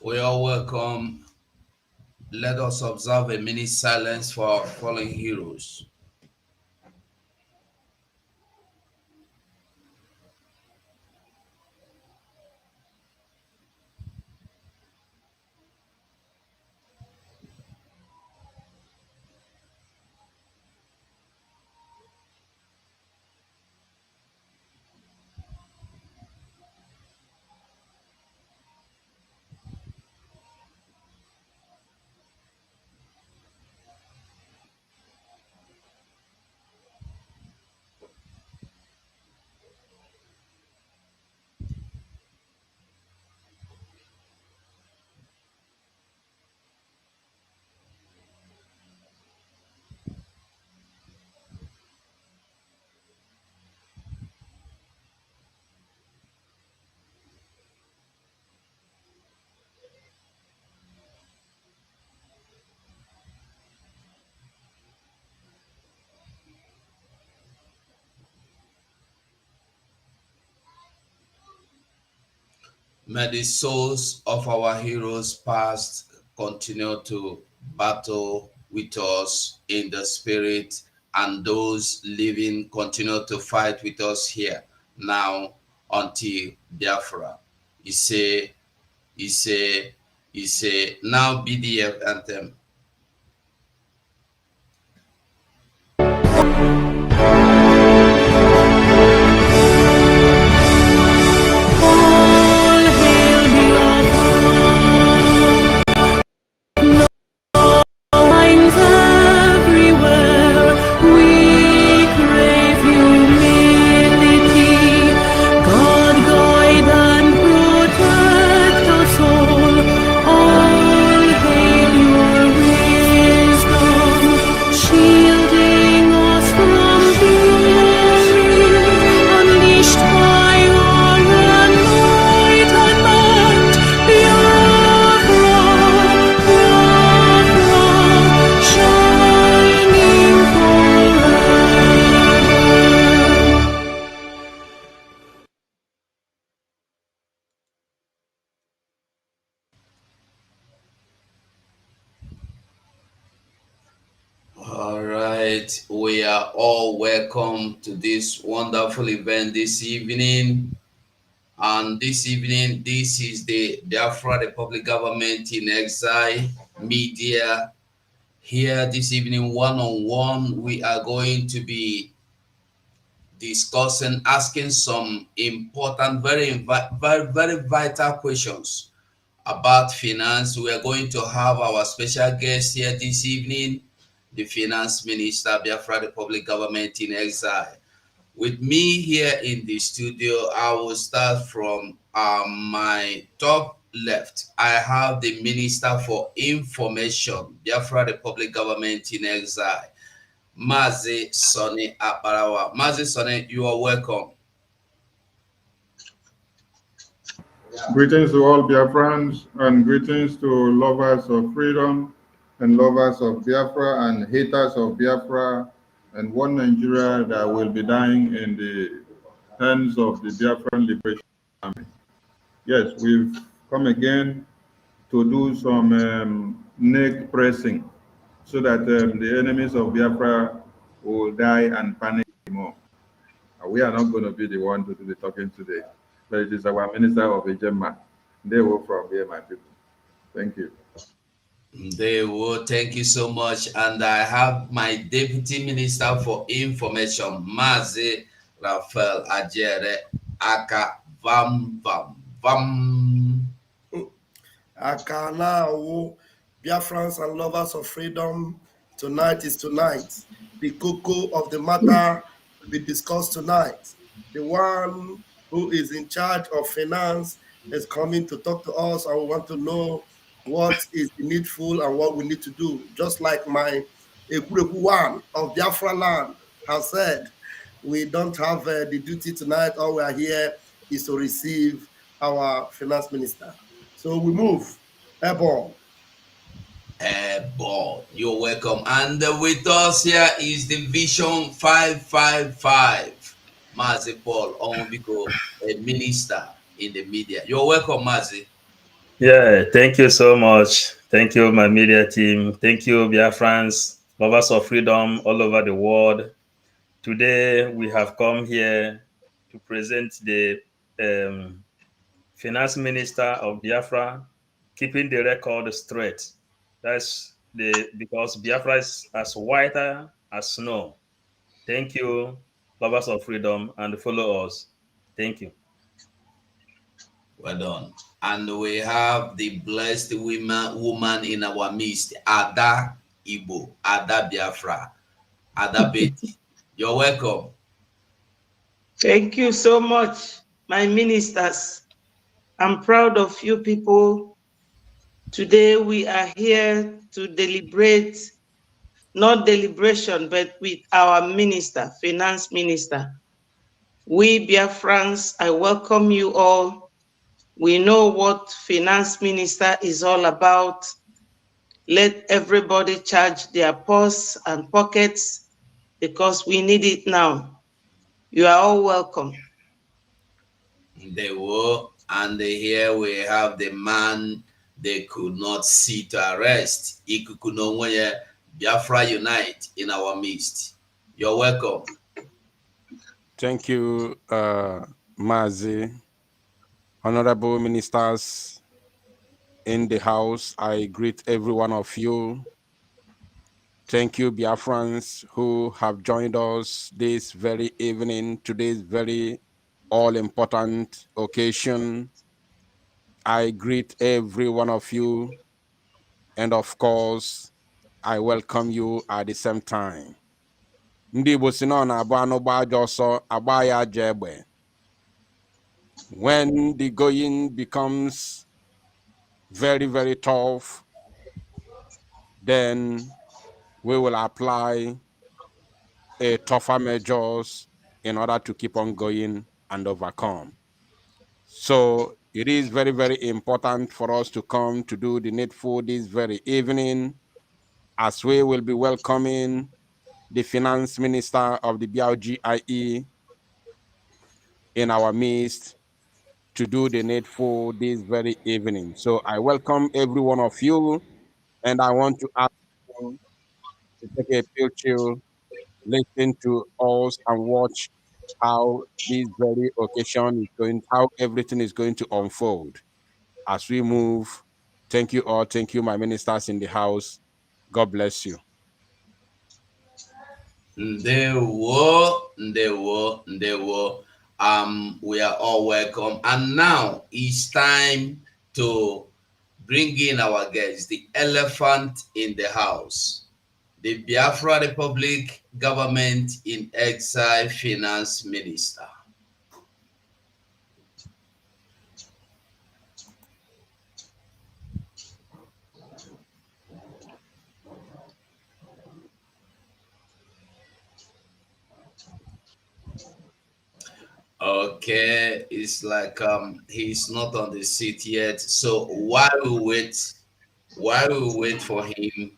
We are welcome. Let us observe a minute silence for our fallen heroes. May the souls of our heroes past continue to battle with us in the spirit, and those living continue to fight with us here now until Biafra. He say, he say, he say, now BDF anthem. All right, we are all welcome to this wonderful event this evening. And this evening, this is the Biafra Republic Government in Exile Media. Here this evening, one-on-one, we are going to be discussing, asking some important, very vital questions about finance. We are going to have our special guest here this evening, the Finance Minister, Biafra Republic Government in Exile. With me here in the studio, I will start from my top left. I have the Minister for Information, Biafra Republic Government in Exile, Mazi Sonny Aparawa. Mazi Sonny, you are welcome. Greetings to all Biafrans and greetings to lovers of freedom and lovers of Biafra and haters of Biafra and one Nigeria that will be dying in the hands of the Biafran Liberation Army. Yes, we've come again to do some neck pressing so that the enemies of Biafra will die and panic more. We are not going to be the one to do the talking today, but it is our Minister of Ejema. They will from here, my people. Thank you. They will. Thank you so much. And I have my Deputy Minister for Information, Mazi Rafael Ajere Aka Vam Vam Vam. Aka now, Biafrans and lovers of freedom, tonight is tonight. The cocoa of the matter will be discussed tonight. The one who is in charge of finance is coming to talk to us, and we want to know what is needful and what we need to do. Just like my one of Biafra land has said, we don't have the duty tonight. All we are here is to receive our finance minister. So we move. Airborne. Airborne. You're welcome. And with us here is the Vision 555, Mazi Paul Onbiko, a minister in the media. You're welcome, Mazi. Yeah, thank you so much. Thank you, my media team. Thank you, Biafrans, lovers of freedom all over the world. Today, we have come here to present the um, Finance Minister of Biafra, keeping the record straight. That's because Biafra is as whiter as snow. Thank you, lovers of freedom, and follow us. Thank you. Well done. And we have the blessed woman in our midst, Ada Igbo, Ada Biafra, Ada Betty. You're welcome. Thank you so much, my ministers. I'm proud of you people. Today we are here to deliberate, not deliberation, but with our minister, finance minister. We Biafrans, I welcome you all. We know what finance minister is all about. Let everybody charge their purse and pockets because we need it now. You are all welcome. They were, and here we have the man they could not see to arrest. Ikukunonweye Biafra Unite in our midst. You're welcome. Thank you, Mazi. Honorable ministers in the house, I greet every one of you. Thank you, Biafrans, who have joined us this very evening, today's very all-important occasion. I greet every one of you, and of course, I welcome you at the same time. Ndị Igbo si na ọ na-abụ anụ gbaa ajọ ọsọ, agba ya ajọ egbe. When the going becomes very, very tough, then we will apply a tougher measures in order to keep on going and overcome. So it is very, very important for us to come to do the needful this very evening, as we will be welcoming the finance minister of the BRGIE in our midst to do the needful this very evening. So I welcome every one of you, and I want to ask you to take a picture, listen to us, and watch how this very occasion is going, how everything is going to unfold as we move. Thank you all. Thank you, my ministers in the house. God bless you. Ndewo. We are all welcome. And now it's time to bring in our guests, the elephant in the house, the Biafra Republic Government in Exile Finance Minister. Okay, it's like he's not on the seat yet. So while we wait for him.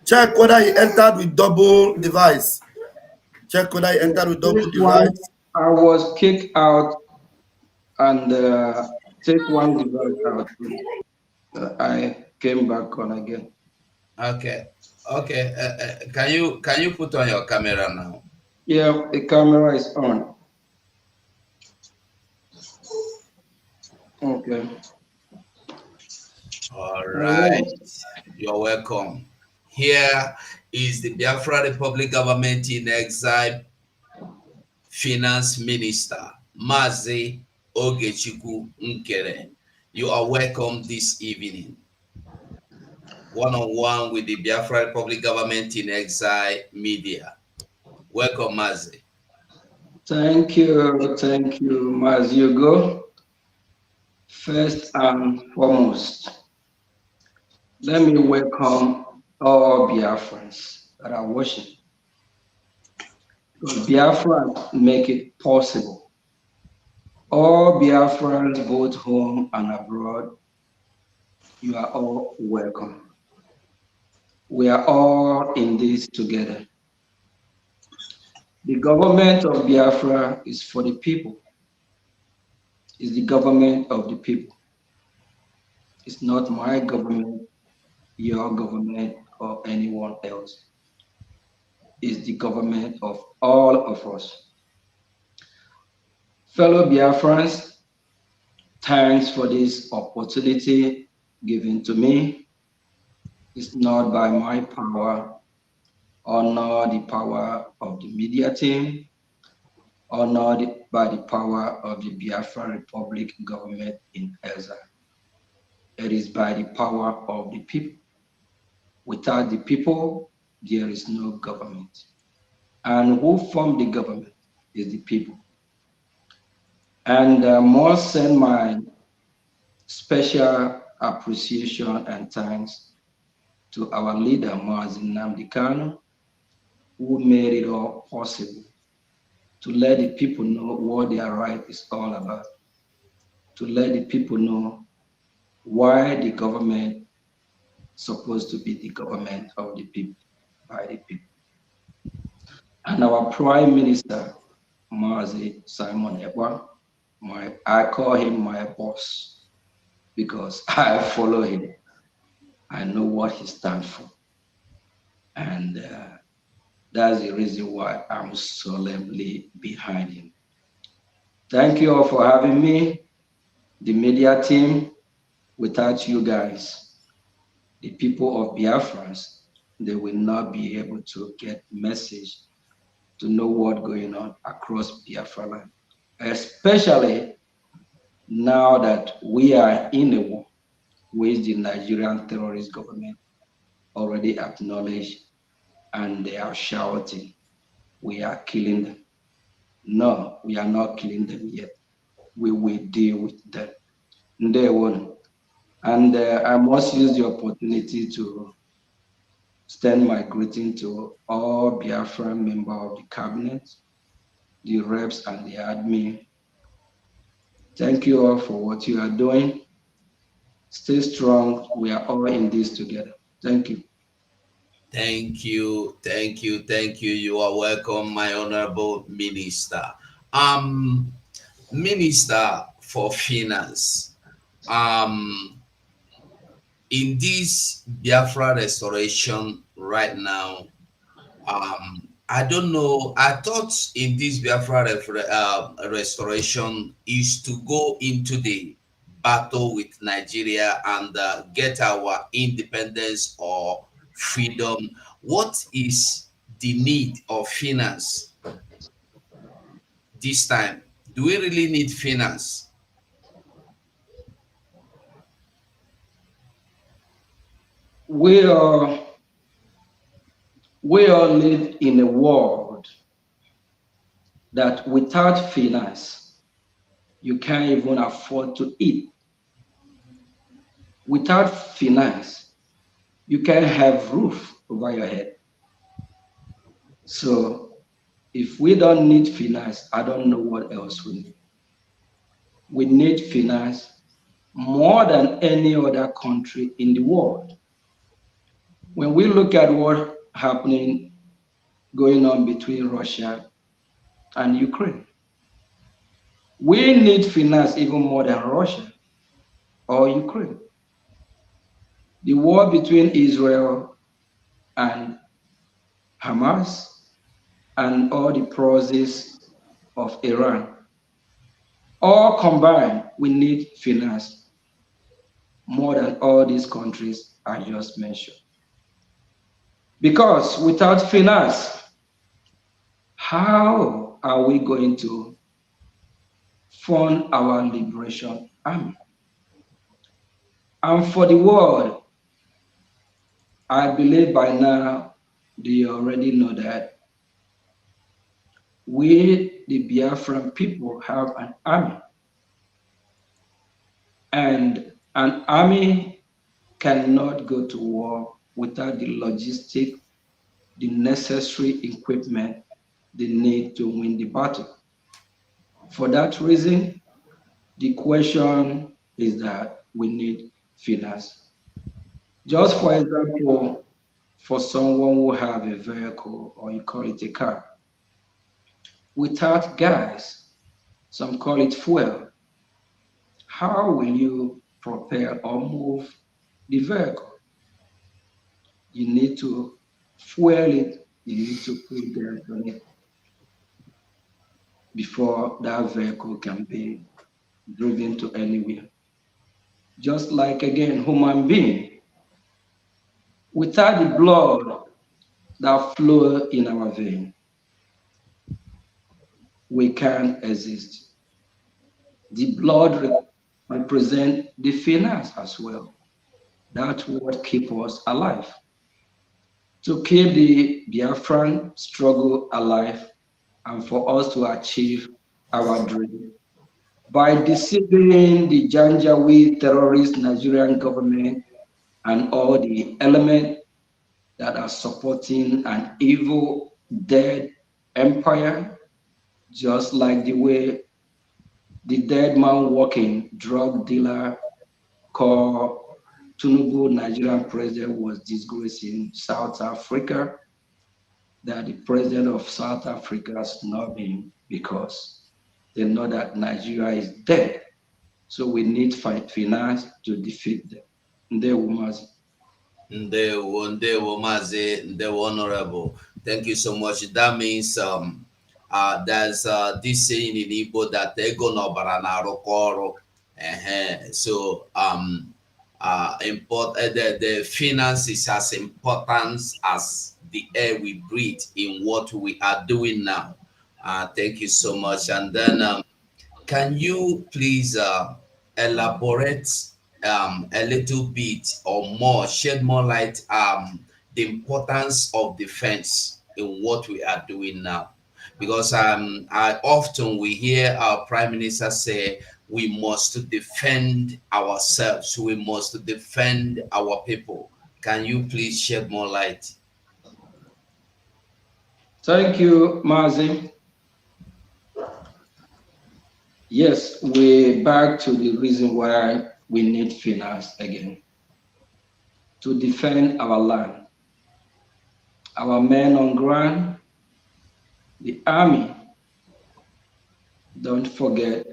Check whether he entered with double device. Check whether he entered with double This one, device. I was kicked out and take one device out. I came back on again. Okay. Can you put on your camera now? Yeah, the camera is on. Okay. All right. You're welcome. Here is the Biafra Republic Government in Exile Finance Minister, Mazi Ogechukwu Nkere. You are welcome this evening. One-on-one with the Biafra Republic Government in Exile Media. Welcome, Mazi. Thank you, Maz. You go. First and foremost, let me welcome all Biafrans that are watching. Because Biafrans make it possible. All Biafrans, both home and abroad, you are all welcome. We are all in this together. The government of Biafra is for the people. It's the government of the people. It's not my government, your government, or anyone else. It's the government of all of us. Fellow Biafrans, thanks for this opportunity given to me. It's not by my power or not the power of the media team or not by the power of the Biafra Republic government in Elza. It is by the power of the people. Without the people, there is no government. And who formed the government is the people. And I must send my special appreciation and thanks to our leader, Mazin Nnamdi Kanu, who made it all possible to let the people know what their right is all about, to let the people know why the government is supposed to be the government of the people, by the people. And our Prime Minister, Mazi Simon Ekpa, I call him my boss because I follow him. I know what he stands for. And that's the reason why I'm solemnly behind him. Thank you all for having me, the media team. Without you guys, the people of Biafrans, they will not be able to get message to know what's going on across Biafra land, especially now that we are in a war which the Nigerian terrorist government already acknowledged, and they are shouting, we are killing them. No, we are not killing them yet. We will deal with them. They won't. And I must use the opportunity to extend my greeting to all Biafran members of the cabinet, the reps and the admin. Thank you all for what you are doing. Stay strong. We are all in this together. Thank you. Thank you, thank you, thank you. You are welcome, my honorable minister. Um, Minister for Finance. Um, in this Biafra restoration right now, I don't know. I thought in this Biafra restoration is to go into the battle with Nigeria and get our independence or freedom. What is the need of finance this time? Do we really need finance? We are we all live in a world that without finance, you can't even afford to eat. Without finance, you can't have roof over your head. So if we don't need finance, I don't know what else we need. We need finance more than any other country in the world. When we look at what's happening going on between Russia and Ukraine, we need finance even more than Russia or Ukraine. The war between Israel and Hamas and all the proxies of Iran, all combined, we need finance more than all these countries I just mentioned. Because without finance, how are we going to fund our liberation army? And for the world, I believe by now they already know that we, the Biafran people, have an army. And an army cannot go to war without the logistic, the necessary equipment they need to win the battle. For that reason, the question is that we need finance. Just for example, for someone who have a vehicle, or you call it a car, without gas, some call it fuel, how will you propel or move the vehicle. You need to fuel it, you need to put gas on it before that vehicle can be driven to anywhere. Just like again, human being, without the blood that flow in our vein, we can't exist. The blood represents the finance as well. That's what keeps us alive. To keep the Biafran struggle alive and for us to achieve our dream. By deceiving the Janjaweed terrorist Nigerian government and all the elements that are supporting an evil, dead empire, just like the way the dead man walking drug dealer called Tinubu, Nigerian president, was disgracing South Africa, that the president of South Africa has not been, because they know that Nigeria is dead. So we need finance to defeat them. Ndewo Mazi, Ndewo Honorable. Thank you so much. That means there's this saying in Igbo that ego no bara na arụkọ ọrụ. So the finance is as important as the air we breathe in what we are doing now. Thank you so much. And then can you please elaborate a little bit or more, shed more light the importance of defense in what we are doing now? Because I often we hear our prime minister say we must defend ourselves, we must defend our people. Can you please shed more light? Thank you, Mazi. Yes, we're back to the reason why we need finance again. To defend our land, our men on ground, the army. Don't forget,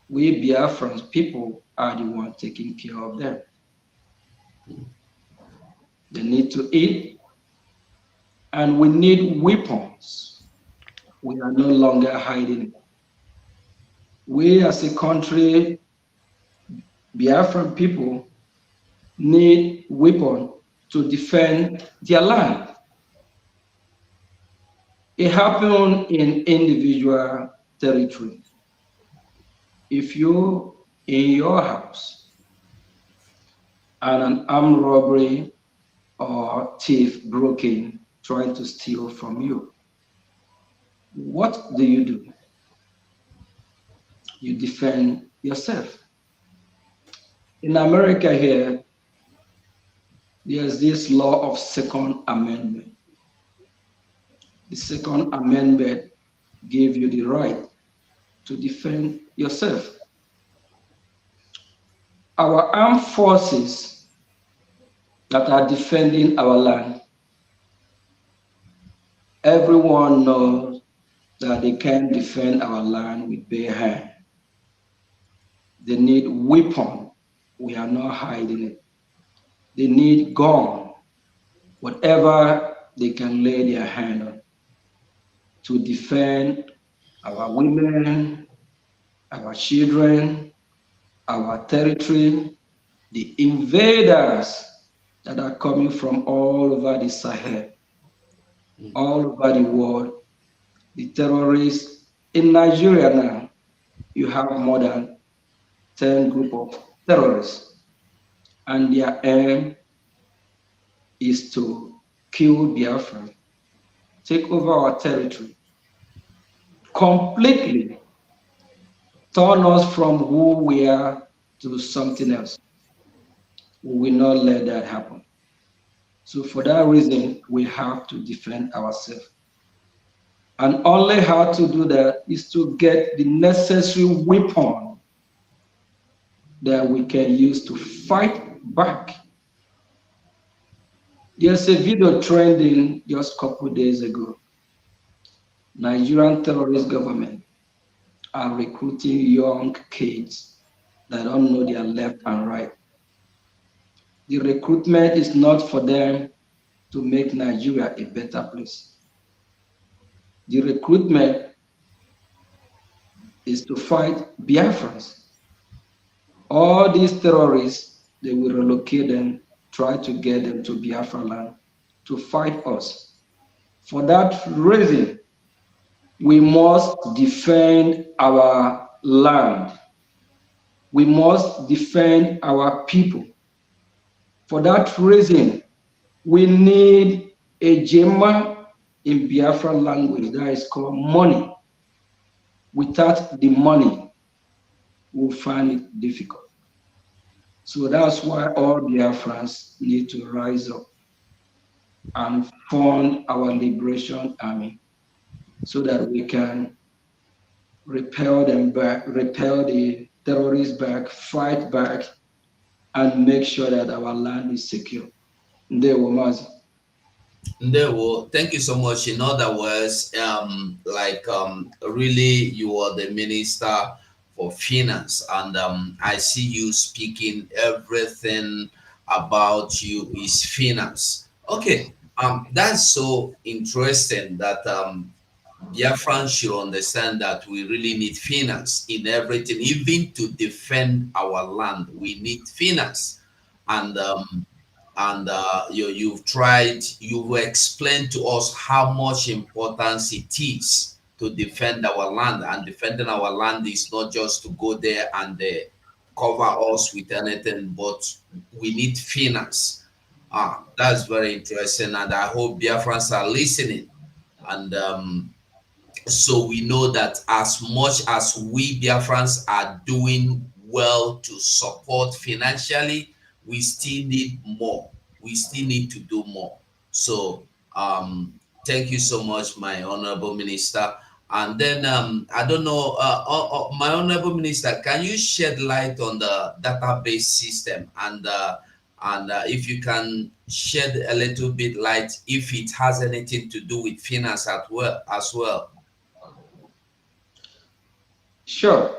we Biafran people are the ones taking care of them. They need to eat, and we need weapons. We are no longer hiding it. We as a country, Biafran people, need weapons to defend their land. It happens in individual territory. If you in your house and an armed robbery or thief broke in trying to steal from you, what do? You defend yourself. In America here, there's this law of Second Amendment. The Second Amendment gives you the right to defend yourself. Our armed forces that are defending our land, everyone knows that they can defend our land with bare hand. They need weapon. We are not hiding it. They need gun, whatever they can lay their hand on, to defend our women, our children, our territory, the invaders that are coming from all over the Sahel, all over the world, the terrorists. In Nigeria now, you have more than 10 group of terrorists, and their aim is to kill Biafra, take over our territory, completely turn us from who we are to something else. We will not let that happen. So for that reason, we have to defend ourselves. And only how to do that is to get the necessary weapon that we can use to fight back. There's a video trending just a couple of days ago. Nigerian terrorist government are recruiting young kids that don't know their left and right. The recruitment is not for them to make Nigeria a better place. The recruitment is to fight Biafrans. All these terrorists, they will relocate them, try to get them to Biafra land to fight us. For that reason, we must defend our land. We must defend our people. For that reason, we need a Jema in Biafra language that is called money. Without the money, we'll find it difficult. So that's why all Biafrans need to rise up and fund our liberation army so that we can repel them back, repel the terrorists back, fight back, and make sure that our land is secure. Ndewo Mazi. Ndewo, thank you so much. In other words, really, you are the minister for finance, and I see you speaking everything about you is finance. Okay, that's so interesting that Biafrans should understand that we really need finance in everything, even to defend our land. We need finance, and you've explained to us how much importance it is to defend our land, and defending our land is not just to go there and cover us with anything, but we need finance. That's very interesting, and I hope Biafrans are listening. And so we know that as much as we Biafrans are doing well to support financially, we still need more. We still need to do more. So thank you so much, my honorable minister. And then I don't know, my honorable minister, can you shed light on the database system, and if you can shed a little bit light if it has anything to do with finance as well. Sure.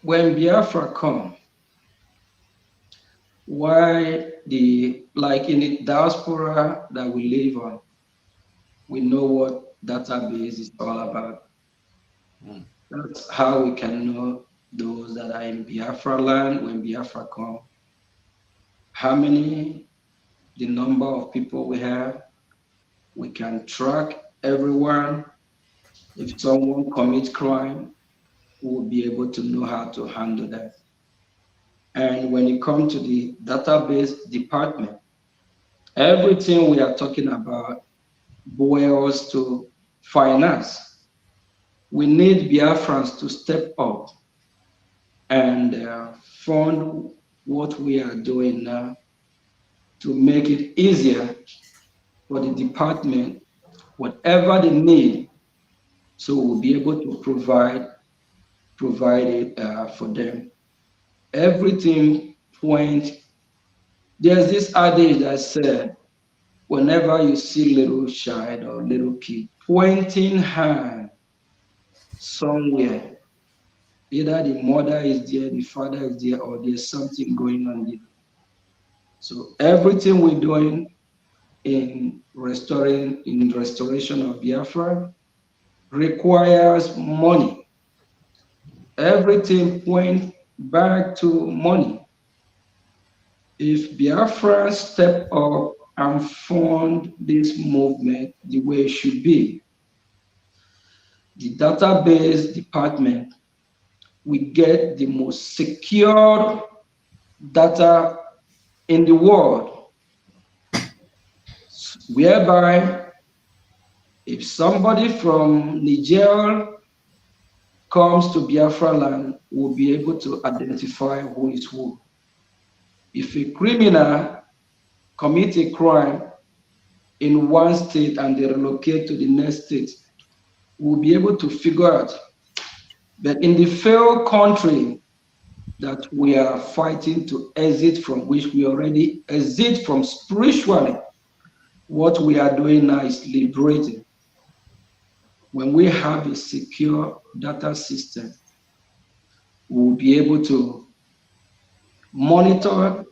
When Biafra come, why like in the diaspora that we live on, we know what database is all about. That's how we can know those that are in Biafra land when Biafra come. How many, the number of people we have, we can track everyone. If someone commits crime, we will be able to know how to handle that. And when you come to the database department, everything we are talking about boils to finance. We need Biafrans to step up and fund what we are doing now to make it easier for the department, whatever they need, so we'll be able to provide it for them. Everything points. There's this adage that said, whenever you see little child or little kid pointing hand somewhere, either the mother is there, the father is there, or there's something going on there. So everything we're doing in restoration of Biafra requires money. Everything points back to money. If Biafra step up and fund this movement the way it should be, the database department will get the most secure data in the world, whereby if somebody from Niger comes to Biafra land, we'll be able to identify who is who. If a criminal commits a crime in one state and they relocate to the next state, we'll be able to figure out. But in the failed country that we are fighting to exit from, which we already exit from spiritually, what we are doing now is liberating. When we have a secure data system, we'll be able to monitor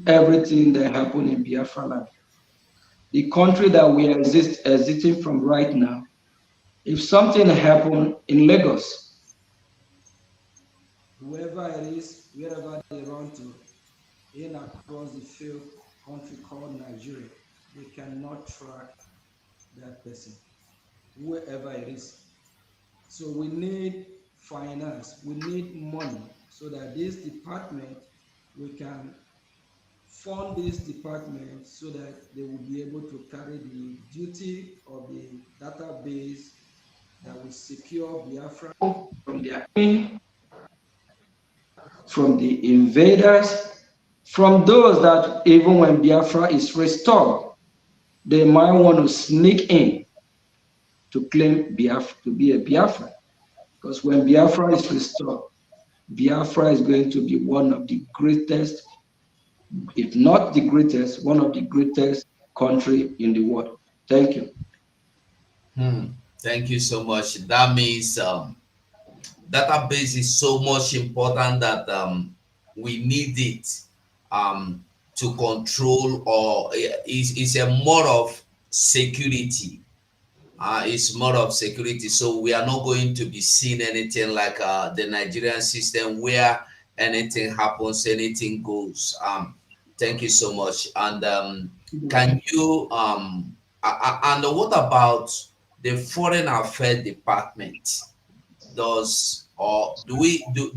everything that happened in Biafra land. The country that we are exiting from right now, if something happened in Lagos, whoever it is, wherever they run to, in across the field country called Nigeria, they cannot track that person, whoever it is. So we need finance, we need money so that this department, we can fund this department so that they will be able to carry the duty of the database that will secure Biafra from their enemy, from the invaders, from those that even when Biafra is restored, they might want to sneak in to claim Biafra, to be a Biafra. Because when Biafra is restored, Biafra is going to be one of the greatest, if not the greatest, one of the greatest country in the world. Thank you. Thank you so much. That means database is so much important that we need it to control, or is a more of security. It's more of security. So we are not going to be seeing anything like the Nigerian system where anything happens, anything goes. Thank you so much. And can you and what about the Foreign Affairs Department? Does or do we do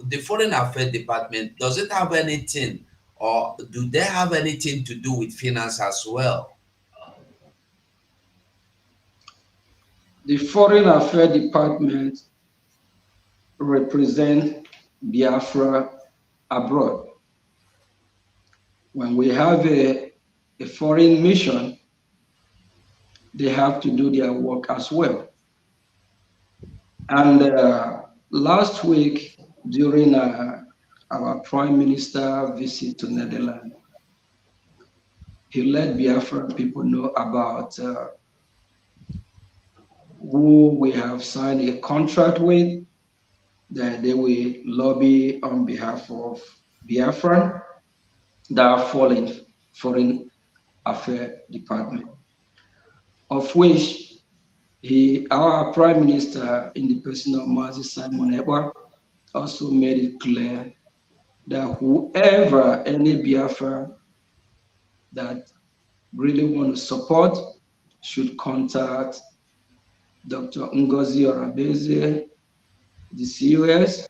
the Foreign Affairs Department, does it have anything, or do they have anything to do with finance as well? The Foreign Affairs Department represent Biafra abroad. When we have a foreign mission, they have to do their work as well. And last week, during our Prime Minister visit to Netherlands, he let Biafran people know about who we have signed a contract with, that they will lobby on behalf of Biafran that are falling Foreign Affairs Department, of which our Prime Minister, in the person of Mazi Simon Ekpa, also made it clear that whoever, any Biafra that really want to support, should contact Dr. Ngozi Orabeze, the COS,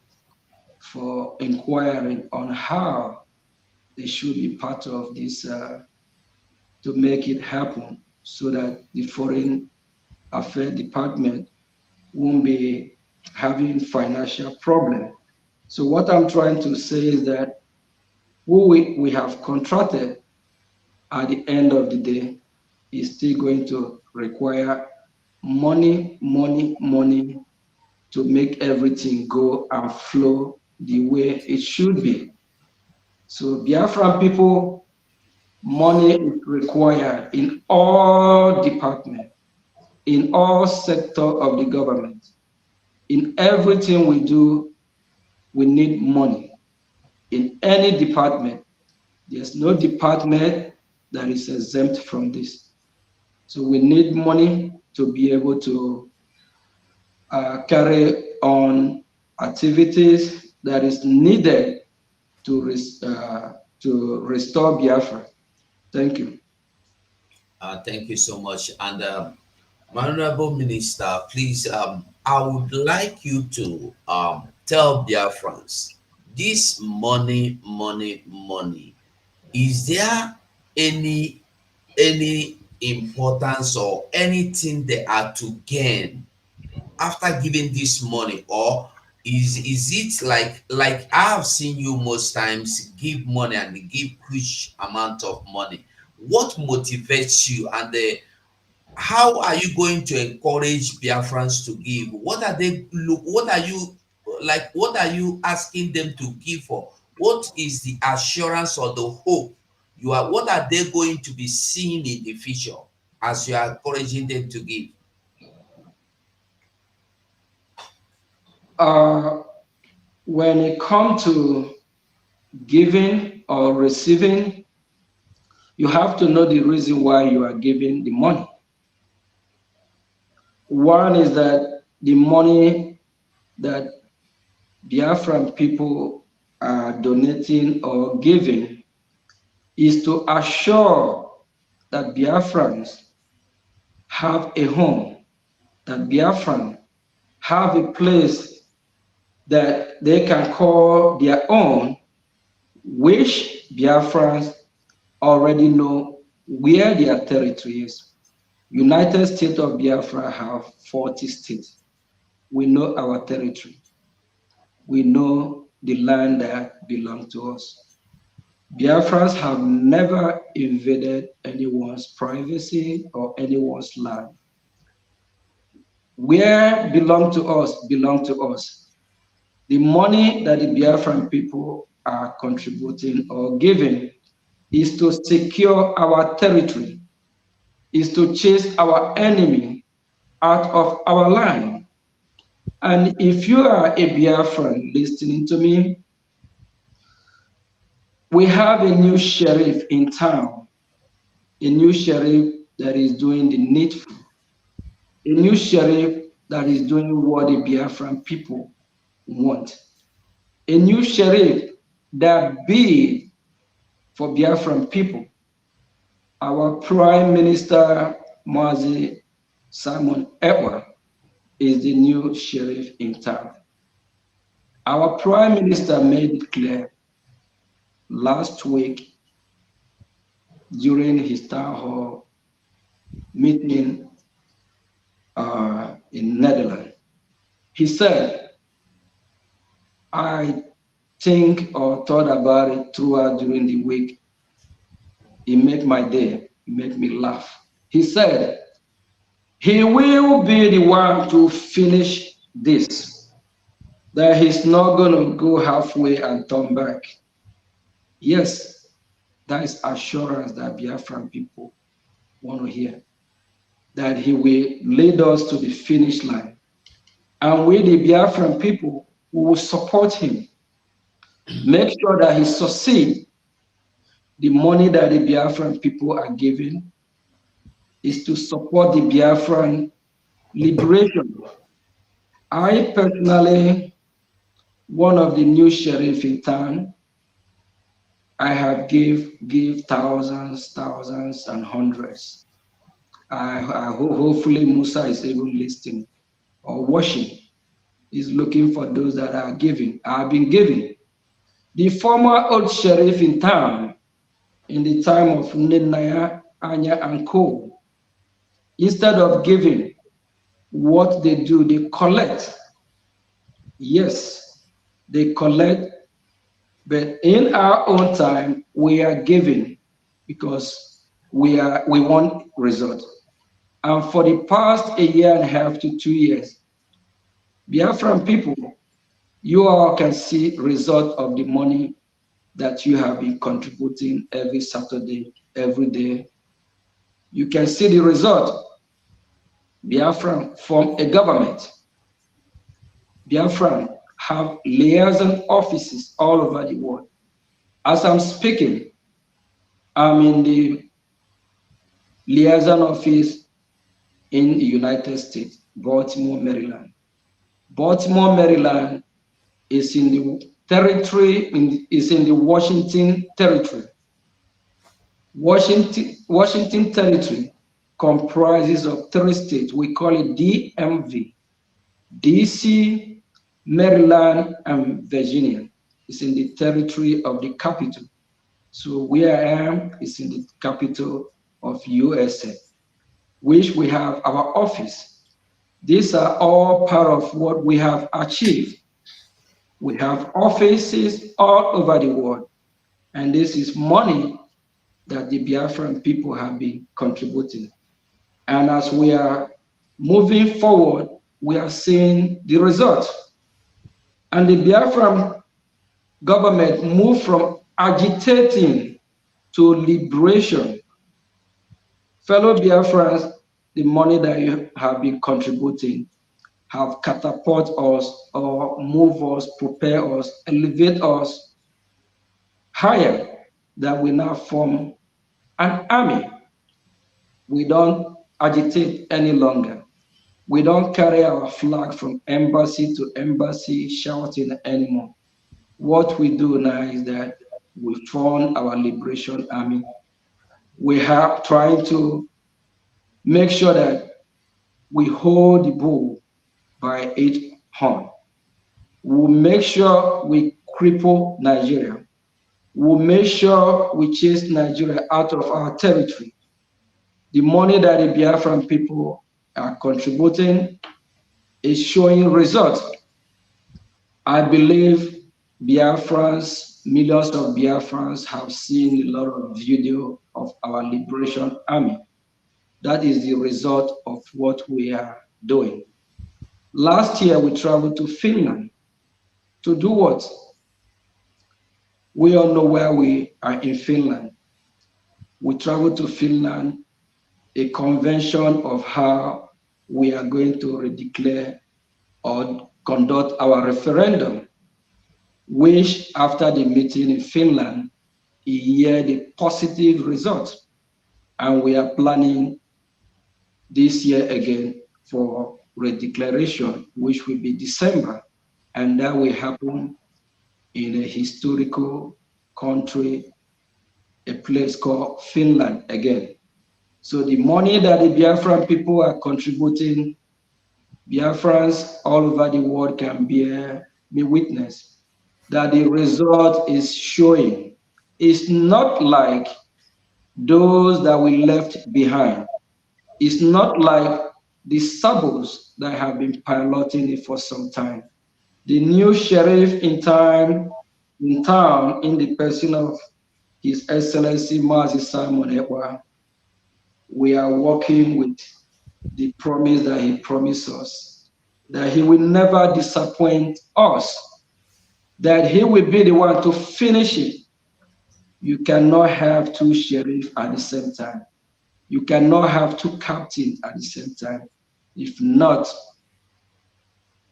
for inquiring on how they should be part of this to make it happen, so that the Foreign Affairs Department won't be having financial problem. So what I'm trying to say is that who we have contracted at the end of the day is still going to require money, money, money to make everything go and flow the way it should be. So Biafran people, money is required in all departments, in all sector of the government. In everything we do, we need money. In any department, there's no department that is exempt from this. So we need money to be able to carry on activities that is needed to restore Biafra. Thank you. Thank you so much. And my Honorable Minister, please, I would like you to tell Biafrans, this money, money, money, is there any importance or anything they are to gain after giving this money, or is it like I have seen you most times give money and they give huge amount of money? What motivates you, and how are you going to encourage Biafrans to give? What are they look? What are you like? What are you asking them to give for? What is the assurance or the hope you are? What are they going to be seeing in the future as you are encouraging them to give? when it comes to giving or receiving, you have to know the reason why you are giving the money. One is that the money that Biafran people are donating or giving is to assure that Biafrans have a home, that Biafrans have a place that they can call their own, which Biafrans already know where their territory is. United States of Biafra have 40 states. We know our territory. We know the land that belongs to us. Biafrans have never invaded anyone's privacy or anyone's land. Where belong to us, belong to us. The money that the Biafran people are contributing or giving is to secure our territory, is to chase our enemy out of our land. And if you are a Biafran listening to me, we have a new sheriff in town, a new sheriff that is doing the needful, a new sheriff that is doing what the Biafran people want, a new sheriff that be for Biafran people. Our Prime Minister, Mazi Simon Ekpa, is the new sheriff in town. Our Prime Minister made it clear last week during his town hall meeting in Netherlands. He said, I think or thought about it throughout during the week. It made my day, it made me laugh. He said, he will be the one to finish this, that he's not going to go halfway and turn back. Yes, that is assurance that Biafran people want to hear, that he will lead us to the finish line. And we, the Biafran people, will support him, make sure that he succeeds. The money that the Biafran people are giving is to support the Biafran liberation. I personally, one of the new sheriff in town, I have give thousands and hundreds. Hopefully Musa is even listening or watching. He's looking for those that are giving. I've been giving. The former old sheriff in town, in the time of Nenaya, Anya, and Co., instead of giving, what they do, they collect. Yes, they collect, but in our own time, we are giving because we want result. And for the past a year and a half to 2 years, Biafran people, you all can see result of the money that you have been contributing every Saturday, every day. You can see the result. Biafran form a government. Biafran have liaison offices all over the world. As I'm speaking, I'm in the liaison office in the United States, Baltimore, Maryland. Baltimore, Maryland is in the territory, is in the Washington territory. Washington territory comprises of 3 states. We call it DMV, DC, Maryland, and Virginia. It's in the territory of the capital. So where I am is in the capital of USA, which we have our office. These are all part of what we have achieved. We have offices all over the world, and this is money that the Biafran people have been contributing. And as we are moving forward, we are seeing the result. And the Biafran government moved from agitating to liberation. Fellow Biafrans, the money that you have been contributing have catapult us or move us, prepare us, elevate us higher, that we now form an army. We don't agitate any longer. We don't carry our flag from embassy to embassy shouting anymore. What we do now is that we form our liberation army. We are trying to make sure that we hold the bull by its horn. We'll make sure we cripple Nigeria. We'll make sure we chase Nigeria out of our territory. The money that the Biafran people are contributing is showing results. I believe Biafrans, millions of Biafrans have seen a lot of video of our liberation army. That is the result of what we are doing. Last year, we traveled to Finland to do what? We all know where we are in Finland. We traveled to Finland, a convention of how we are going to redeclare or conduct our referendum, which after the meeting in Finland, he heard a positive result. And we are planning this year again for redeclaration, which will be December. And that will happen in a historical country, a place called Finland again. So the money that the Biafran people are contributing, Biafrans all over the world can bear me witness that the result is showing. It's not like those that we left behind. It's not like the sabos that have been piloting it for some time. The new sheriff in town, in the person of His Excellency Mazi Simon Ekwa, we are working with the promise that he promised us, that he will never disappoint us, that he will be the one to finish it. You cannot have two sheriffs at the same time. You cannot have two captains at the same time. If not,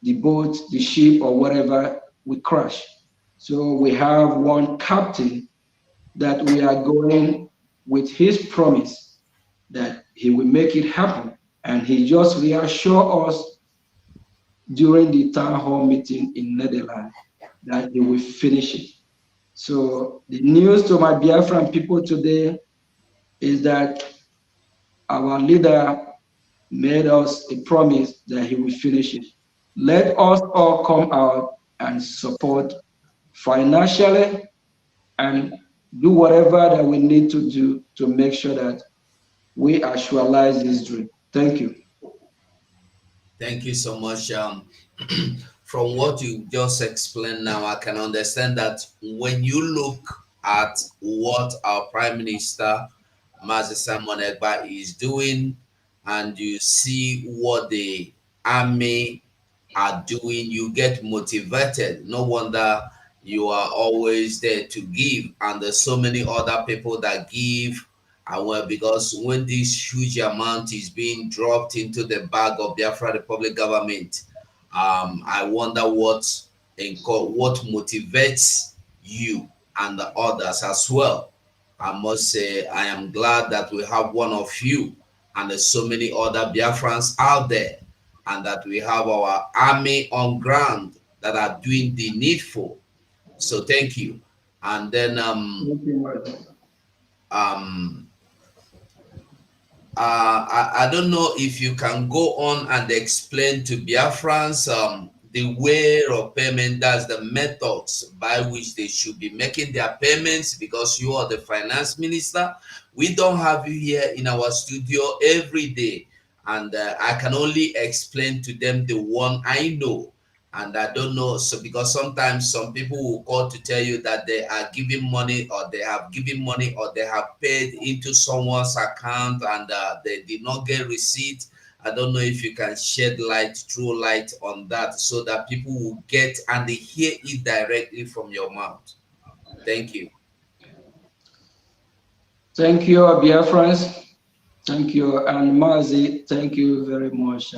the boat, the ship, or whatever will crash. So we have one captain that we are going with his promise that he will make it happen. And he just reassured us during the town hall meeting in Netherlands that he will finish it. So the news to my Biafran people today is that our leader made us a promise that he will finish it. Let us all come out and support financially and do whatever that we need to do to make sure that we actualize this dream. Thank you. Thank you so much. From what you just explained now, I can understand that when you look at what our Prime Minister, Mazi Simon Ekpa, is doing, and you see what the army are doing, you get motivated. No wonder you are always there to give, and there's so many other people that give. And well, because when this huge amount is being dropped into the bag of Biafra Republic government, I wonder what motivates you and the others as well. I must say I am glad that we have one of you, and there's so many other Biafrans out there, and that we have our army on ground that are doing the needful. So thank you. And then um I don't know if you can go on and explain to Biafrans the way of payment, that's the methods by which they should be making their payments, because you are the finance minister. We don't have you here in our studio every day, and I can only explain to them the one I know. And I don't know, so because sometimes some people will call to tell you that they are giving money, or they have given money, or they have paid into someone's account, and they did not get receipt. I don't know if you can shed light, true light on that, so that people will get and they hear it directly from your mouth. Thank you. Thank you, Biafrans. Thank you. And Mazi, thank you very much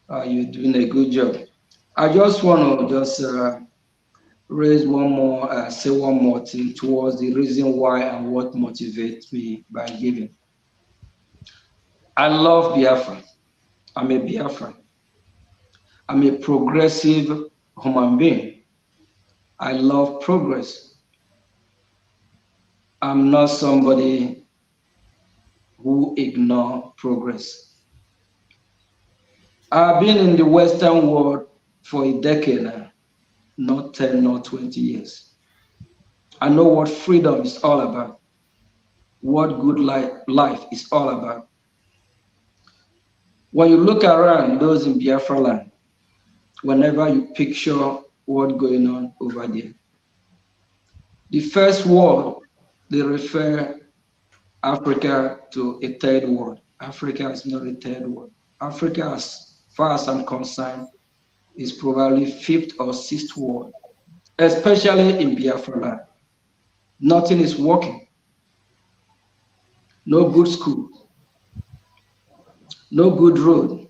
You're doing a good job. I just want to just raise one more, say one more thing towards the reason why and what motivates me by giving. I love Biafra. I'm a Biafran. I'm a progressive human being. I love progress. I'm not somebody who ignore progress. I've been in the Western world for a decade now, not 10, not 20 years. I know what freedom is all about, what good life is all about. When you look around those in Biafra land, whenever you picture what's going on over there, the first world, they refer Africa to a third world. Africa is not a third world. Africa, as far as I'm concerned, is probably fifth or sixth world, especially in Biafra land. Nothing is working. No good school, no good road.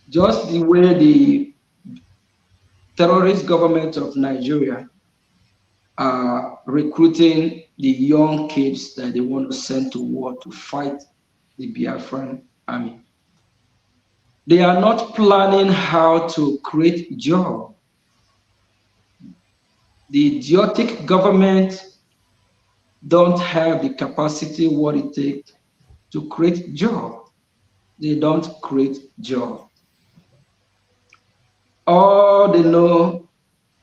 Just the way the terrorist government of Nigeria are recruiting the young kids that they want to send to war to fight the Biafran army. They are not planning how to create jobs. The idiotic government don't have the capacity what it takes to create jobs. They don't create jobs. All they know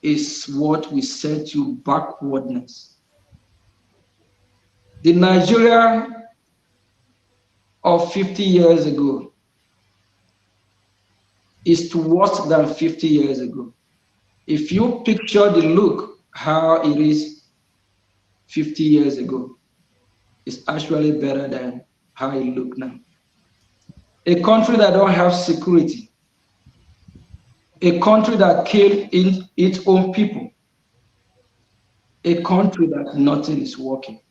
is what we send you backwardness. The Nigeria of 50 years ago is worse than 50 years ago. If you picture the look, how it is 50 years ago, it's actually better than how it look now. A country that don't have security, a country that killed its own people, a country that nothing is working.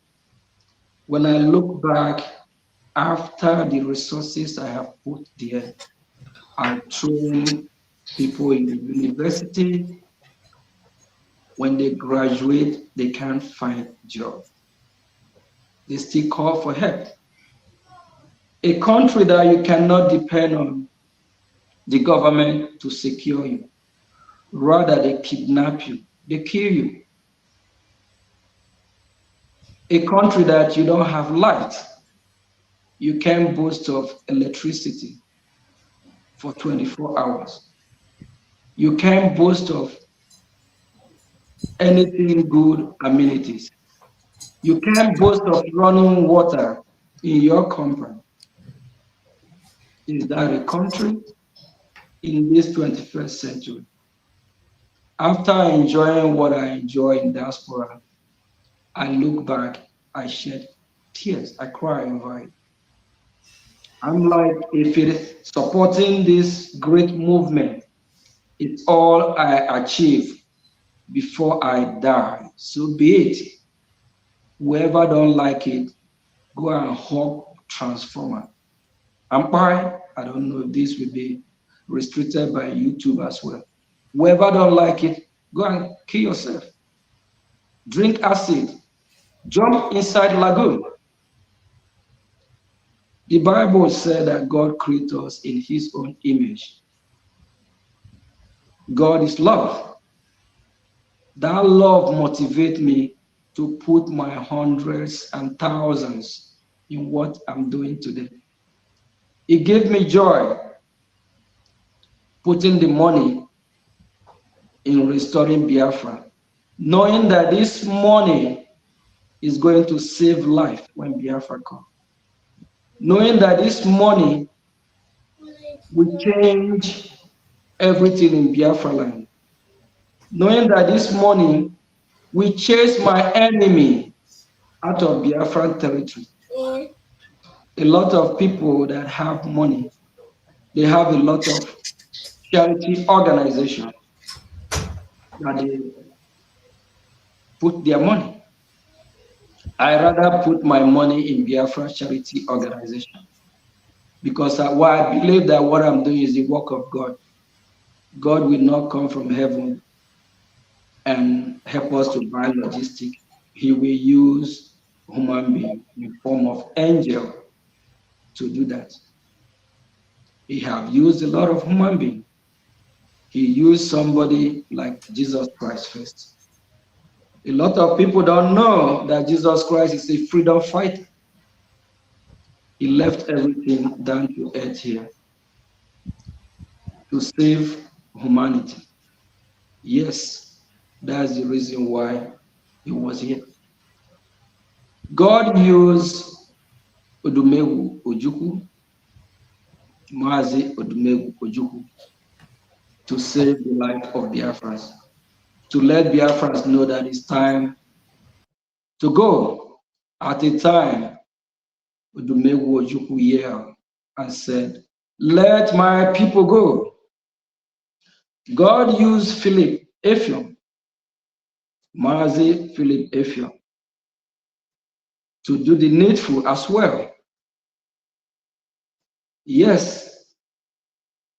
When I look back after the resources I have put there, I train people in the university. When they graduate, they can't find job. They still call for help. A country that you cannot depend on the government to secure you. Rather, they kidnap you, they kill you. A country that you don't have light, you can't boast of electricity for 24 hours. You can't boast of anything good amenities. You can't boast of running water in your compound. Is that a country in this 21st century? After enjoying what I enjoy in diaspora, I look back, I shed tears, I cry over it. I'm like, if it is supporting this great movement, it's all I achieve before I die. So be it. Whoever don't like it, go and hug transformer. I'm fine. I don't know if this will be restricted by YouTube as well. Whoever don't like it, go and kill yourself. Drink acid. Jump inside lagoon. The Bible said that God created us in his own image. God is love. That love motivates me to put my hundreds and thousands in what I'm doing today. It gave me joy putting the money in restoring Biafra, knowing that this money is going to save life when Biafra comes. Knowing that this money will change everything in Biafra land. Knowing that this money will chase my enemy out of Biafran territory. A lot of people that have money, they have a lot of charity organizations that they put their money. I rather put my money in Biafra charity organization. because I believe that what I'm doing is the work of God. God will not come from heaven and help us to buy logistics. He will use human being in form of angel to do that. He have used a lot of human being. He used somebody like Jesus Christ first. A lot of people don't know that Jesus Christ is a freedom fighter. He left everything down to earth here to save humanity. Yes, that's the reason why he was here. God used Odumegwu Ojukwu, Mazi Odumegwu Ojukwu, to save the life of Biafrans, to let Biafrans know that it's time to go. At a time, Odumegwu Ojukwu yelled and said, "Let my people go." God used Philip Effiong, Mazi Philip Effiong, to do the needful as well. Yes,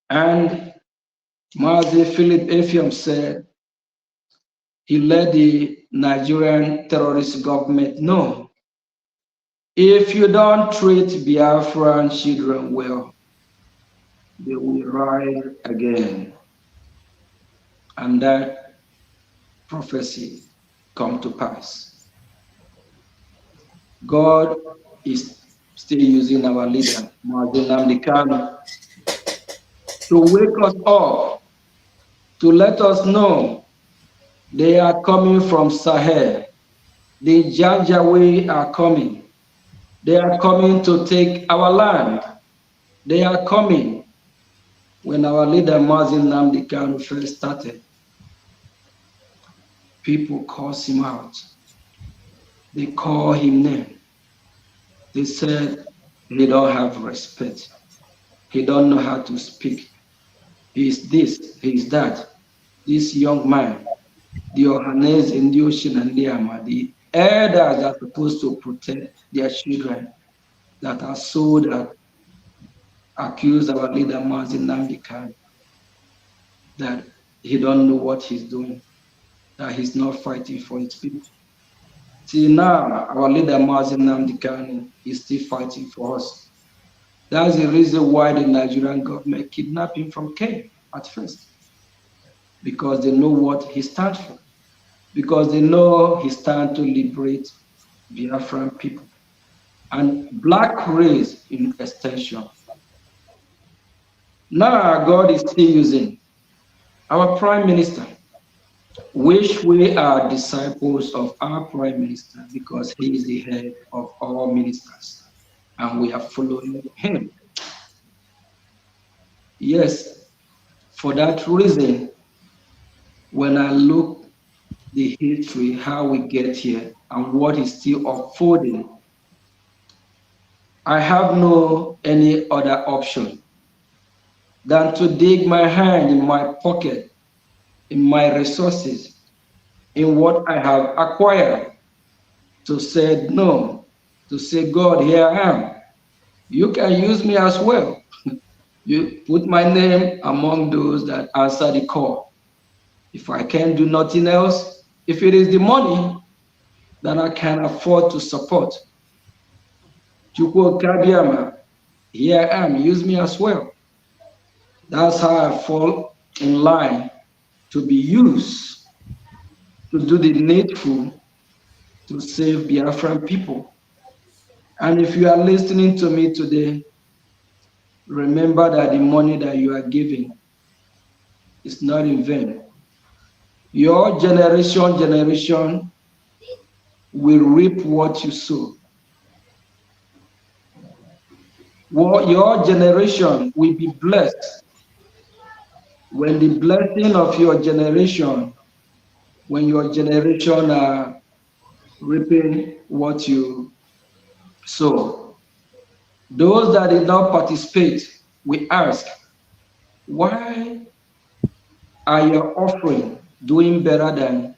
and Mazi Philip Effiong said he let the Nigerian terrorist government know, if you don't treat Biafran children well, they will rise again. And that prophecy come to pass. God is still using our leader, Mazi Nnamdi Kanu, to wake us up, to let us know they are coming from Sahel. The Janjaweed are coming. They are coming to take our land. They are coming. When our leader Mazi Nnamdi Kanu first started, people called him out. They call him name. They said he don't have respect. He don't know how to speak. He is this, he is that. This young man, the Ohanes in the ocean and the elders are supposed to protect their children that are so that accuse our leader Mazi Nnamdi Kanu that he don't know what he's doing, that he's not fighting for his people. See now, our leader Mazi Nnamdi Kanu is still fighting for us. That's the reason why the Nigerian government kidnapped him from Kenya at first, because they know what he stands for, because they know he stands to liberate Biafran people and black race in extension. Now God is still using our prime minister, which we are disciples of our prime minister because he is the head of all ministers and we are following him. Yes, for that reason, when I look the history, how we get here and what is still unfolding, I have no any other option than to dig my hand in my pocket, in my resources, in what I have acquired, to say no, to say, God, here I am. You can use me as well. You put my name among those that answer the call. If I can do nothing else, if it is the money that I can afford to support, Chukwu Kabiama, here I am, use me as well. That's how I fall in line to be used to do the needful to save Biafran people. And if you are listening to me today, remember that the money that you are giving is not in vain. Your generation will reap what you sow. Your generation will be blessed when the blessing of your generation, when your generation are reaping what you sow. Those that did not participate, we ask, why are your offering doing better than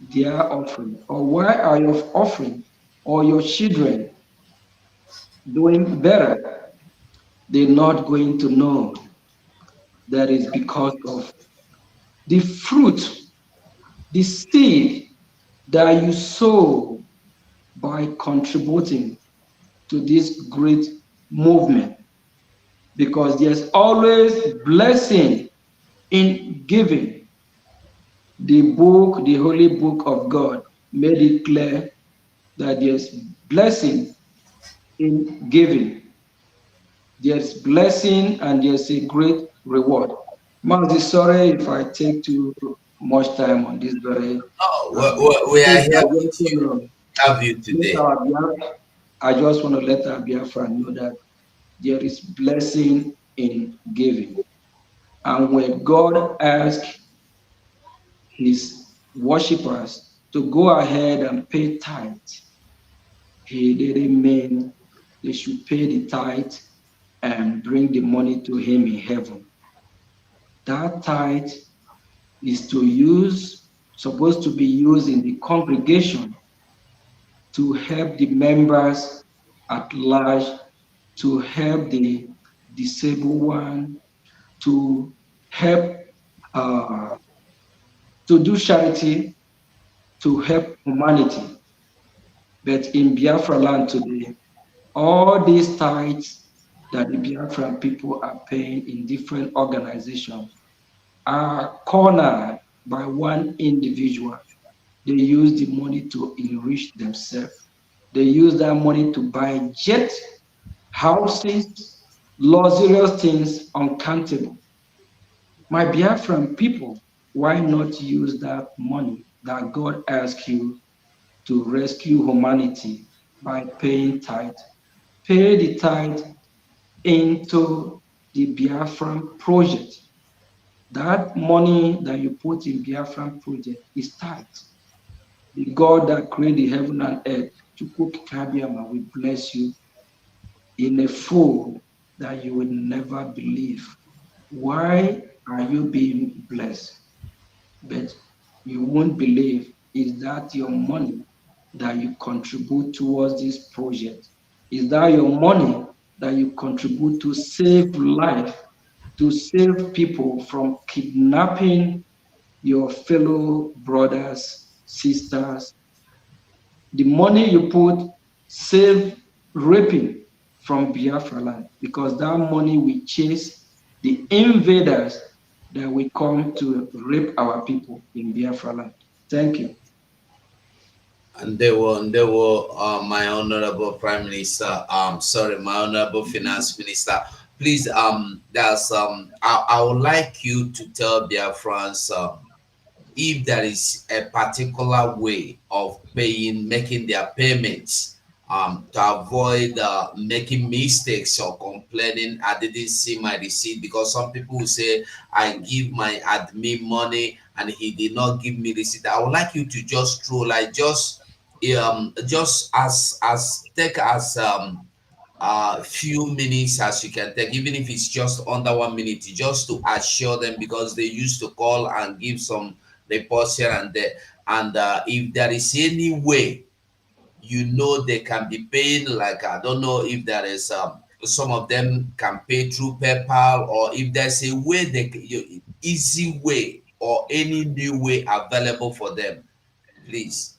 their offering? Or why are your offering or your children doing better? they're not going to know that is because of the fruit, the seed that you sow by contributing to this great movement. Because there's always blessing in giving. The book, the holy book of God, made it clear that there's blessing in giving. There's blessing and there's a great reward. Mazi, sorry if I take too much time on this very. Oh, Um, we are I here just with you. want Have you to let today. our I just want to let our Biafra know that there is blessing in giving. And when God asks his worshippers to go ahead and pay tithe, he didn't mean they should pay the tithe and bring the money to him in heaven. That tithe is supposed to be used in the congregation to help the members at large, to help the disabled one, to help uh, to do charity, to help humanity. But in Biafra land today, all these tithes that the Biafran people are paying in different organizations are cornered by one individual. They use the money to enrich themselves. They use that money to buy jet, houses, luxurious things uncountable. My Biafran people, why not use that money that God asked you to rescue humanity by paying tithe? Pay the tithe into the Biafran project. That money that you put in Biafran project is tithe. The God that created heaven and earth, Chukwu Kabiama, will bless you in a fold that you will never believe. Why are you being blessed? But you won't believe is that your money that you contribute towards this project? Is that your money that you contribute to save life, to save people from kidnapping your fellow brothers, sisters? The money you put save raping from Biafra land, because that money will chase the invaders that will come to rape our people in Biafra land. Thank you. My honorable Prime Minister, sorry, my honorable Finance Minister. Please, I would like you to tell Biafrans, if there is a particular way of making their payments, to avoid making mistakes or complaining, I didn't see my receipt, because some people will say I give my admin money and he did not give me receipt. I would like you to just throw, like, just as take as few minutes as you can take, even if it's just under 1 minute, just to assure them, because they used to call and give some reports here and there. And if there is any way, they can be paying, like, I don't know if there is some of them can pay through PayPal, or if there's a way easy way or any new way available for them, please.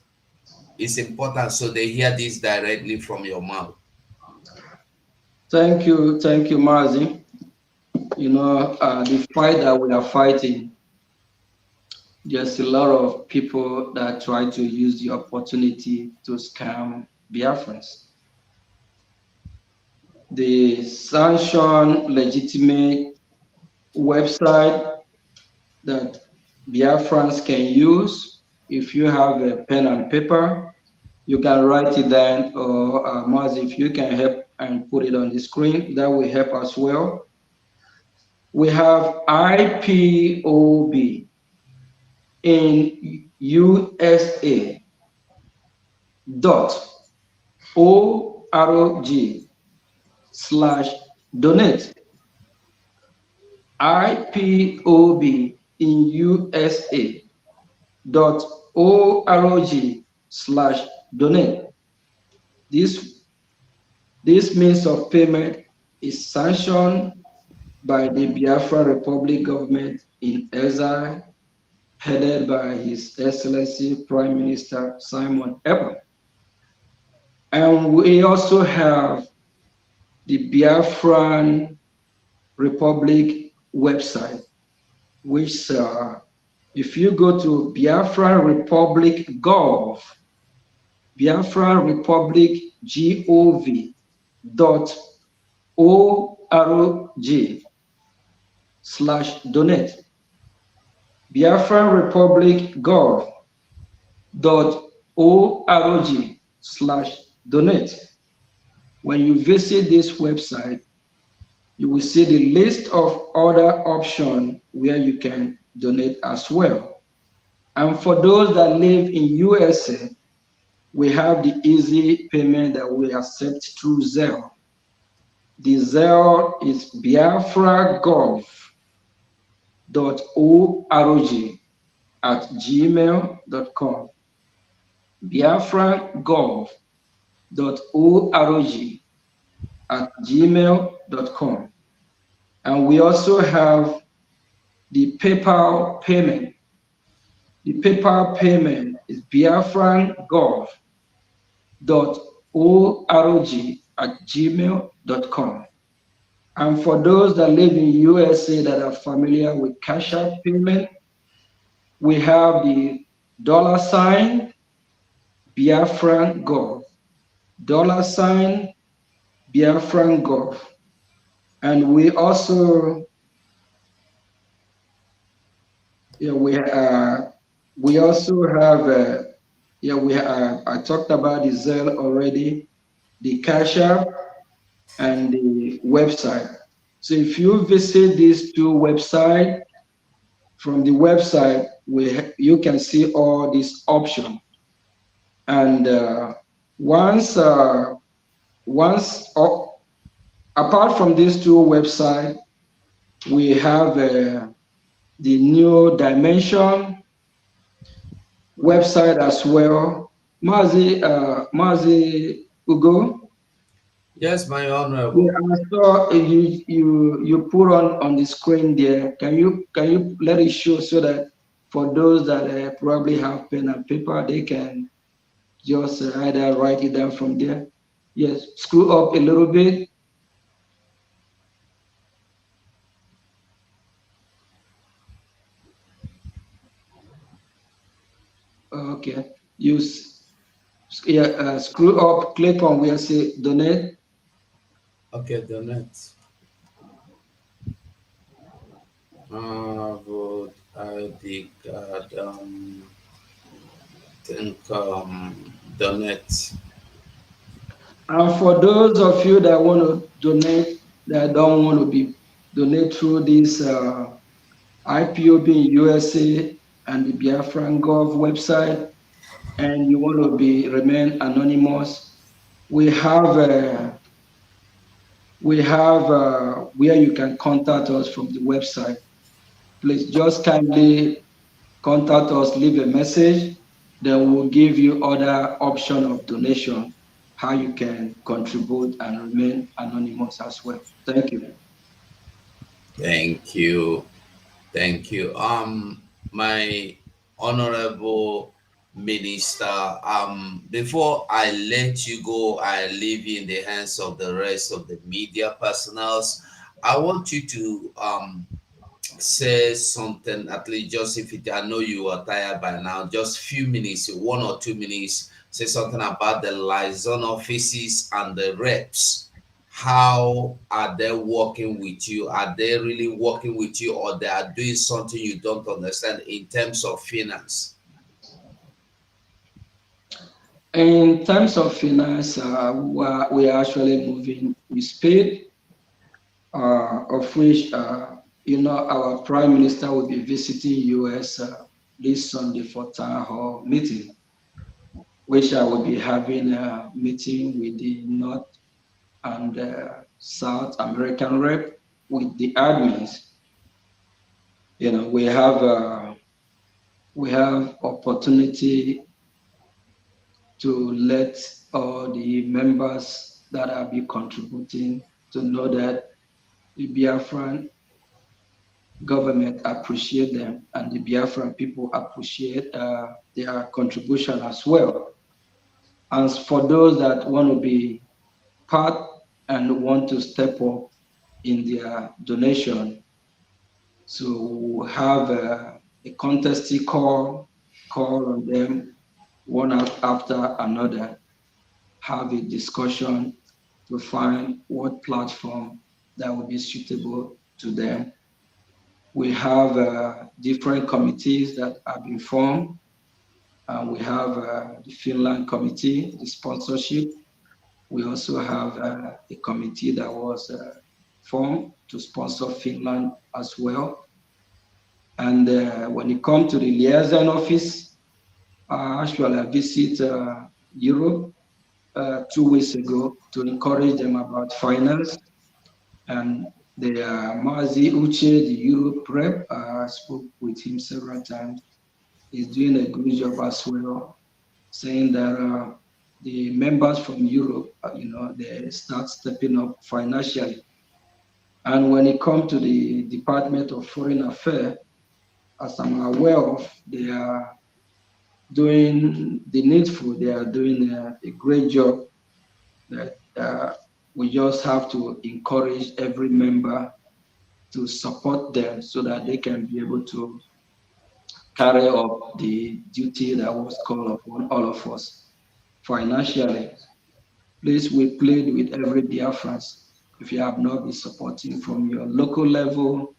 It's important so they hear this directly from your mouth. Thank you, Mazi. The fight that we are fighting, there's a lot of people that try to use the opportunity to scam Biafrans. The sanctioned legitimate website that Biafrans can use, if you have a pen and paper, you can write it down, or Maz, if you can help and put it on the screen, that will help as well. We have IPOB in USA .org/donate. IPOB in USA .org/donate. This means of payment is sanctioned by the Biafra Republic government in exile, headed by His Excellency Prime Minister Simon Ekpa. And we also have the Biafran Republic website, which if you go to Biafra Republic Gov, Biafra Republic gov.org/donate. Biafra Republic gov.org/donate. When you visit this website, you will see the list of other options where you can donate as well. And for those that live in USA, we have the easy payment that we accept through Zelle. The Zelle is biafragov.org@gmail.com. biafragov.org@gmail.com. And we also have the PayPal payment. The PayPal payment is biafragov.org@gmail.com. And for those that live in USA that are familiar with Cash App payment, we have the $Biafran Gov, $Biafran Gov. And we also, we also have, I talked about the Zelle already, the Cash App, and the website. So if you visit these two websites, from the website, you can see all these options. And apart from these two websites, we have the New Dimension website as well. Mazi Ugo? Yes, my honorable. Yeah, I saw you put on the screen there. Can you let it show so that for those that probably have pen and paper, they can just either write it down from there. Yes, screw up a little bit. Okay, screw up, click on where say donate. Okay, donate. Vote ID card. Think donate. And for those of you that want to donate, that don't want to be donate through this IPOB in USA and the Biafran Gov website, and you want to remain anonymous, we have where you can contact us from the website. Please just kindly contact us, leave a message, then we'll give you other option of donation, how you can contribute and remain anonymous as well. Thank you. Thank you. Thank you. My honorable minister, before I let you go, I leave you in the hands of the rest of the media personals. I want you to say something, at least just if it, I know you are tired by now, just few minutes, 1 or 2 minutes, say something about the liaison offices and the reps. How are they working with you? Are they really working with you, or they are doing something you don't understand in terms of finance? In terms of finance, we are actually moving with speed, of which our Prime Minister will be visiting US this Sunday for town hall meeting, which I will be having a meeting with the North and South American rep with the admins. We have opportunity to let all the members that are be contributing to know that the Biafran government appreciate them and the Biafran people appreciate their contribution as well. As for those that want to be part and want to step up in their donation, so we'll have a contesting call on them one after another, have a discussion to find what platform that will be suitable to them. We have different committees that have been formed. We have the Finland committee, the sponsorship. We also have a committee that was formed to sponsor Finland as well. And when it comes to the liaison office, actually I visited Europe 2 weeks ago to encourage them about finance. And the Mazi Uche, the Europe rep, I spoke with him several times. He's doing a good job as well, saying that the members from Europe, they start stepping up financially. And when it comes to the Department of Foreign Affairs, as I'm aware of, they are doing the needful. They are doing a great job. That we just have to encourage every member to support them so that they can be able to carry out the duty that was called upon all of us financially. Please, we plead with every Biafran. If you have not been supporting from your local level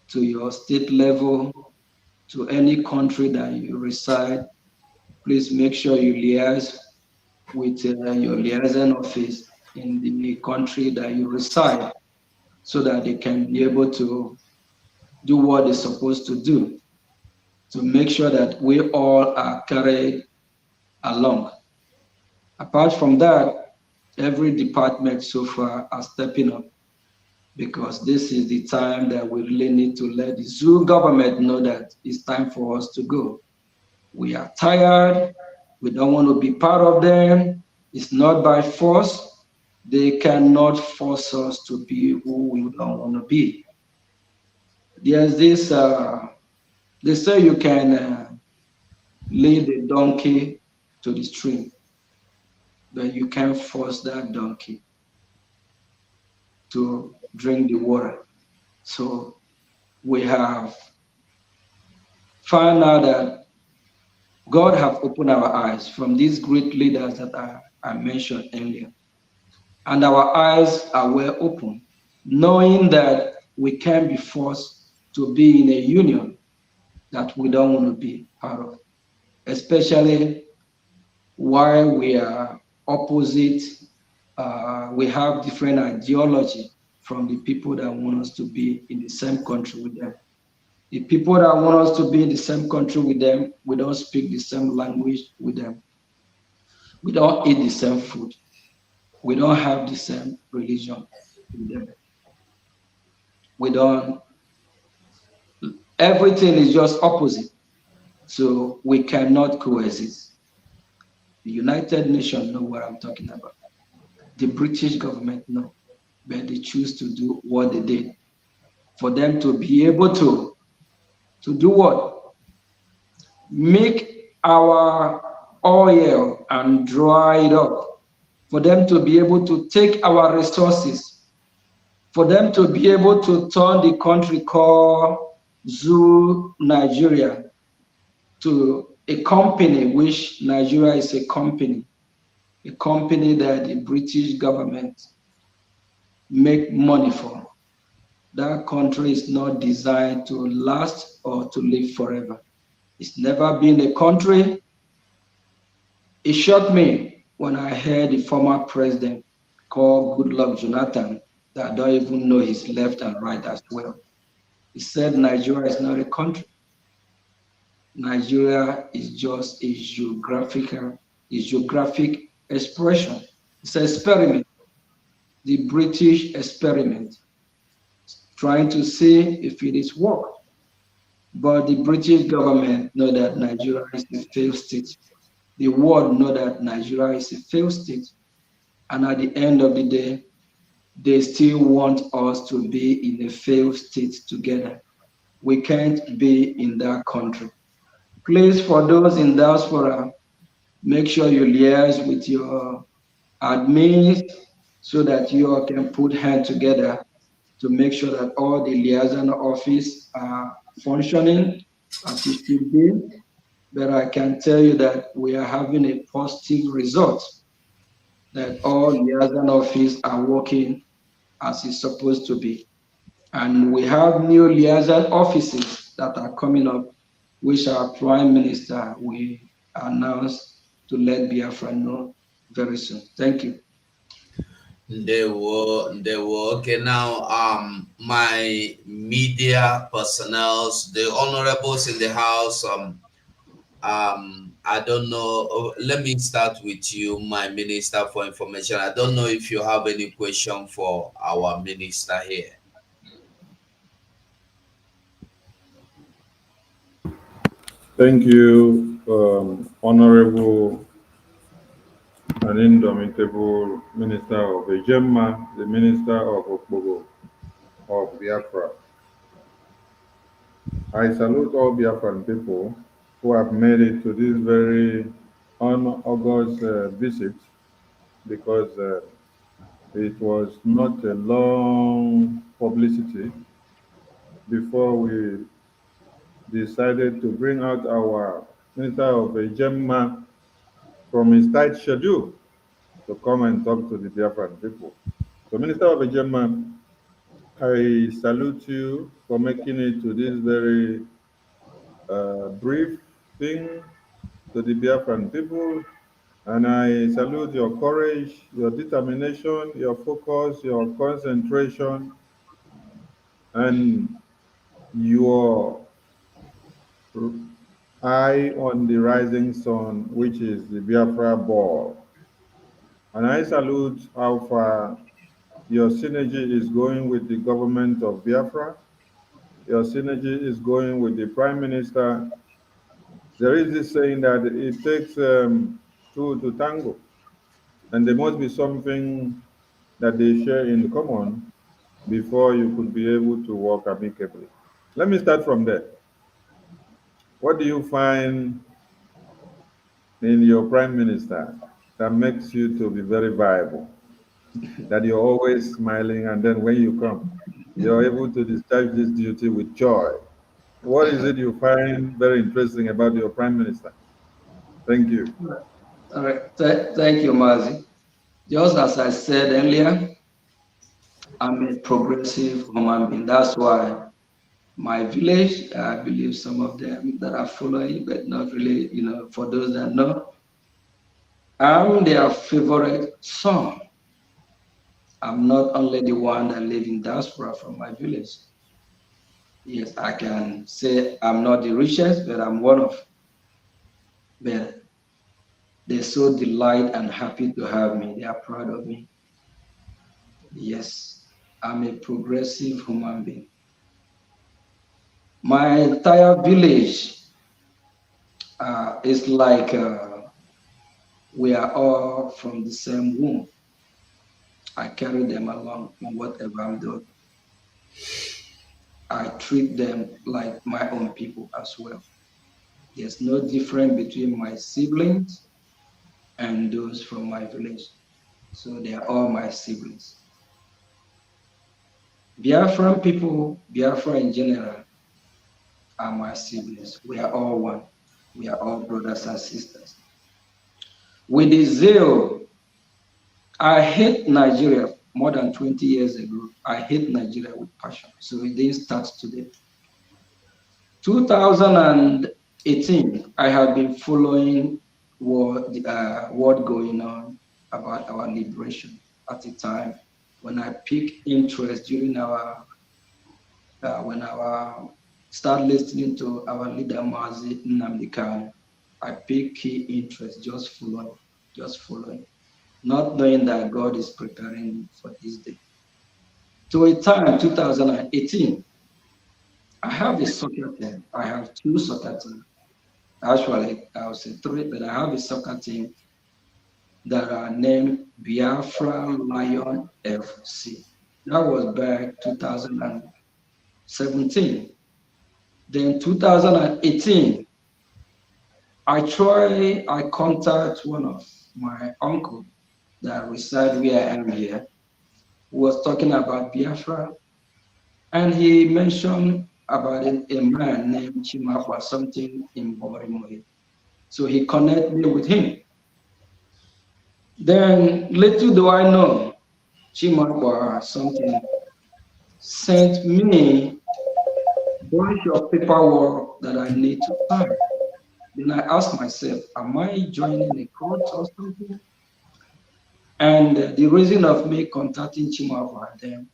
to your state level to any country that you reside, please make sure you liaise with your liaison office in the country that you reside so that they can be able to do what they're supposed to do to make sure that we all are carried along. Apart from that, every department so far are stepping up because this is the time that we really need to let the zoo government know that it's time for us to go. We are tired. We don't want to be part of them. It's not by force. They cannot force us to be who we don't want to be. There's this, they say you can lead a donkey to the stream, but you can't force that donkey to drink the water. So we have found out that God have opened our eyes from these great leaders that I mentioned earlier. And our eyes are well open, knowing that we can be forced to be in a union that we don't want to be part of, especially while we are opposite. We have different ideology from the people that want us to be in the same country with them. The people that want us to be in the same country with them, we don't speak the same language with them. We don't eat the same food. We don't have the same religion with them. We don't, everything is just opposite. So we cannot coexist. The United Nations know what I'm talking about. The British government know, but they choose to do what they did. For them to be able to do what? Make our oil and dry it up. For them to be able to take our resources. For them to be able to turn the country called Zoo Nigeria to a company, which Nigeria is a company that the British government make money for. That country is not designed to last or to live forever. It's never been a country. It shocked me when I heard the former president call Goodluck Jonathan, that I don't even know his left and right as well. He said Nigeria is not a country. Nigeria is just a geographic expression. It's an experiment, the British experiment, trying to see if it is work. But the British government know that Nigeria is a failed state. The world know that Nigeria is a failed state. And at the end of the day, they still want us to be in a failed state together. We can't be in that country. Please, for those in diaspora, make sure you liaise with your admins so that you all can put hands together to make sure that all the liaison office are functioning as it should be. But I can tell you that we are having a positive result, that all liaison office are working as it's supposed to be. And we have new liaison offices that are coming up, which our Prime Minister will announce to let Biafra know very soon. Thank you. They were okay. Now, my media personnels, the honorables in the house, I don't know. Let me start with you, my minister for information. I don't know if you have any question for our minister here. Thank you, Honorable and indomitable Minister of Ejemma, the Minister of Okbogo of Biafra. I salute all Biafran people who have made it to this very unaugust visit because it was not a long publicity before we decided to bring out our Minister of Ejemma from his tight schedule to come and talk to the Biafran people. So, Minister of Ejemma, I salute you for making it to this very brief thing to the Biafran people. And I salute your courage, your determination, your focus, your concentration, and your eye on the rising sun, which is the Biafra ball. And I salute how far your synergy is going with the government of Biafra. Your synergy is going with the Prime Minister. There is this saying that it takes two to tango, and there must be something that they share in common before you could be able to work amicably. Let me start from there. What do you find in your Prime Minister that makes you to be very viable? That you're always smiling, and then when you come, you're able to discharge this duty with joy. What is it you find very interesting about your Prime Minister? Thank you. All right. Thank you, Mazi. Just as I said earlier, I'm a progressive human being. That's why my village, I believe some of them that are following, but not really, for those that know, I'm their favorite son. I'm not only the one that live in diaspora from my village. Yes, I can say I'm not the richest, but I'm one of. But they're so delighted and happy to have me. They are proud of me. Yes, I'm a progressive human being. My entire village is like we are all from the same womb. I carry them along in whatever I'm doing. I treat them like my own people as well. There's no difference between my siblings and those from my village. So they are all my siblings. Biafran people, Biafra in general, are my siblings. We are all one. We are all brothers and sisters. With the zeal, I hate Nigeria more than 20 years ago. I hate Nigeria with passion. So it didn't start today. 2018, I have been following what going on about our liberation at the time when I pick interest during when our start listening to our leader Mazi Nnamdi Kanu. I pick key interest, just following, not knowing that God is preparing for this day. To a time, 2018, I have a soccer team. I have two soccer teams. Actually, I would say three, but I have a soccer team that are named Biafra Lion FC. That was back 2017. Then 2018, I contact one of my uncle that reside where I am here, who was talking about Biafra, and he mentioned about a man named Chimapa, something in Bomorimori. So he connected me with him. Then little do I know, Chimapa something sent me a bunch of paperwork that I need to sign. Then I asked myself, am I joining a cult or something? And the reason of me contacting Chimapa then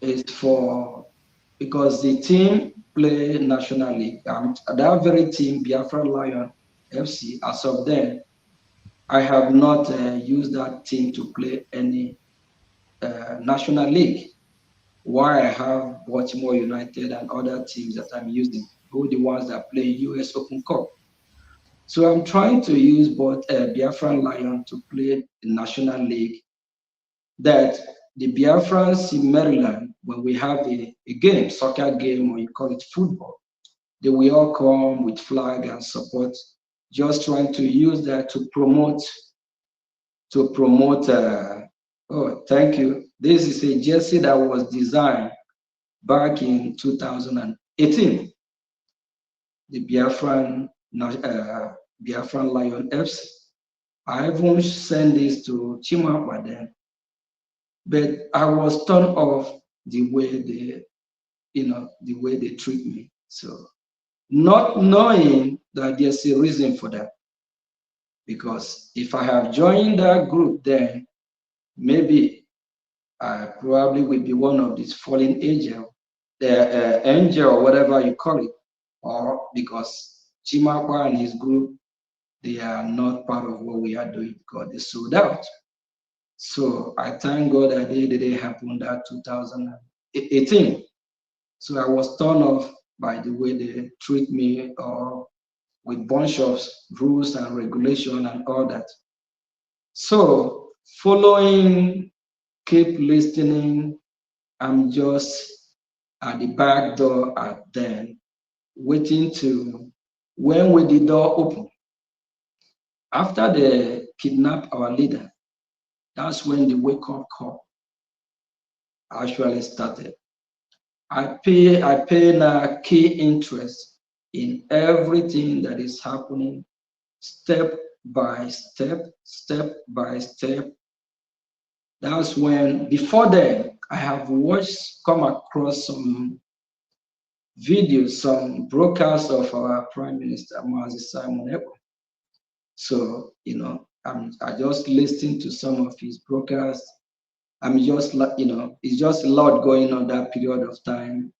is because the team play National League. That very team, Biafra Lion FC, as of then, I have not used that team to play any National League. Why I have Baltimore United and other teams that I'm using, who the ones that play US Open Cup. So I'm trying to use both Biafran Lion to play the National League, that the Biafrans in Maryland, when we have a game, soccer game, or you call it football, they will all come with flag and support, just trying to use that to promote, oh, thank you. This is a jersey that was designed back in 2018, the Biafran Lion FC. I haven't sent this to Chimapa then, but I was turned off the way they treat me. So not knowing that there's a reason for that, because if I have joined that group, then maybe I probably will be one of these fallen angel or whatever you call it, or because Chimapa and his group, they are not part of what we are doing because they sold out. So I thank God that it didn't happen that 2018. So I was turned off by the way they treat me, or with bunch of rules and regulation and all that. So following, keep listening. I'm just at the back door at then, waiting to when will the door open. After they kidnap our leader, that's when the wake-up call actually started. I pay now key interest in everything that is happening, step by step, step by step. That's when, before then, I have come across some videos, some broadcasts of our Prime Minister, Mazi Simon Ekpa. So, I just listened to some of his broadcasts. I'm just, it's just a lot going on that period of time.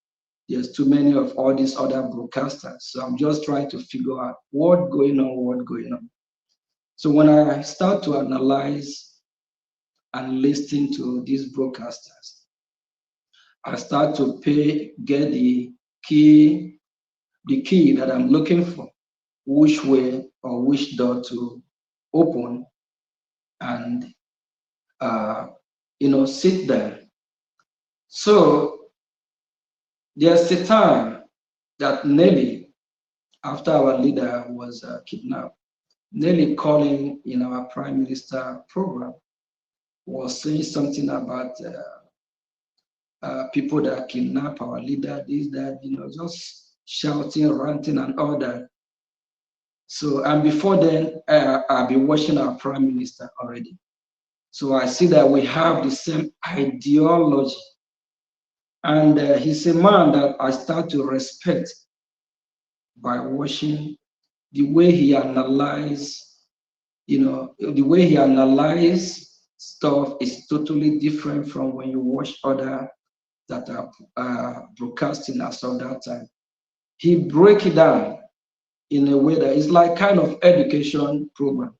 There's too many of all these other broadcasters. So I'm just trying to figure out what's going on. So when I start to analyze and listen to these broadcasters, I start to get the key that I'm looking for, which way or which door to open, and sit there. So there's a time that Nelly, after our leader was kidnapped, Nelly calling in our Prime Minister program was saying something about people that kidnap our leader, this, that, just shouting, ranting, and all that. So, and before then, I've been watching our Prime Minister already. So I see that we have the same ideology. And he's a man that I start to respect by watching the way he analyzes, the way he analyzes stuff is totally different from when you watch other that are broadcasting as of that time. He break it down in a way that is like kind of education program,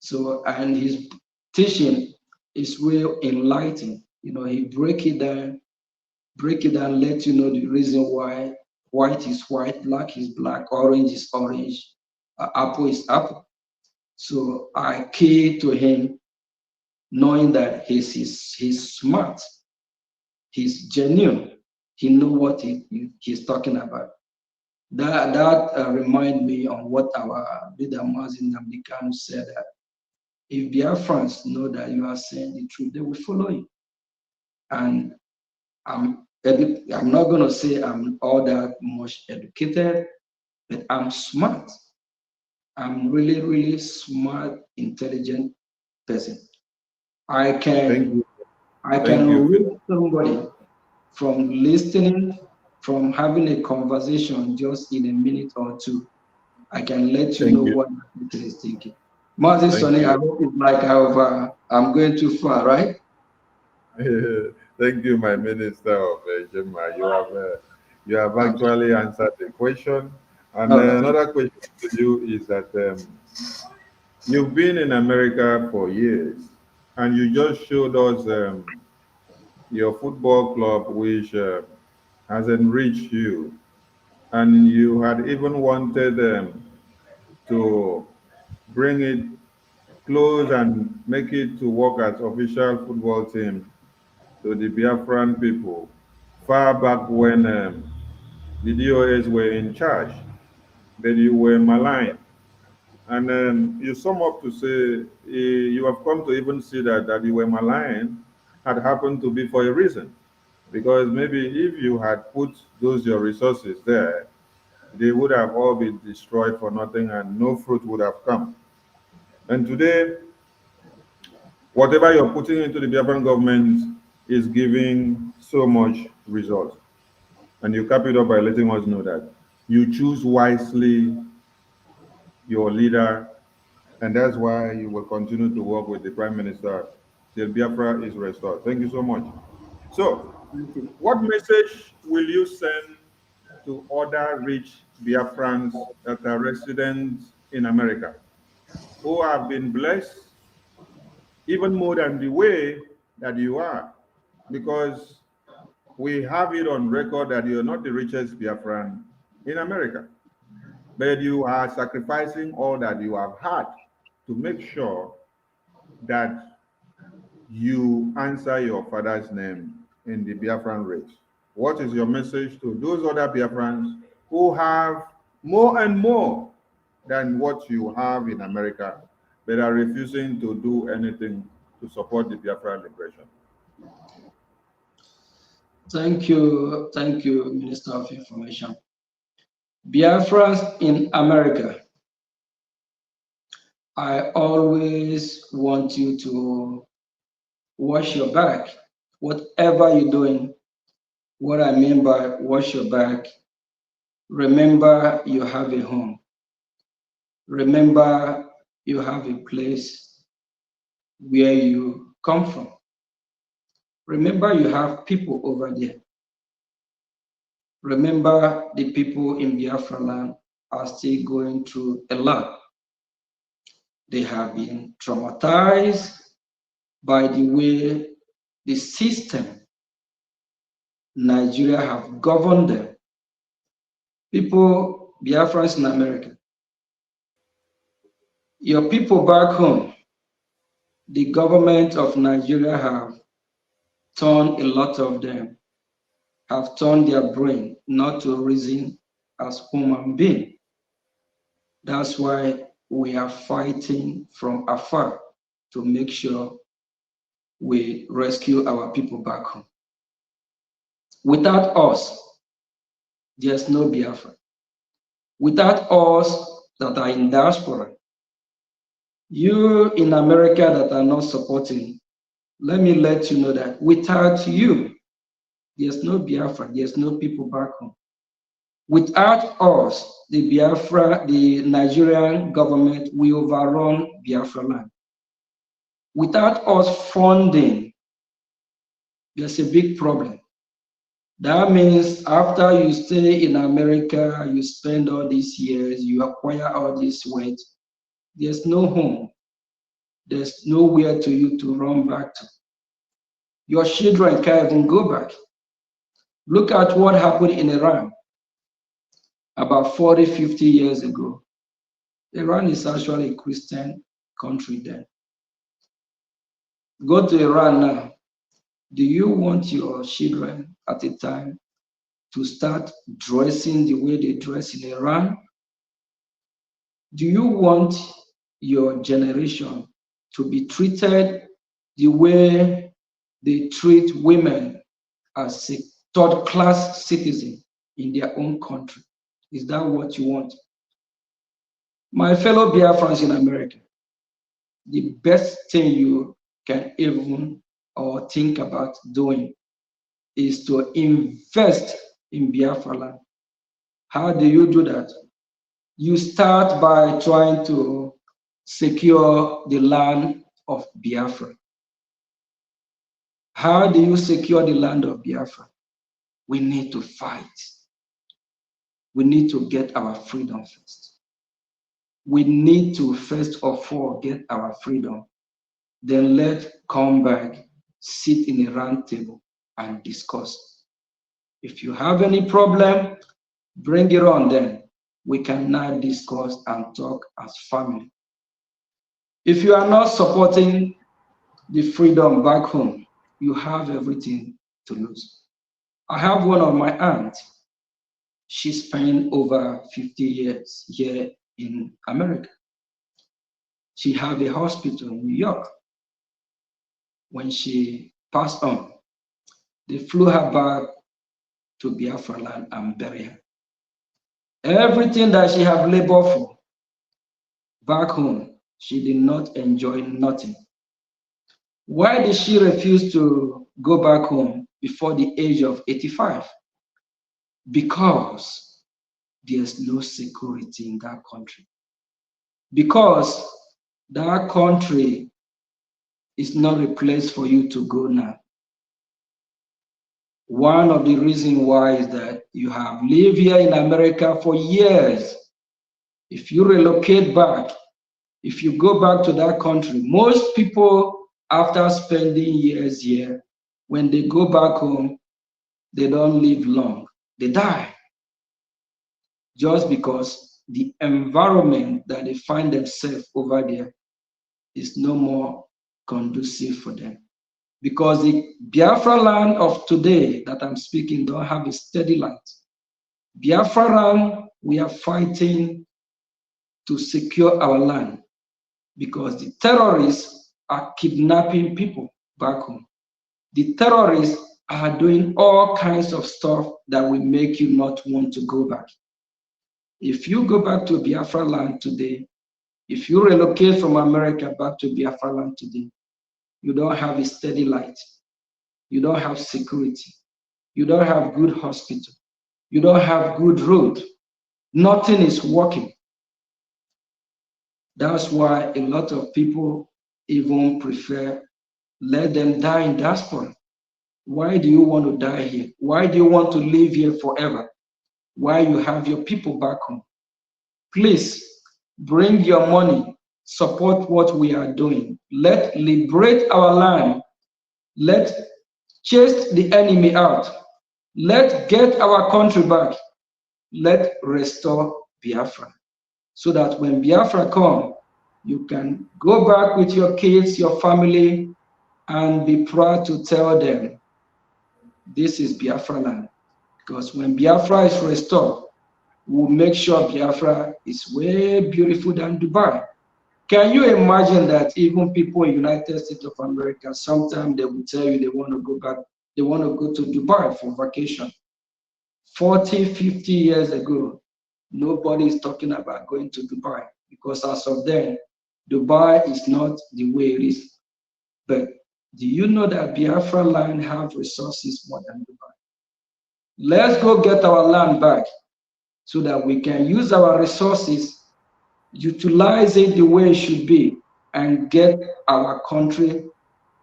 So, and his teaching is real enlightening. He break it down, let you know the reason why white is white, black is black, orange is orange, apple is apple. So I key to him, knowing that he's smart, he's genuine, he know what he's talking about. That remind me on what our leader Mazin Namdekan said, that if Biafrans know that you are saying the truth, they will follow you. And I'm not going to say I'm all that much educated, but I'm smart. I'm really, really smart, intelligent person. I can Thank you, read somebody from listening, from having a conversation just in a minute or two. I can let you Thank know you. what the person is thinking. Martin Thank Sonny, I you. hope it's like I'm going too far, right? Thank you, my minister of Jemma. You have actually answered the question. And All right. another question to you is that you've been in America for years, and you just showed us your football club, which has enriched you, and you had even wanted to bring it close and make it to work as official football team to the Biafran people far back when the DOS were in charge, but you were maligned. And you sum up to say you have come to even see that you were maligned had happened to be for a reason. Because maybe if you had put those your resources there, they would have all been destroyed for nothing and no fruit would have come. And today, whatever you're putting into the Biafran government is giving so much result. And you cap it up by letting us know that you choose wisely your leader, and that's why you will continue to work with the Prime Minister till Biafra is restored. Thank you so much. So, what message will you send to other rich Biafrans that are residents in America who have been blessed even more than the way that you are? Because we have it on record that you're not the richest Biafran in America, but you are sacrificing all that you have had to make sure that you answer your father's name in the Biafran race. What is your message to those other Biafrans who have more and more than what you have in America, but are refusing to do anything to support the Biafran liberation? Thank you, Minister of Information. Biafrans in America, I always want you to wash your back. Whatever you're doing, what I mean by wash your back, remember you have a home. Remember you have a place where you come from. Remember you have people over there. Remember the people in Biafra land are still going through a lot. They have been traumatized by the way the system, Nigeria, have governed them. People, Biafrans in America, your people back home, the government of Nigeria have turned a lot of them, have turned their brain not to reason as human being. That's why we are fighting from afar to make sure we rescue our people back home. Without us, there's no Biafra. Without us that are in diaspora, you in America that are not supporting, let me let you know that without you, there's no Biafra, there's no people back home. Without us, the Nigerian government will overrun Biafra land. Without us funding, there's a big problem. That means after you stay in America, you spend all these years, you acquire all this wealth, there's no home. There's nowhere to you to run back to. Your children can't even go back. Look at what happened in Iran about 40, 50 years ago. Iran is actually a Christian country then. Go to Iran now. Do you want your children at a time to start dressing the way they dress in Iran? Do you want your generation to be treated the way they treat women as a third-class citizen in their own country? Is that what you want? My fellow Biafrans in America, the best thing you can even or think about doing is to invest in Biafra land. How do you do that? You start by trying to secure the land of Biafra. How do you secure the land of Biafra? We need to fight. We need to get our freedom first. We need to first of all get our freedom. Then let's come back, sit in a round table and discuss. If you have any problem, bring it on then. We can now discuss and talk as family. If you are not supporting the freedom back home, you have everything to lose. I have one of my aunts. She spent over 50 years here in America. She had a hospital in New York. When she passed on, they flew her back to Biafra land and buried her. Everything that she had labored for back home, she did not enjoy nothing. Why did she refuse to go back home before the age of 85? Because there's no security in that country. Because that country is not a place for you to go now. One of the reasons why is that you have lived here in America for years. If you relocate back, if you go back to that country, most people, after spending years here, when they go back home, they don't live long. They die. Just because the environment that they find themselves over there is no more conducive for them. Because the Biafra land of today that I'm speaking don't have a steady light. Biafra land, we are fighting to secure our land because the terrorists are kidnapping people back home. The terrorists are doing all kinds of stuff that will make you not want to go back. If you go back to Biafra land today, if you relocate from America back to Biafra land today, you don't have a steady light. You don't have security. You don't have good hospital. You don't have good road. Nothing is working. That's why a lot of people even prefer let them die in diaspora. Why do you want to die here? Why do you want to live here forever? Why you have your people back home? Please bring your money, support what we are doing. Let's liberate our land. Let's chase the enemy out. Let's get our country back. Let's restore Biafra. So that when Biafra comes, you can go back with your kids, your family, and be proud to tell them, this is Biafra land. Because when Biafra is restored, we'll make sure Biafra is way beautiful than Dubai. Can you imagine that even people in the United States of America, sometimes they will tell you they want to go back, they want to go to Dubai for vacation. 40, 50 years ago, nobody is talking about going to Dubai because as of then, Dubai is not the way it is. But do you know that Biafra land have resources more than Dubai? Let's go get our land back so that we can use our resources, utilize it the way it should be, and get our country,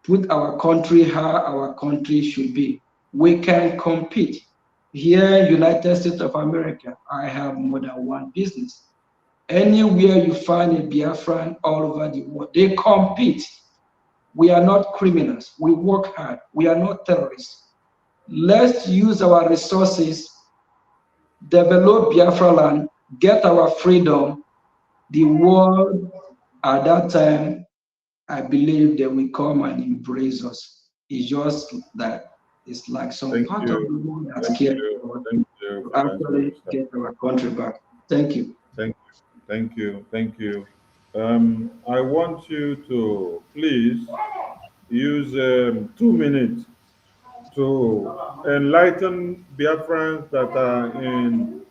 put our country how our country should be. We can compete. Here in United States of America, I have more than one business. Anywhere you find a Biafran all over the world, they compete. We are not criminals. We work hard. We are not terrorists. Let's use our resources, develop Biafra land, get our freedom, The world at that time, I believe they will come and embrace us. It's just that it's like some Thank part of you. the world that's Thank scared you. for us Thank you, to Finance actually Minister. get our country back. Thank you. Thank you. Thank you. Thank you. I want you to please use 2 minutes to enlighten Biafrans that are in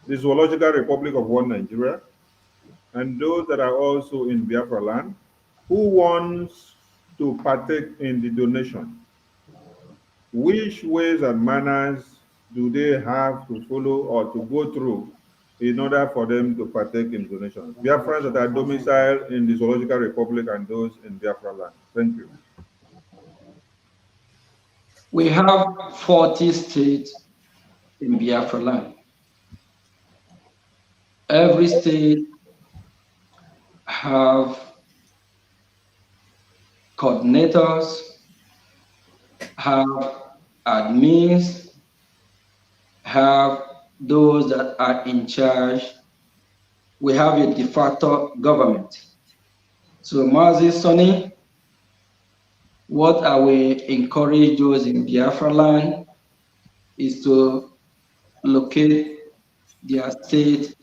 the Zoological Republic of One Nigeria and those that are also in Biafra land who wants to partake in the donation. Which ways and manners do they have to follow or to go through in order for them to partake in donations? Biafrans that are domiciled in the Zoological Republic and those in Biafra land. Thank you. We have 40 states in Biafra land. Every state have coordinators, have admins, have those that are in charge. We have a de facto government. So, Mazi Sonny, what I will encourage those in Biafra land is to locate their state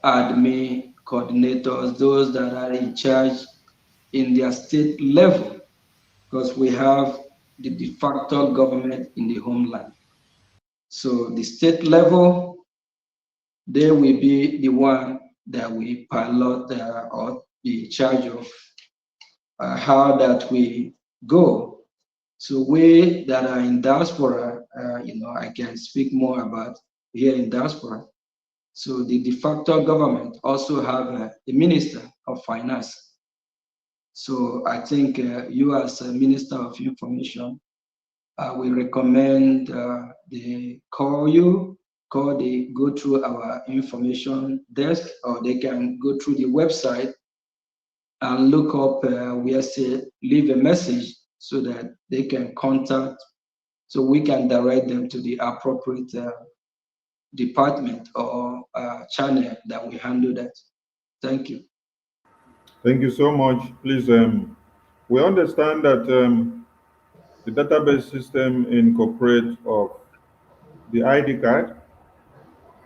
admin coordinators, those that are in charge in their state level, because we have the de facto government in the homeland. So the state level, they will be the one that we pilot or be in charge of how that we go. So we that are in diaspora, I can speak more about here in diaspora. So the de facto government also have a minister of finance. So I think you as a minister of information, I will recommend they go through our information desk, or they can go through the website and look up where say leave a message so that they can contact, so we can direct them to the appropriate department or channel that we handle that. Thank you. Thank you so much. Please, we understand that the database system incorporates of the ID card,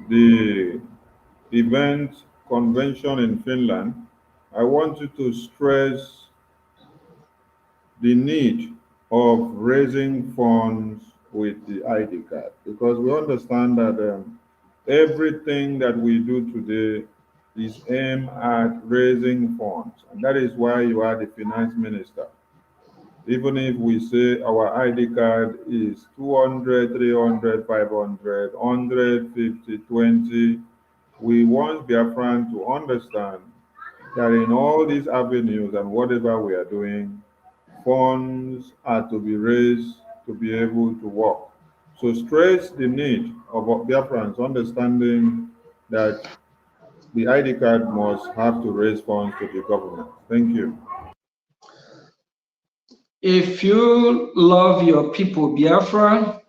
the event convention in Finland. I want you to stress the need of raising funds with the ID card because we understand that everything that we do today is aimed at raising funds, and that is why you are the finance minister. Even if we say our ID card is 200, 300, 500, 150, 20, we want Biafran to understand that in all these avenues and whatever we are doing, funds are to be raised to be able to work. So stress the need of Biafrans understanding that the ID card must have to raise funds to the government. Thank you. If you love your people, Biafra,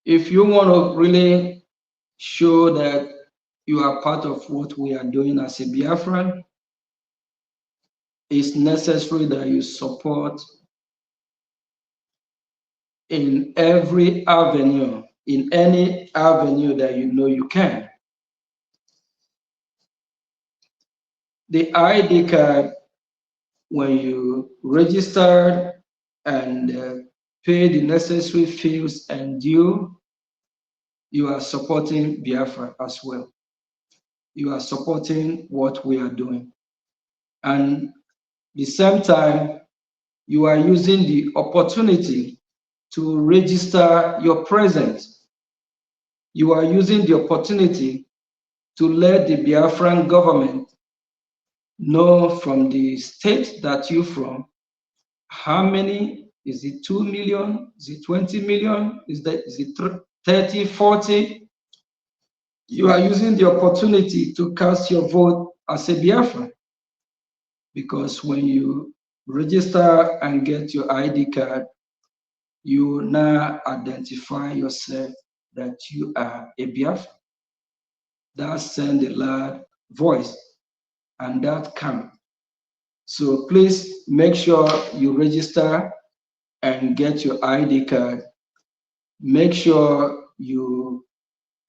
if you want to really show that you are part of what we are doing as a Biafran, it's necessary that you support in every avenue, in any avenue that you know you can. The ID card, when you register and pay the necessary fees and due, you are supporting Biafra as well. You are supporting what we are doing. And the same time, you are using the opportunity to register your presence. You are using the opportunity to let the Biafran government know from the state that you're from, how many, is it 2 million, is it 20 million, is it 30, 40? You are using the opportunity to cast your vote as a Biafran, because when you register and get your ID card, you now identify yourself that you are a Biafran. That sends a lot voice, and that counts. So please make sure you register and get your ID card. Make sure you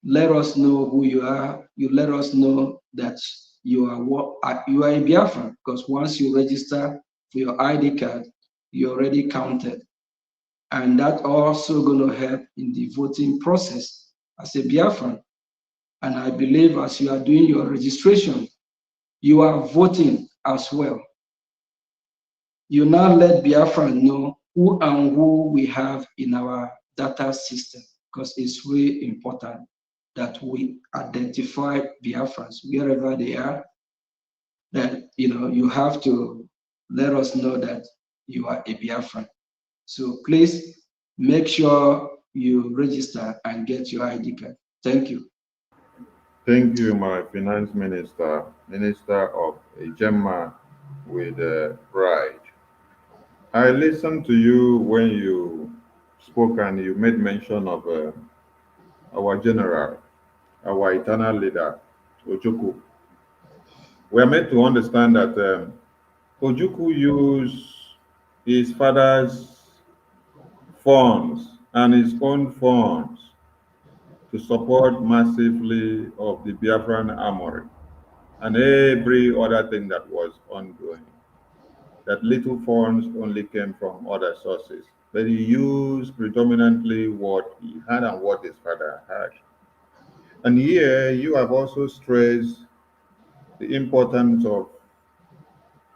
let us know who you are. You let us know that you are a Biafran, because once you register for your ID card, you're already counted. And that also going to help in the voting process as a Biafran. And I believe as you are doing your registration, you are voting as well. You now let Biafran know who and who we have in our data system, because it's really important that we identify Biafrans wherever they are. That you have to let us know that you are a Biafran. So please make sure you register and get your ID card. Thank you. Thank you, my finance minister, minister of Gemma with pride. I listened to you when you spoke and you made mention of our general, our eternal leader, Ojukwu. We are meant to understand that Ojukwu used his father's funds and his own funds to support massively of the Biafran armory and every other thing that was ongoing. That little funds only came from other sources, but he used predominantly what he had and what his father had. And here you have also stressed the importance of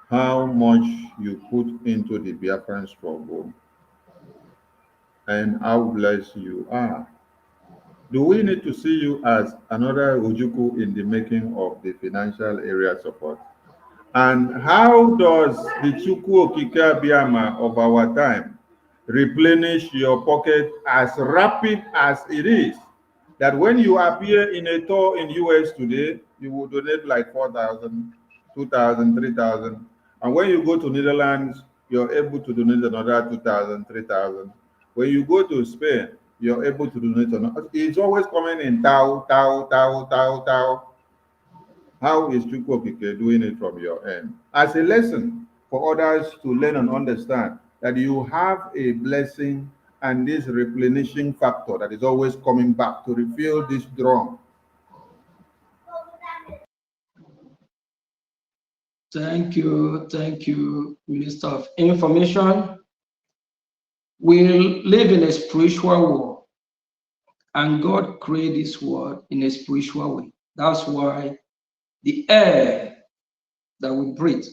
how much you put into the Biafran struggle and how blessed you are. Do we need to see you as another Ojukwu in the making of the financial area support? And how does the Chukwu Okike Abiyama of our time replenish your pocket as rapid as it is? That when you appear in a tour in US today, you will donate like 4,000, 2,000, 3,000. And when you go to Netherlands, you're able to donate another 2,000, 3,000. When you go to Spain, you're able to donate another. It's always coming in tau, tau, tau, tau, tau. How is Chukwu Okike doing it from your end? As a lesson for others to learn and understand that you have a blessing and this replenishing factor that is always coming back to refill this drum. Thank you, Minister of Information. We live in a spiritual world, and God created this world in a spiritual way. That's why the air that we breathe,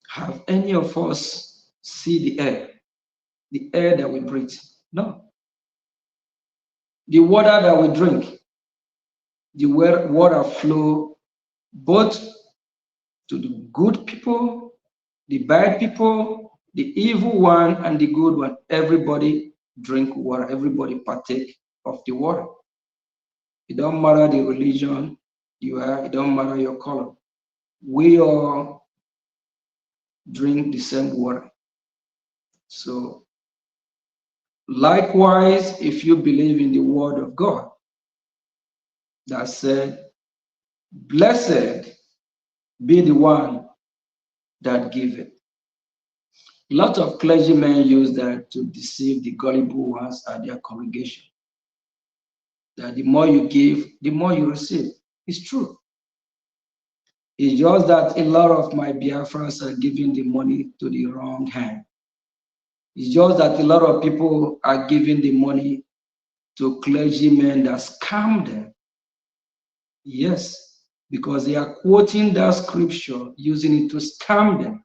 have any of us see the air that we breathe? No. The water that we drink, the water flow both to the good people, the bad people, the evil one, and the good one. Everybody drink water. Everybody partake of the water. It don't matter the religion you are. It don't matter your color. We all drink the same water. So likewise, if you believe in the word of God that said, blessed be the one that giveth. A lot of clergymen use that to deceive the gullible ones at their congregation. That the more you give, the more you receive. It's true. It's just that a lot of my Biafrans are giving the money to the wrong hand. It's just that a lot of people are giving the money to clergymen that scam them. Yes, because they are quoting that scripture, using it to scam them.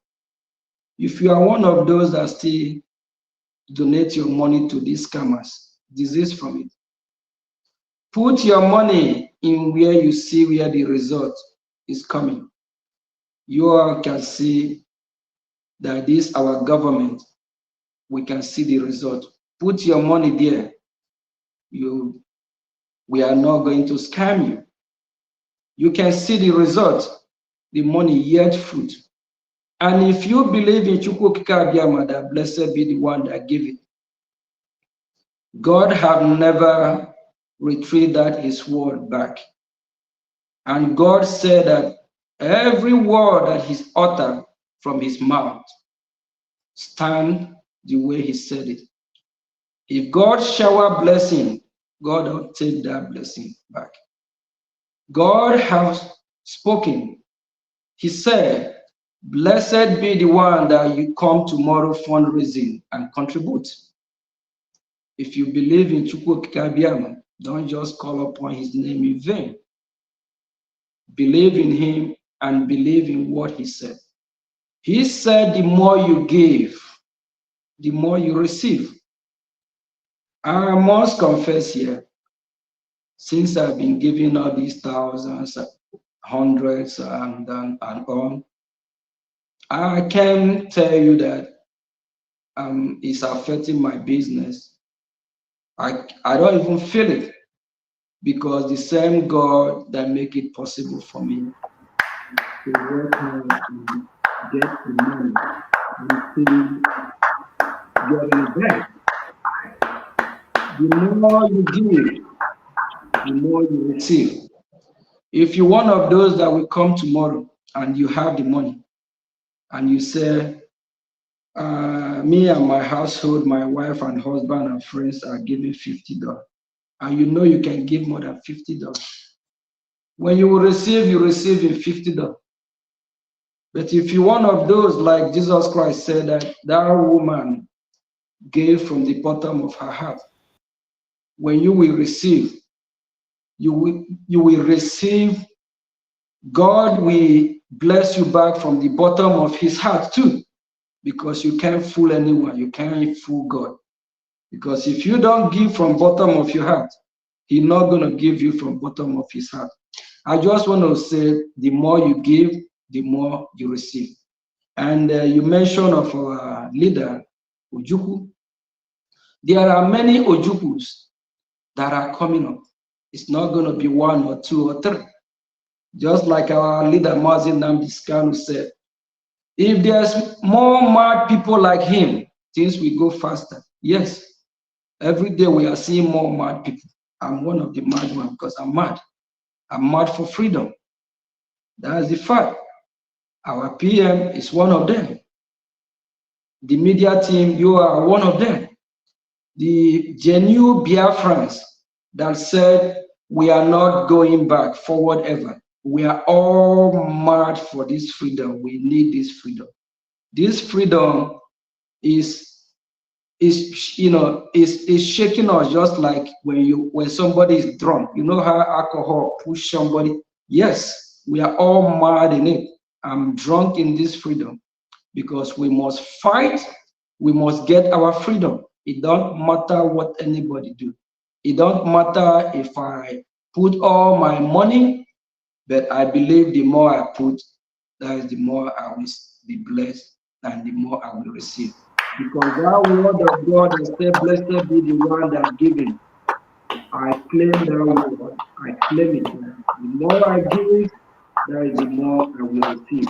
If you are one of those that still donate your money to these scammers, desist from it. Put your money in where you see where the result is coming. You all can see that this our government, we can see the result. Put your money there. We are not going to scam you. You can see the result, the money yield fruit. And if you believe in Chukwu Okike Abiyama, that blessed be the one that give it, God have never retrieved that his word back. And God said that every word that He's uttered from His mouth stand the way He said it. If God shower blessing, God will take that blessing back. God has spoken. He said, blessed be the one that you come tomorrow fundraising and contribute. If you believe in Chukwu Kikabiama, don't just call upon his name in vain. Believe in him and believe in what he said. He said the more you give, the more you receive. I must confess here, since I've been giving all these thousands, hundreds, and on, I can tell you that it's affecting my business. I don't even feel it, because the same God that make it possible for me to work hard and get the money and still getting it back. The more you give, the more you receive. If you're one of those that will come tomorrow and you have the money and you say, me and my household, my wife and husband and friends are giving $50, and you know you can give more than $50. When you will receive, you receive in $50. But if you're one of those, like Jesus Christ said, that woman gave from the bottom of her heart, when you will receive, you will receive. God will bless you back from the bottom of his heart too, because you can't fool anyone. You can't fool God. Because if you don't give from bottom of your heart, he's not going to give you from bottom of his heart. I just want to say, the more you give, the more you receive. And you mentioned of our leader, Ojukwu. There are many Ojukus that are coming up. It's not going to be one or two or three. Just like our leader, Mazin Namdiskanu, said, if there's more mad people like him, things will go faster. Yes, every day we are seeing more mad people. I'm one of the mad ones because I'm mad. I'm mad for freedom. That's the fact. Our PM is one of them. The media team, you are one of them. The genuine Biafrans that said, we are not going back forward ever. We are all mad for this freedom. We need this freedom. This freedom is shaking us, just like when somebody is drunk. You know how alcohol push somebody? Yes, we are all mad in it. I'm drunk in this freedom, because we must fight. We must get our freedom. It don't matter what anybody do. It don't matter if I put all my money, but I believe the more I put, that is the more I will be blessed and the more I will receive. Because that word of God has said, blessed be the one that giving. I claim that word. I claim it. The more I give, that is the more I will receive.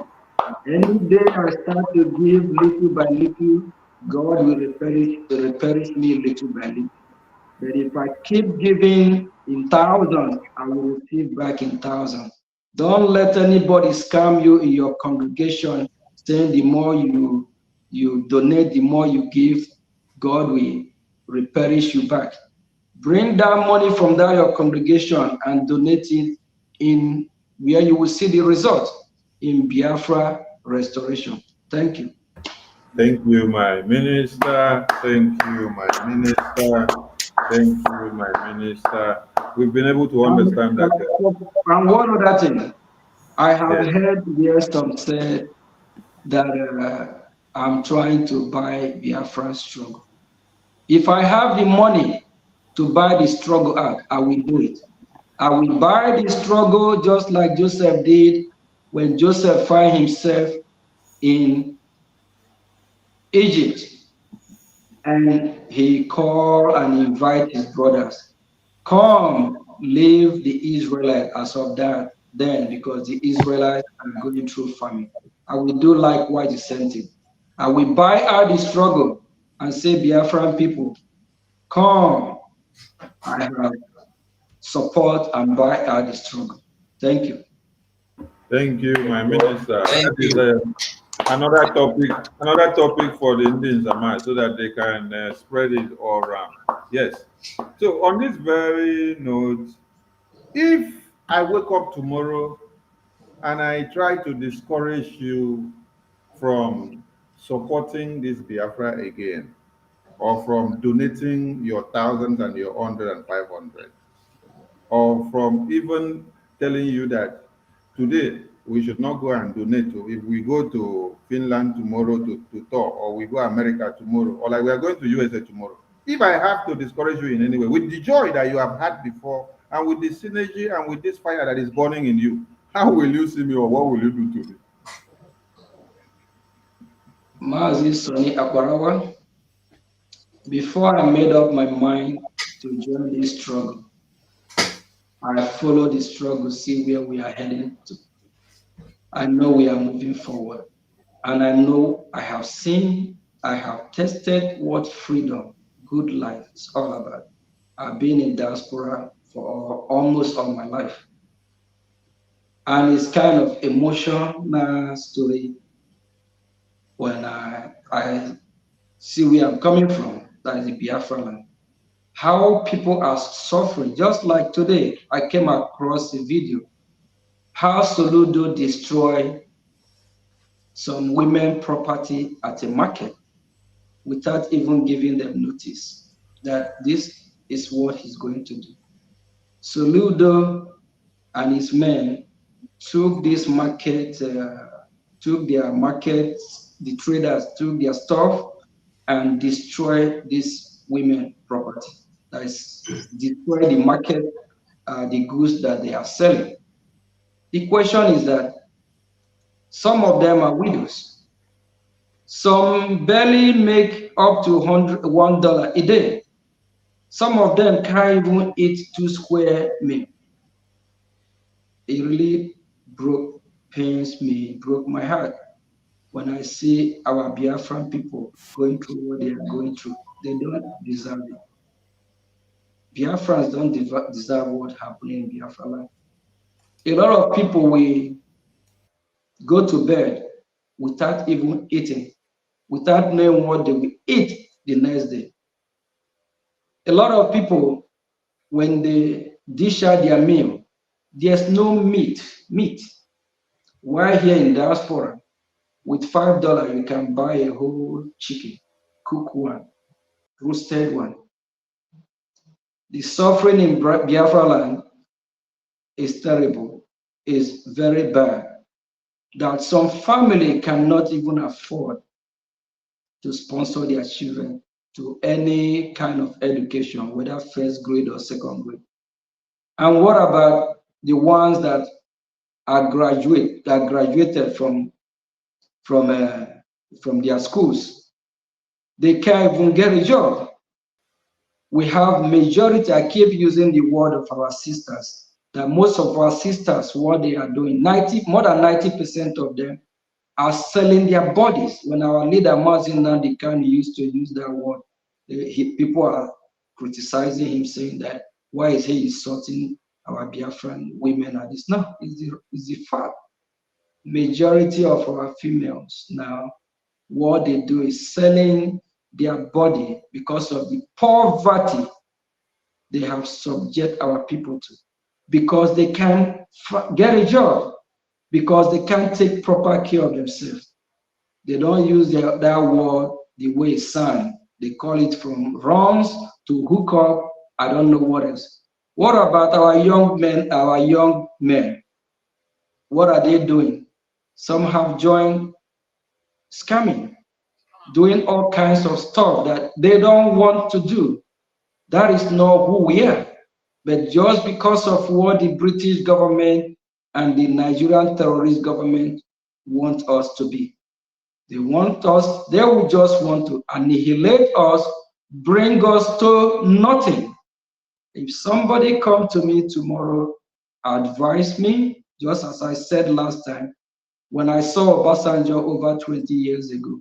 Any day I start to give little by little, God will replenish me little by little. But if I keep giving in thousands, I will receive back in thousands. Don't let anybody scam you in your congregation, saying the more you donate, the more you give, God will replenish you back. Bring that money from that your congregation and donate it in where you will see the result, in Biafra restoration. Thank you. Thank you, my minister. Thank you, my minister. Thank you, my minister. We've been able to understand that. And one other thing, I have Yes. heard where some said that I'm trying to buy Biafra struggle. If I have the money to buy the struggle out, I will do it. I will buy the struggle just like Joseph did when Joseph found himself in Egypt, and he called and invited his brothers, come, leave the Israelites as of that then, because the Israelites are going through famine. I will do likewise the same thing. I will buy out the struggle and say, Biafran people, come, I have support and buy out the struggle. Thank you. Thank you, my minister. Thank That is you. another topic for the Indians, so that they can spread it all around. Yes. So on this very note, if I wake up tomorrow and I try to discourage you from supporting this Biafra again, or from donating your thousands and your 100 and 500, or from even telling you that today we should not go and donate to, if we go to Finland tomorrow to tour, or we go America tomorrow, or like we are going to USA tomorrow. If I have to discourage you in any way, with the joy that you have had before, and with the synergy and with this fire that is burning in you, how will you see me, or what will you do to me? Mazi Soni Akwarawa, before I made up my mind to join this struggle, I followed the struggle, see where we are heading to. I know we are moving forward. And I know I have seen, I have tested what freedom, good life is all about. I've been in diaspora for almost all my life. And it's kind of emotional story when I see where I'm coming from, that is the Biafra land. How people are suffering, just like today, I came across a video, how Soludo destroyed some women property at a market without even giving them notice that this is what he's going to do. Soludo and his men took this market, took their markets, the traders took their stuff and destroyed this women property. That is, destroy the market, the goods that they are selling. The question is that some of them are widows. Some barely make up to $1 a day. Some of them can't even eat 2 square meal. It really pains me, broke my heart when I see our Biafran people going through what they are going through. They don't deserve it. Biafrans don't deserve what happened in Biafra land. A lot of people will go to bed without even eating, without knowing what they will eat the next day. A lot of people, when they dish out their meal, there's no meat. While here in diaspora, with $5, you can buy a whole chicken, cook one, roasted one. The suffering in Biafra land is terrible, is very bad, that some family cannot even afford to sponsor their children to any kind of education, whether first grade or second grade. And what about the ones that are graduated from their schools? They can't even get a job. We have majority, I keep using the word of our sisters, that most of our sisters, what they are doing, more than 90% of them are selling their bodies. When our leader, Mazin Nnamdi Kanu, used to use that word, people are criticizing him, saying that, why is he insulting our Biafran women at this? No, it's the fact. Majority of our females now, what they do is selling their body because of the poverty they have subject our people to, because they can't get a job, because they can't take proper care of themselves. They don't use that word the way it sounds. They call it from runs to hook up, I don't know what else. What about our young men? What are they doing? Some have joined scamming, doing all kinds of stuff that they don't want to do. That is not who we are. But just because of what the British government and the Nigerian terrorist government want us to be. They will just want to annihilate us, bring us to nothing. If somebody come to me tomorrow, advise me, just as I said last time, when I saw Obasanjo over 20 years ago,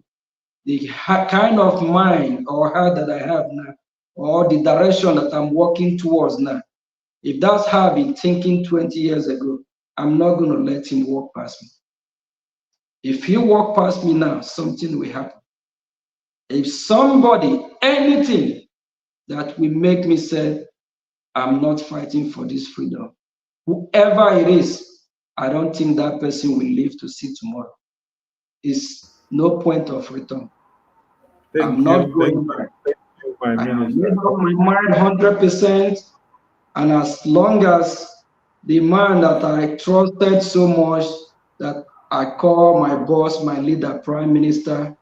the kind of mind or heart that I have now, or the direction that I'm working towards now, if that's how I've been thinking 20 years ago, I'm not going to let him walk past me. If he walk past me now, something will happen. If somebody, anything that will make me say, I'm not fighting for this freedom, whoever it is, I don't think that person will live to see tomorrow. It's no point of return. I'm not going back. Thank you, my I have minister. made up my mind 100%. And as long as the man that I trusted so much, that I call my boss, my leader, prime minister,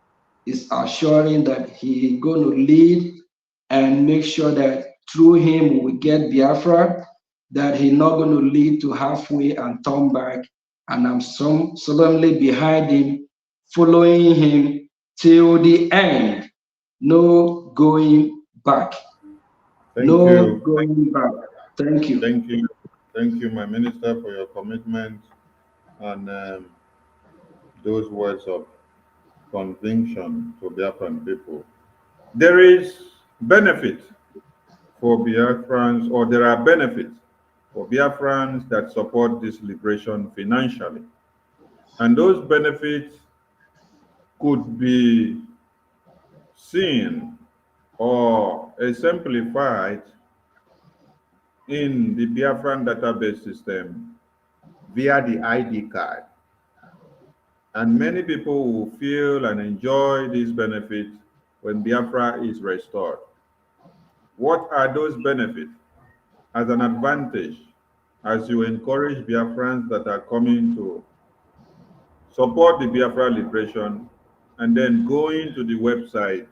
is assuring that he is going to lead and make sure that through him we get Biafra, that he's not going to lead to halfway and turn back. And I'm solemnly behind him, following him till the end. No going back. Thank No you. going back. Thank you. Thank you. Thank you, my minister, for your commitment and those words of conviction to Biafran people. There is benefit for Biafrans, or there are benefits for Biafrans that support this liberation financially. And those benefits could be seen or exemplified in the Biafran database system via the ID card. And many people will feel and enjoy these benefits when Biafra is restored. What are those benefits? As an advantage, as you encourage Biafrans that are coming to support the Biafra liberation and then going to the website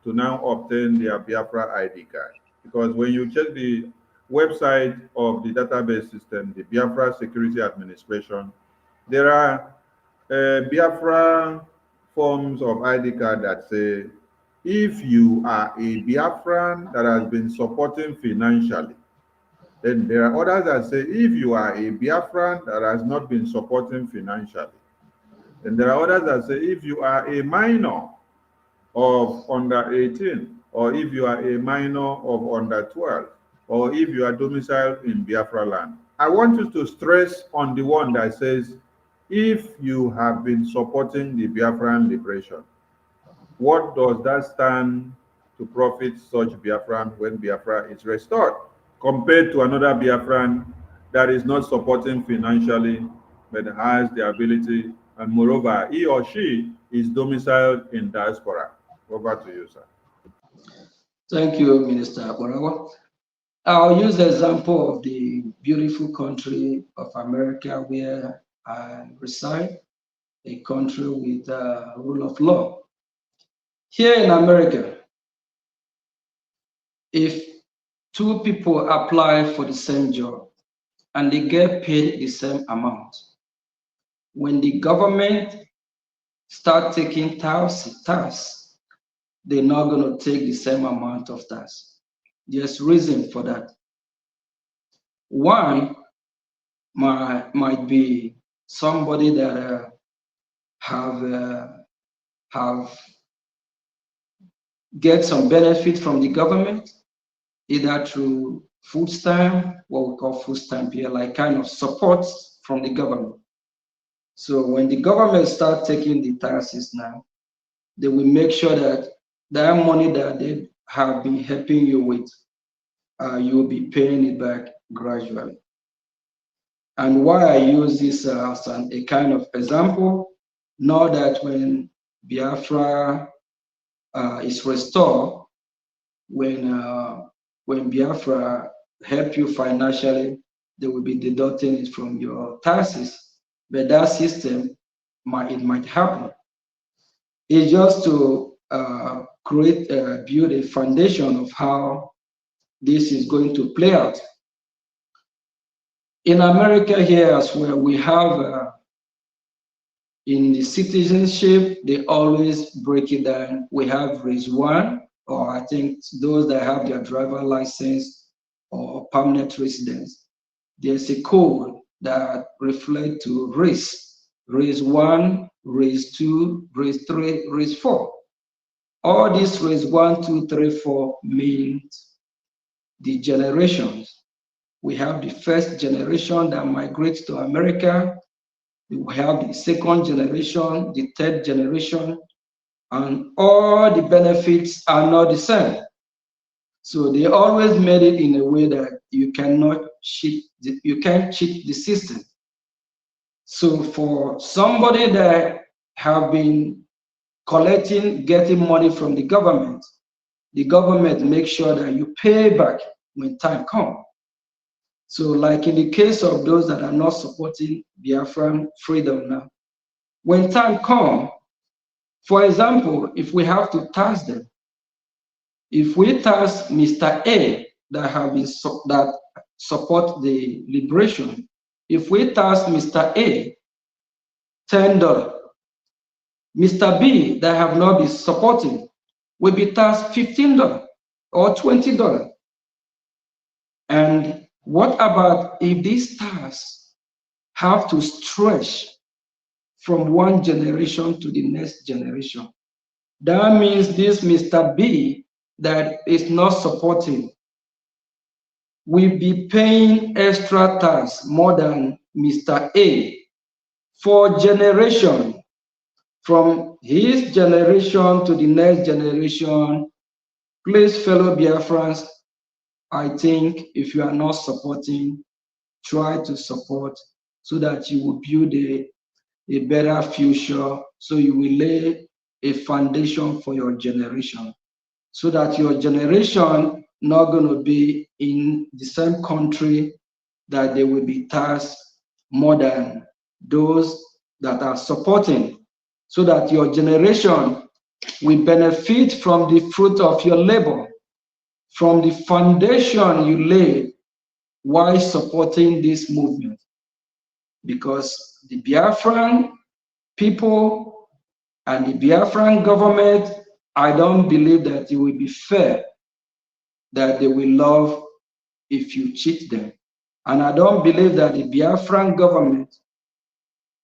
to now obtain their Biafra ID card. Because when you check the website of the database system, the Biafra Security Administration, there are Biafra forms of ID card that say, if you are a Biafran that has been supporting financially, then there are others that say, if you are a Biafran that has not been supporting financially, then there are others that say, if you are a minor of under 18, or if you are a minor of under 12, or if you are domiciled in Biafra land. I want you to stress on the one that says, if you have been supporting the Biafran liberation. What does that stand to profit such Biafran when Biafra is restored, compared to another Biafran that is not supporting financially, but has the ability, and moreover, he or she is domiciled in diaspora? Over to you, sir. Thank you, Minister Borawa. I'll use the example of the beautiful country of America where I reside, a country with the rule of law. Here in America, if two people apply for the same job and they get paid the same amount, when the government start taking tax, they're not going to take the same amount of tax. There's reason for that. One might be somebody that have get some benefit from the government, either through food stamp, what we call food stamp here, like kind of support from the government. So when the government start taking the taxes now, they will make sure that that money that they have been helping you with, you will be paying it back gradually. And why I use this as a kind of example, know that when Biafra is restored, when Biafra help you financially, they will be deducting it from your taxes. But that system might happen. It's just to build a foundation of how this is going to play out. In America here as well, we have in the citizenship, they always break it down. We have race 1, or I think those that have their driver license or permanent residence. There's a code that reflects to race 1, race 2, race 3, race 4. All these race 1, 2, 3, 4 means the generations. We have the first generation that migrates to America. We have the second generation, the third generation, and all the benefits are not the same. So they always made it in a way that you cannot cheat, you can't cheat the system. So for somebody that have been getting money from the government makes sure that you pay back when time comes. So like in the case of those that are not supporting Biafran freedom now, when time comes, for example, if we have to tax them, if we tax Mr. A that have been that support the liberation, if we tax Mr. A $10, Mr. B that have not been supporting will be taxed $15 or $20. And what about if these taxes have to stretch from one generation to the next generation? That means this Mr. B that is not supporting will be paying extra tax more than Mr. A for generation. From his generation to the next generation, please, fellow Biafrans, I think if you are not supporting, try to support so that you will build a better future, so you will lay a foundation for your generation, so that your generation not going to be in the same country that they will be taxed more than those that are supporting, so that your generation will benefit from the fruit of your labor, from the foundation you laid while supporting this movement. Because the Biafran people and the Biafran government, I don't believe that it will be fair that they will love if you cheat them. And I don't believe that the Biafran government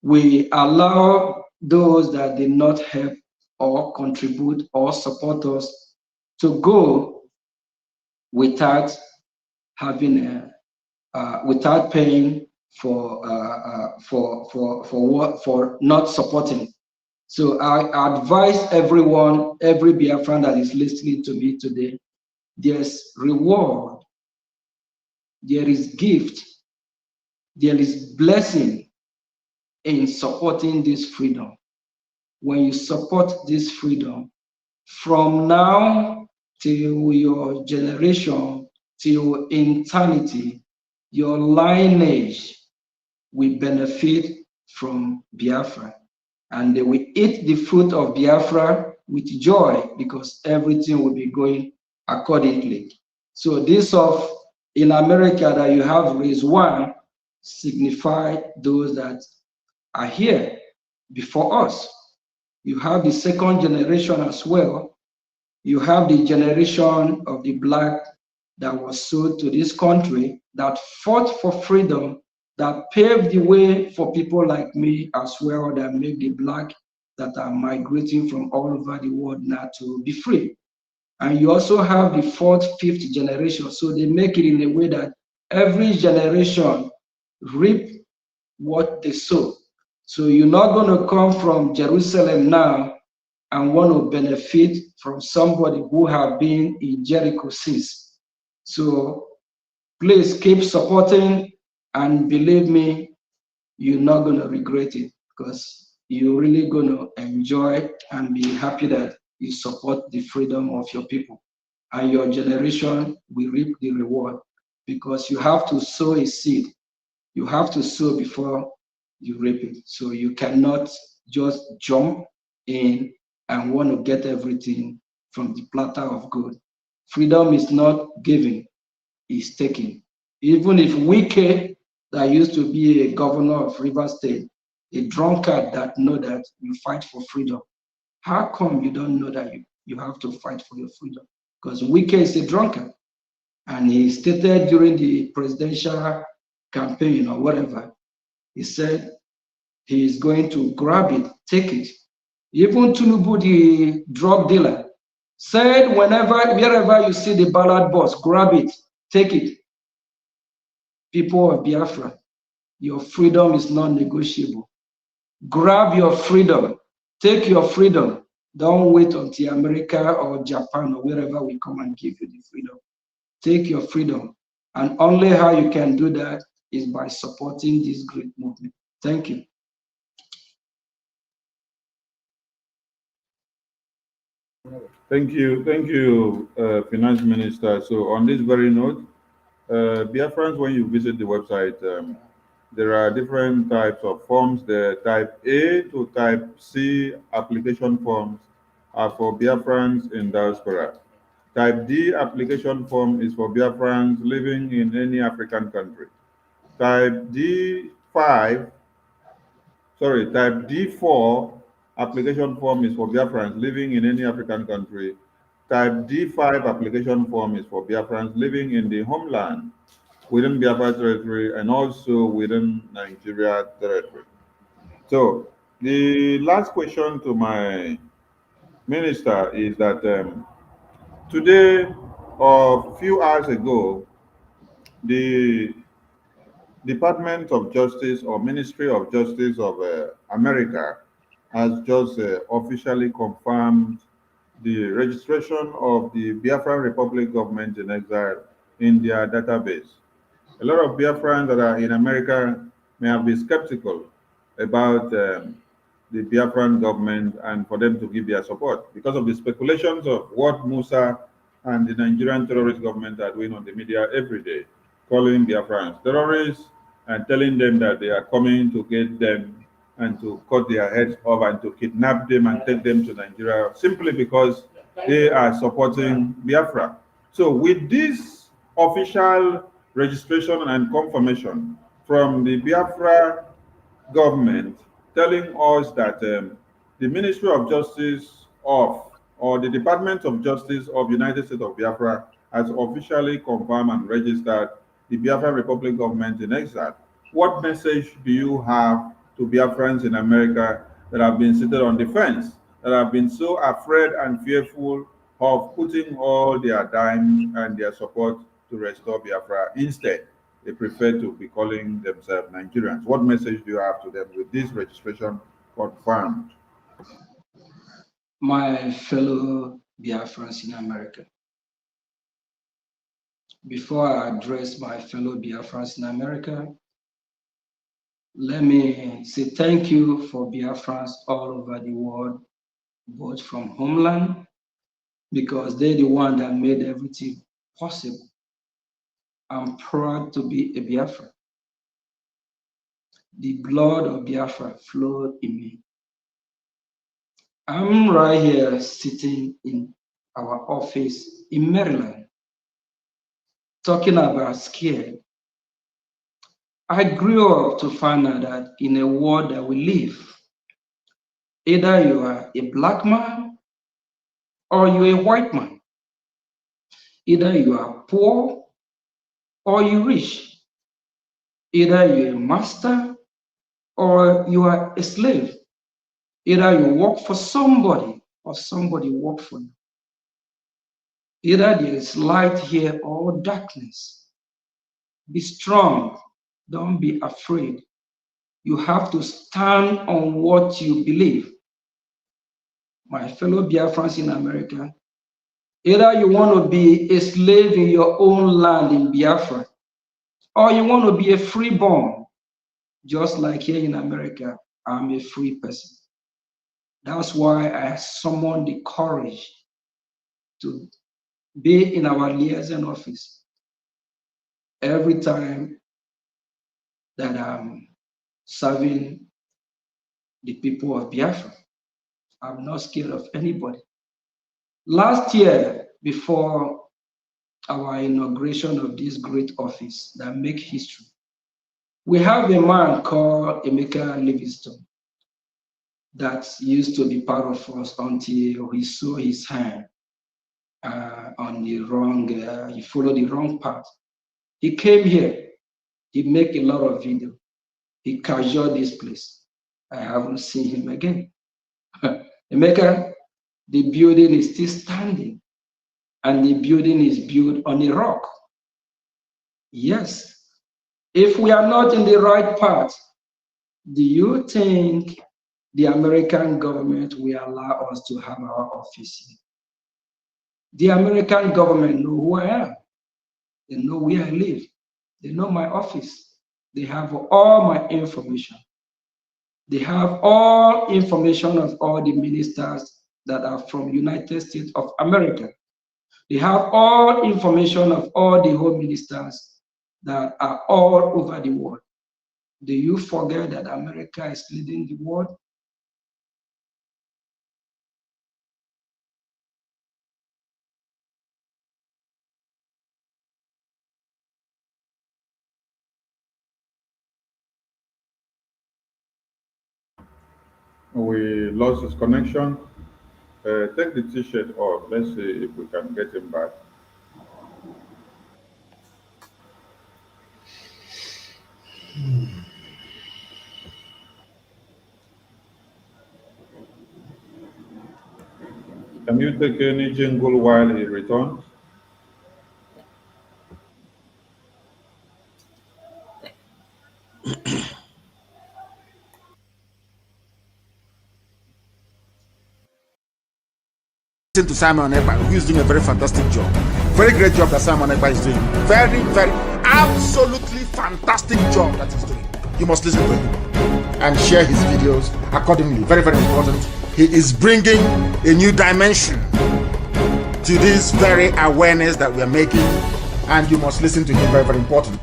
will allow those that did not help or contribute or support us to go without having without paying for not supporting. So I advise everyone, every Biafran that is listening to me today, there's reward, there is gift, there is blessing in supporting this freedom. When you support this freedom, from now till your generation, till eternity, your lineage will benefit from Biafra. And they will eat the fruit of Biafra with joy, because everything will be going accordingly. So this of in America that you have raised one signify those that are here before us. You have the second generation as well. You have the generation of the black that was sold to this country, that fought for freedom, that paved the way for people like me as well, that make the black that are migrating from all over the world now to be free. And you also have the fourth, fifth generation. So they make it in a way that every generation reap what they sow. So you're not going to come from Jerusalem now and want to benefit from somebody who have been in Jericho since. So please keep supporting, and believe me, you're not going to regret it, because you're really going to enjoy and be happy that you support the freedom of your people, and your generation will reap the reward, because you have to sow a seed. You have to sow before you reap it. So you cannot just jump in and want to get everything from the platter of gold. Freedom is not giving, it's taking. Even if Wike, that used to be a governor of Rivers State, a drunkard that know that you fight for freedom, how come you don't know that you have to fight for your freedom? Because Wike is a drunkard, and he stated during the presidential campaign or whatever, he said he is going to grab it, take it. Even Tinubu, the drug dealer, said wherever you see the ballot box, grab it, take it. People of Biafra, your freedom is non-negotiable. Grab your freedom. Take your freedom. Don't wait until America or Japan or wherever we come and give you the freedom. Take your freedom. And only how you can do that is by supporting this great movement. Thank you. Thank you, Finance Minister. So on this very note, Biafrans, when you visit the website, there are different types of forms. The type A to type C application forms are for Biafrans in diaspora. Type D application form is for Biafrans living in any African country. Type D5, sorry, type D4 application form is for Biafrans living in any African country. Type D5 application form is for Biafrans living in the homeland, within Biafra territory, and also within Nigeria territory. So the last question to my minister is that today or a few hours ago, the Department of Justice or Ministry of Justice of America has just officially confirmed the registration of the Biafran Republic government in exile in their database. A lot of Biafrans that are in America may have been skeptical about the Biafran government and for them to give their support because of the speculations of what Musa and the Nigerian terrorist government are doing on the media every day, calling Biafrans terrorists and telling them that they are coming to get them and to cut their heads off and to kidnap them and take them to Nigeria simply because they are supporting Biafra. So with this official registration and confirmation from the Biafra government telling us that the Ministry of Justice of or the Department of Justice of United States of Biafra has officially confirmed and registered the Biafra Republic government in exile. What message do you have to Biafrans in America that have been seated on the fence, that have been so afraid and fearful of putting all their dimes and their support to restore Biafra? Instead, they prefer to be calling themselves Nigerians. What message do you have to them with this registration confirmed? My fellow Biafrans in America, before I address my fellow Biafrans in America, let me say thank you for Biafrans all over the world, both from homeland, because they're the one that made everything possible. I'm proud to be a Biafran. The blood of Biafra flowed in me. I'm right here sitting in our office in Maryland, talking about scared. I grew up to find out that in a world that we live, either you are a black man or you're a white man. Either you are poor or you're rich. Either you're a master or you are a slave. Either you work for somebody or somebody work for you. Either there is light here or darkness. Be strong. Don't be afraid. You have to stand on what you believe. My fellow Biafrans in America, either you want to be a slave in your own land in Biafra, or you want to be a freeborn, just like here in America, I'm a free person. That's why I summoned the courage to be in our liaison office every time that I'm serving the people of Biafra. I'm not scared of anybody. Last year, before our inauguration of this great office that make history, we have a man called Emeka Livingstone that used to be part of us until he saw his hand on the wrong, he followed the wrong path. He came here, he make a lot of video, he casualed this place. I haven't seen him again. Emeka, the building is still standing, and the building is built on a rock. Yes, If we are not in the right path, do you think the American government will allow us to have our office? The American government know who I am. They know where I live. They know my office. They have all my information. They have all information of all the ministers that are from United States of America. They have all information of all the home ministers that are all over the world. Do you forget that America is leading the world? We lost his connection. Take the t-shirt off. Let's see if we can get him back. Can you take any jingle while he returns? To Simon Ekpa, who is doing a very fantastic job. Very great job that Simon Ekpa is doing. Very, very, absolutely fantastic job that he's doing. You must listen to him and share his videos accordingly. Very, very important. He is bringing a new dimension to this very awareness that we are making, and you must listen to him. Very, very important.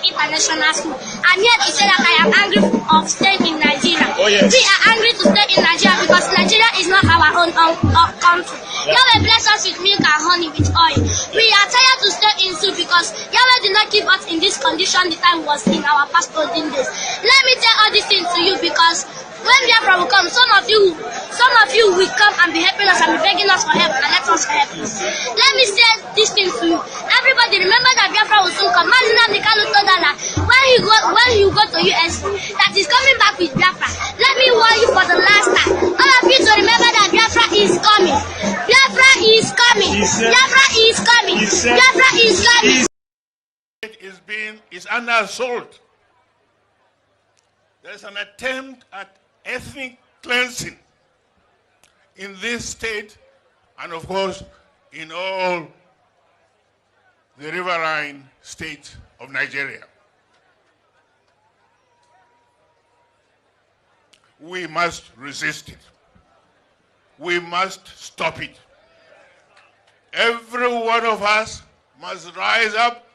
International School. I'm here to say that I am angry of staying in Nigeria. Oh, yes. We are angry to stay in Nigeria because Nigeria is not our own country. Yahweh bless us with milk and honey with oil. We are tired to stay in zoo because Yahweh did not keep us in this condition the time was in our past olden days. Let me tell all these things to you because when Biafra will come, some of you will come and be helping us and be begging us for help and let us help you. Let me say this thing to you. Everybody remember that Biafra will soon come. Mazina Mikalu told that when he go to US, that he's coming back with Biafra. Let me warn you for the last time. All of you to remember that Biafra is coming. Biafra is coming. Biafra is coming. Biafra is coming. Is under assault. There's an attempt at ethnic cleansing in this state and of course in all the riverine states of Nigeria. We must resist it. We must stop it. Every one of us must rise up.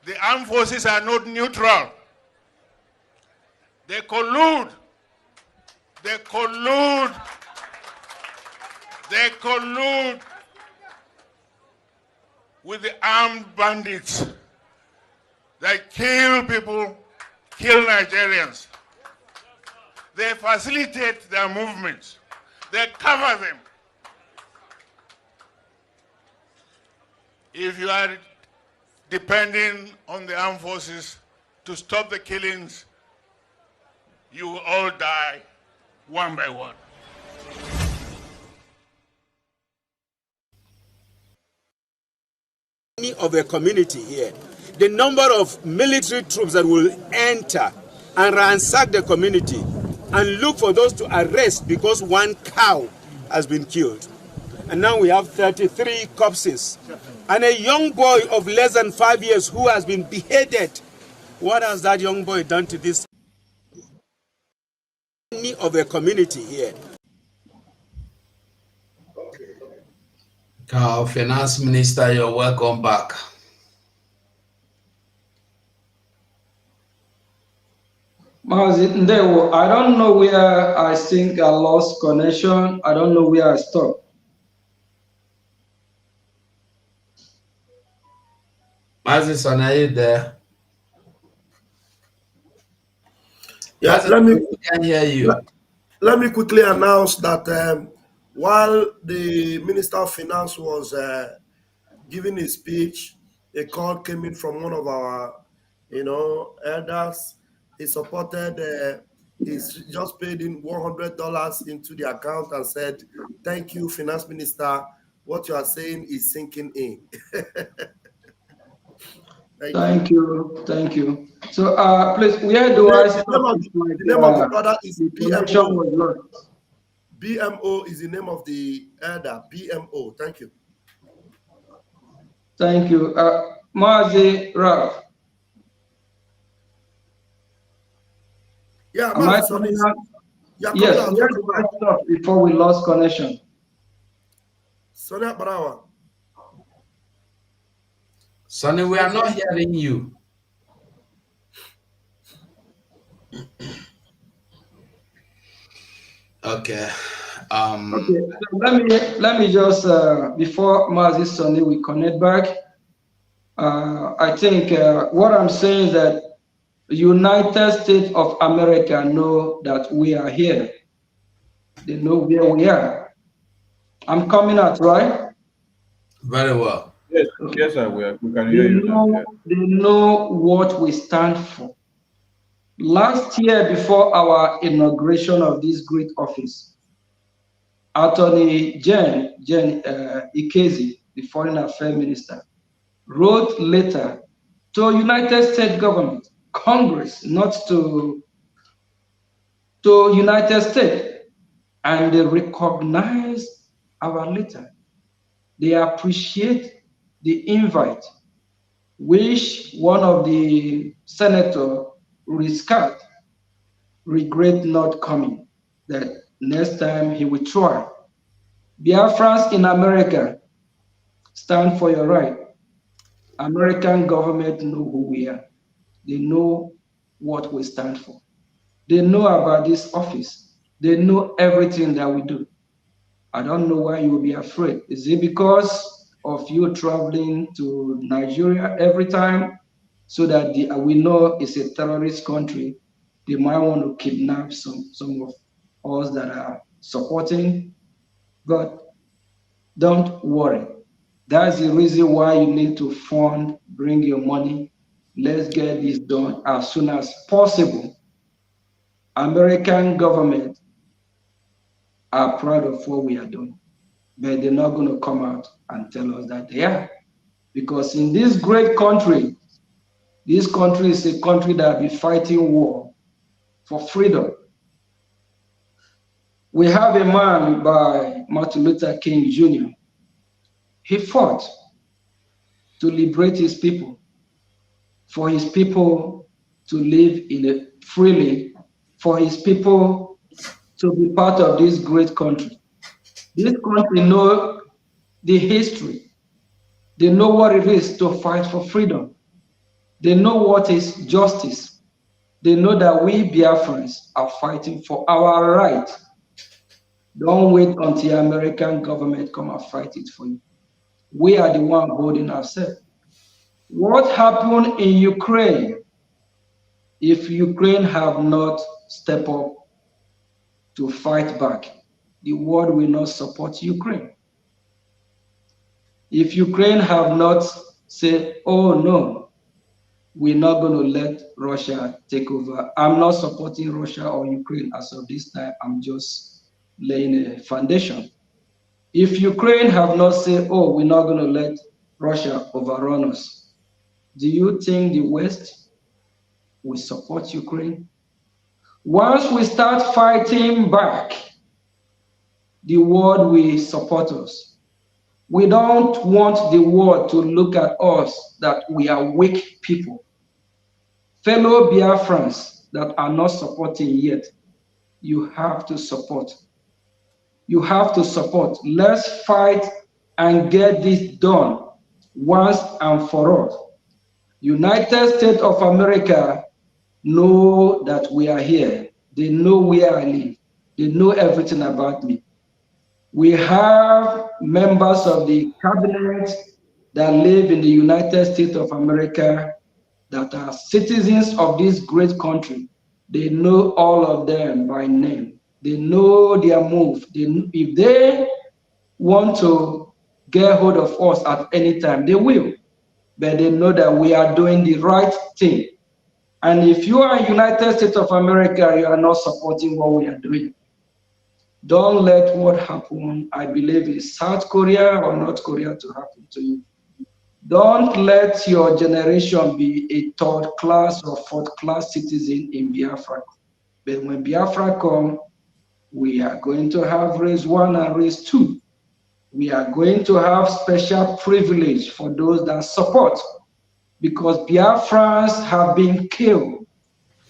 The armed forces are not neutral. They collude. They collude. They collude with the armed bandits that kill people, kill Nigerians. They facilitate their movements. They cover them. If you are depending on the armed forces to stop the killings, you will all die one by one. Of a community here, the number of military troops that will enter and ransack the community and look for those to arrest because one cow has been killed. And now we have 33 corpses and a young boy of less than 5 years who has been beheaded. What has that young boy done to this of a community here? Finance Minister, you're welcome back. I don't know where I think I lost connection. I don't know where I stopped. Mazison, are you there? Yeah, Mazison, we can hear you. Let me quickly announce that while the Minister of Finance was giving his speech, a call came in from one of our, elders. He supported. He's just paid in $100 into the account and said, "Thank you, Finance Minister, What you are saying is sinking in. Thank you. Thank you. So, please, where do I stop? The name of the brother is the connection was BMO. lost. BMO is the name of the elder. BMO. Thank you. Thank you. Mazi Ralph. Yeah, Am I Mazi coming Solis. out? Yes, Where do I stop before we lost connection? Sonia Barawa. Sonny, we are not hearing you. Okay. Okay, so let me just before Mazi Sunday we connect back. I think what I'm saying is that the United States of America know that we are here. They know where we are. I'm coming out, right? Very well. Yes, okay. Yes, sir. We can hear you now. Yeah. They know what we stand for. Last year, before our inauguration of this great office, Attorney Jen Ikezi, the Foreign Affairs Minister, wrote letter to United States government, Congress, not to United States, and they recognize our letter. They appreciate the invite, which one of the senator Riskat regret not coming. That next time he will try. Biafrans in America, stand for your right. American government know who we are. They know what we stand for. They know about this office. They know everything that we do. I don't know why you will be afraid. Is it because of you traveling to Nigeria every time so that we know it's a terrorist country? They might want to kidnap some of us that are supporting, but don't worry. That's the reason why you need to fund, bring your money. Let's get this done as soon as possible. American government are proud of what we are doing, but they're not going to come out and tell us that they are. Because in this great country, this country is a country that will be fighting war for freedom. We have a man by Martin Luther King Jr. He fought to liberate his people, for his people to live freely, for his people to be part of this great country. This country knows the history. They know what it is to fight for freedom. They know what is justice. They know that we Biafrans are fighting for our right. Don't wait until American government come and fight it for you. We are the one holding ourselves. What happened in Ukraine? If Ukraine have not stepped up to fight back, the world will not support Ukraine. If Ukraine have not said, oh no, we're not going to let Russia take over. I'm not supporting Russia or Ukraine as of this time. I'm just laying a foundation. If Ukraine have not said, oh, we're not going to let Russia overrun us, do you think the West will support Ukraine? Once we start fighting back, the world will support us. We don't want the world to look at us that we are weak people. Fellow Biafrans that are not supporting yet, you have to support. You have to support. Let's fight and get this done once and for all. United States of America know that we are here. They know where I live. They know everything about me. We have members of the cabinet that live in the United States of America that are citizens of this great country. They know all of them by name. They know their move. If they want to get hold of us at any time, they will. But they know that we are doing the right thing. And if you are United States of America, you are not supporting what we are doing. Don't let what happened, I believe, in South Korea or North Korea to happen to you. Don't let your generation be a third class or fourth class citizen in Biafra. But when Biafra come, we are going to have race 1 and race 2. We are going to have special privilege for those that support, because Biafrans have been killed.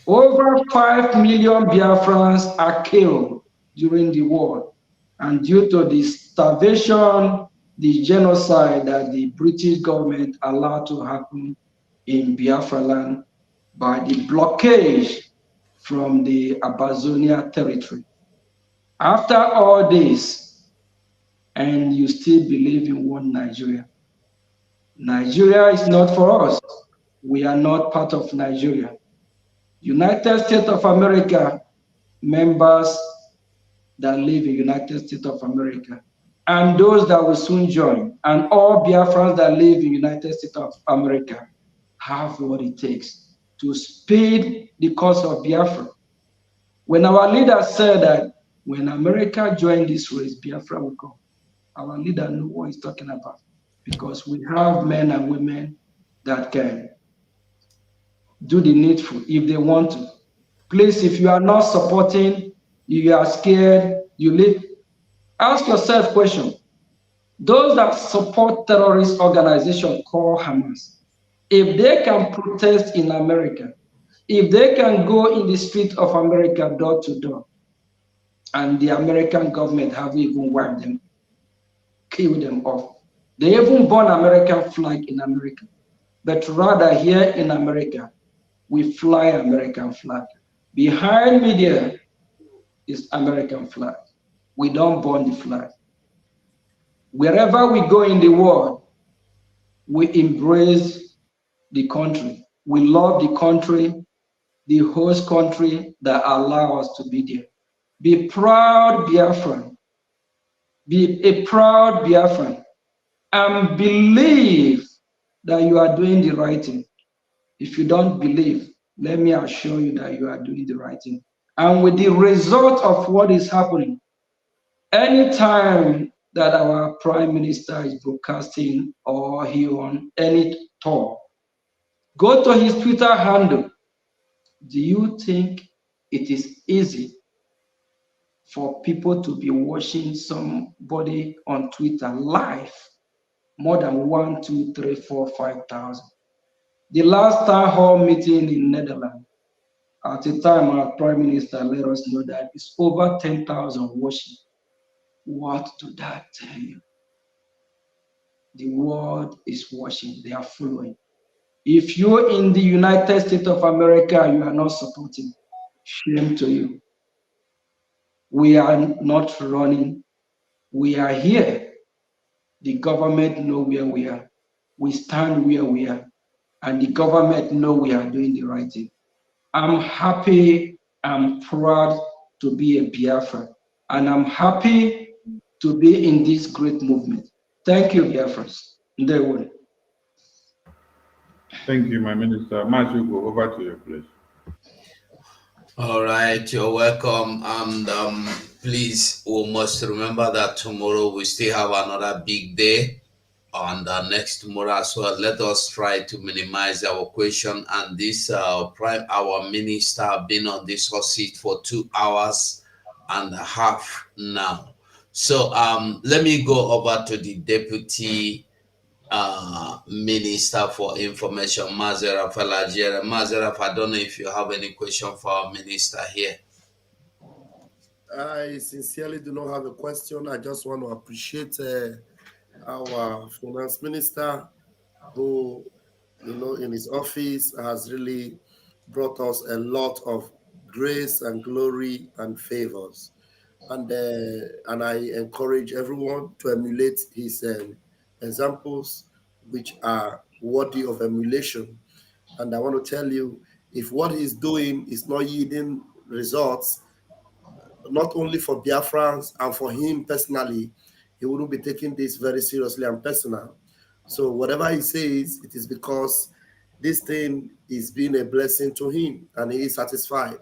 Over 5 million Biafrans are killed during the war. And due to the starvation, the genocide that the British government allowed to happen in Biafra land by the blockade from the Amazonia territory. After all this, and you still believe in one Nigeria. Nigeria is not for us. We are not part of Nigeria. United States of America members that live in United States of America, and those that will soon join, and all Biafrans that live in United States of America have what it takes to speed the cause of Biafra. When our leader said that when America joined this race, Biafra will come, our leader knew what he's talking about, because we have men and women that can do the needful if they want to. Please, if you are not supporting, you are scared, you live, ask yourself question. Those that support terrorist organization called Hamas, if they can protest in America, if they can go in the street of America door to door, and the American government haven't even wiped them, killed them off. They even burn American flag in America. But rather here in America, we fly American flag. Behind media is American flag. We don't burn the flag. Wherever we go in the world, we embrace the country. We love the country, the host country that allow us to be there. Be proud Biafran. Be a proud Biafran. And believe that you are doing the right thing. If you don't believe, let me assure you that you are doing the right thing. And with the result of what is happening, anytime that our prime minister is broadcasting or he on any tour, go to his Twitter handle. Do you think it is easy for people to be watching somebody on Twitter live more than 1, 2, 3, 4, 5,000? The last town hall meeting in Netherlands, at the time our prime minister let us know that it's over 10,000 watching. What do that tell you? The world is watching, they are following. If you're in the United States of America, you are not supporting, shame to you. We are not running, we are here. The government know where we are. We stand where we are, and the government know we are doing the right thing. I'm happy, I'm proud to be a Biafran, and I'm happy to be in this great movement. Thank you, Biafrans. Ndewo. Thank you, my minister. Machugo, over to you, please. All right, you're welcome. And please, we must remember that tomorrow we still have another big day. And next tomorrow as well, let us try to minimize our question. And this our minister been on this hot seat for 2 hours and a half now. So let me go over to the deputy Minister for Information, Mazera Falajere. Mazera, I don't know if you have any question for our minister here. I sincerely do not have a question. I just want to appreciate our finance minister who, in his office has really brought us a lot of grace and glory and favors. And I encourage everyone to emulate his examples, which are worthy of emulation. And I want to tell you, if what he's doing is not yielding results, not only for Biafrans and for him personally, he wouldn't be taking this very seriously and personal. So whatever he says, it is because this thing is being a blessing to him and he is satisfied.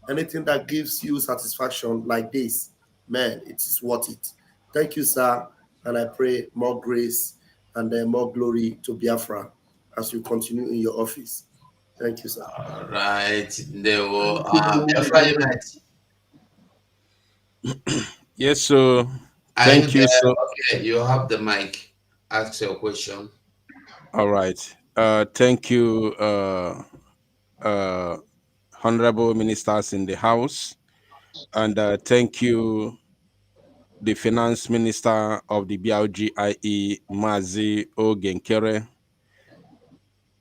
Anything that gives you satisfaction like this, man, it is worth it. Thank you, sir. And I pray more grace and more glory to Biafra as you continue in your office. Thank you, sir. All right. There will Biafra Unite. Yes, so Are you thank you. there? So, Okay, you have the mic. Ask your question. all right. Thank you, honorable ministers in the House. And thank you, the Finance Minister of the BLGIE, Mazi Ogenkere.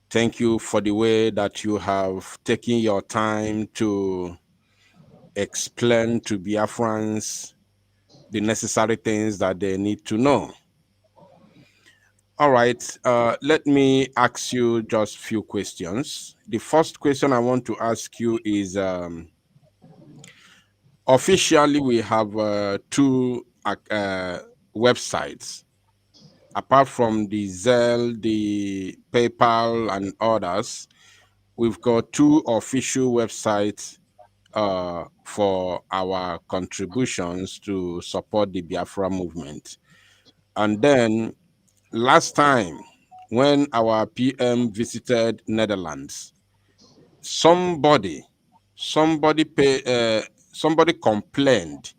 Thank you for the way that you have taken your time to explain to Biafrans the necessary things that they need to know. All right, let me ask you just a few questions. The first question I want to ask you is, officially we have two websites. Apart from the Zelle, the PayPal, and others, we've got two official websites for our contributions to support the Biafra movement. And then last time when our PM visited Netherlands, somebody somebody complained.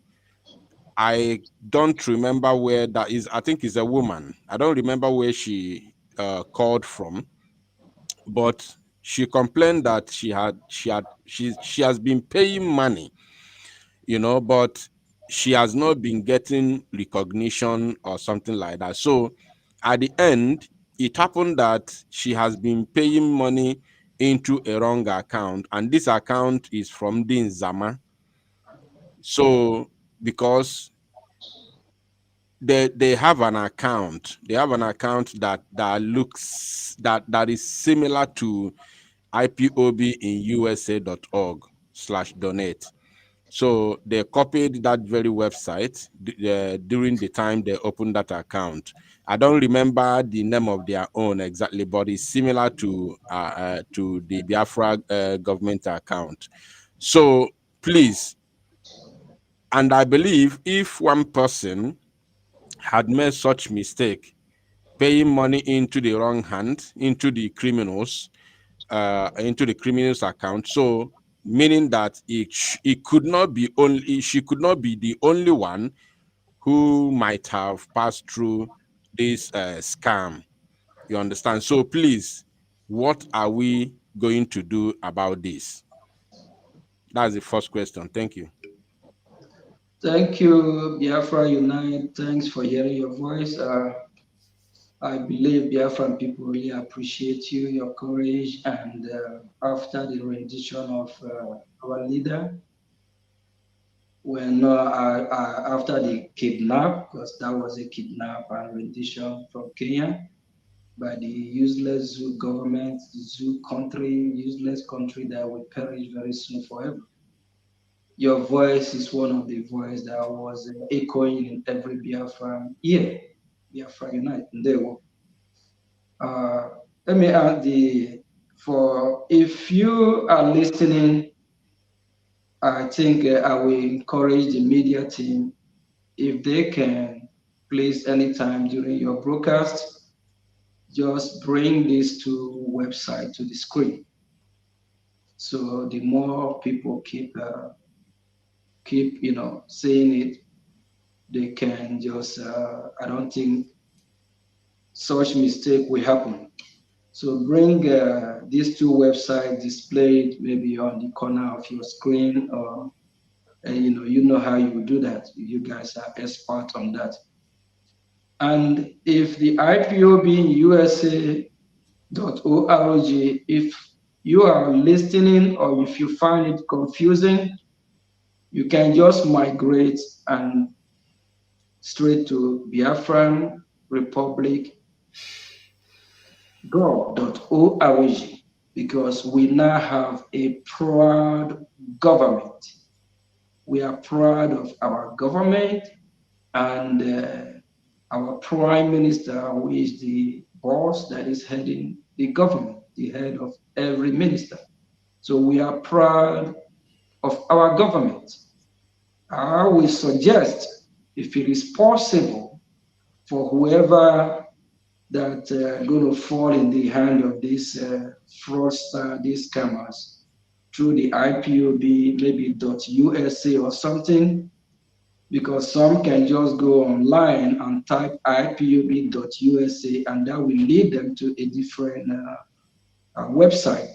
I don't remember where that is. I think it's a woman. I don't remember where she called from, but she complained that she has been paying money, but she has not been getting recognition or something like that. So at the end, it happened that she has been paying money into a wrong account, and this account is from Din Zama. So because they have an account, that looks that is similar to IPOB in USA.org/donate. So they copied that very website during the time they opened that account. I don't remember the name of their own exactly, but it's similar to the Biafra government account. So please, and I believe if one person had made such mistake, paying money into the wrong hand, into the criminals' account, so meaning that it could not be only she could not be the only one who might have passed through this scam. You understand? So please, what are we going to do about this? That's the first question. Thank you. Thank you, Biafra Unite. Thanks for hearing your voice. I believe Biafran people really appreciate you, your courage, and after the rendition of our leader, when after the kidnap, because that was a kidnap and rendition from Kenya by the useless zoo government, zoo country, useless country that will perish very soon forever. Your voice is one of the voices that was echoing in every Biafran ear. Biafra Unite. There we let me add if you are listening, I think I will encourage the media team, if they can, please, anytime during your broadcast, just bring these two websites to the screen. So the more people keep saying it, they can just, I don't think such mistake will happen. So bring these two websites displayed maybe on the corner of your screen, or you know how you do that. You guys are expert on that. And if the IPOB USA.org, if you are listening or if you find it confusing, you can just migrate and straight to Biafran Republic gov.org, because we now have a proud government. We are proud of our government, and our prime minister, who is the boss that is heading the government, the head of every minister. So we are proud of our government. I will suggest, if it is possible, for whoever that going to fall in the hand of these fraudster, these scammers, through the IPOB, maybe .USA or something, because some can just go online and type IPOB.USA, and that will lead them to a different website.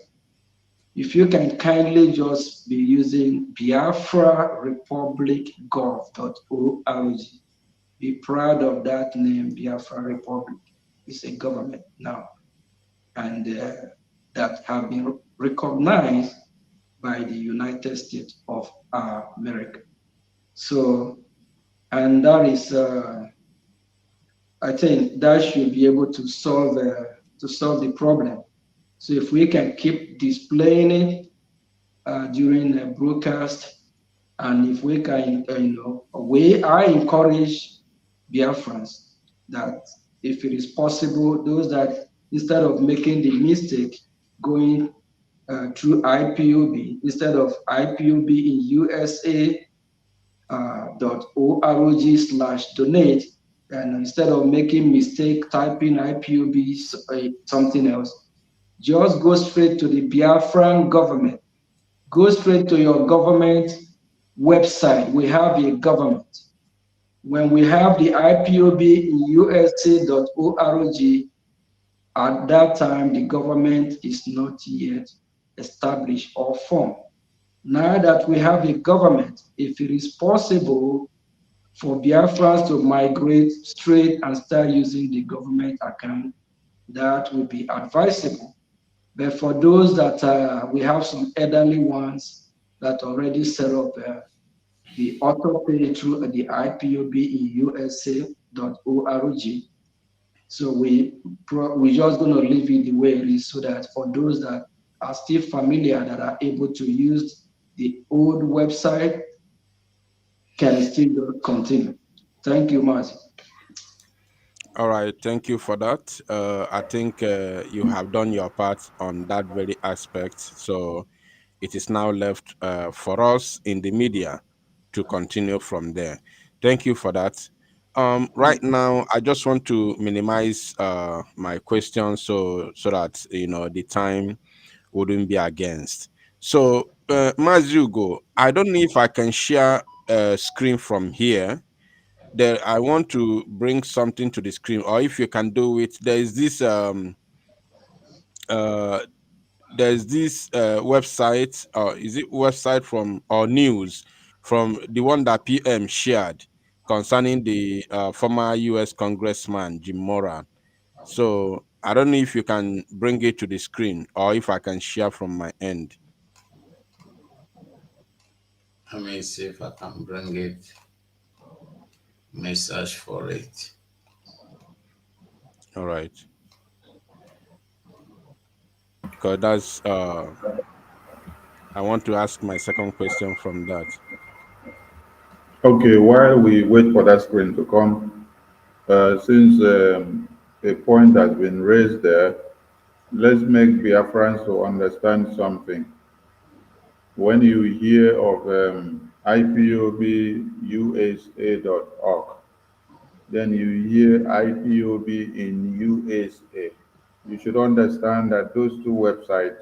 If you can kindly just be using Biafra Republic Gov.org, be proud of that name, Biafra Republic. It's a government now, and that have been recognized by the United States of America. So, and that is, I think that should be able to solve the problem. So if we can keep displaying it during the broadcast, and if we can, I encourage Biafrans that if it is possible, those that instead of making the mistake going through IPOB, instead of IPOB in USA .org/donate, and instead of making mistake typing IPOB something else, just go straight to the Biafran government. Go straight to your government website. We have a government. When we have the IPOB in USA.org, at that time the government is not yet established or formed. Now that we have a government, if it is possible for Biafrans to migrate straight and start using the government account, that would be advisable. But for those that we have some elderly ones that already set up the auto pay through the IPOB in USA.org. So we just going to leave it the way it is, so that for those that are still familiar, that are able to use the old website, can still continue. Thank you, Marty. All right, thank you for that. I think you have done your part on that very aspect. So it is now left for us in the media to continue from there. Thank you for that. Right now, I just want to minimize my questions so that the time wouldn't be against. So, Mazugo, I don't know if I can share a screen from here. There, I want to bring something to the screen, or if you can do it, uh there's this website, or is it website from or news from the one that PM shared concerning the former US Congressman Jim Moran. So I don't know if you can bring it to the screen or if I can share from my end. Let me see if I can bring it. May search for it. All right. Because that's I want to ask my second question from that. Okay, while we wait for that screen to come, since a point has been raised there, let's make Biafrans to understand something. When you hear of IPOBUSA.org, then you hear IPOB in USA. You should understand that those two websites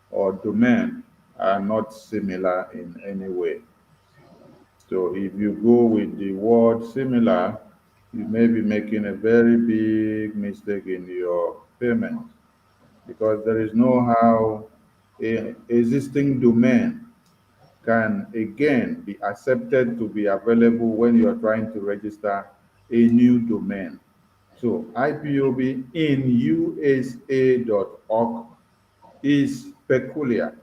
or domain are not similar in any way. So if you go with the word similar, you may be making a very big mistake in your payment, because there is no how a existing domain can again be accepted to be available when you are trying to register a new domain. So IPOB in USA.org is peculiar.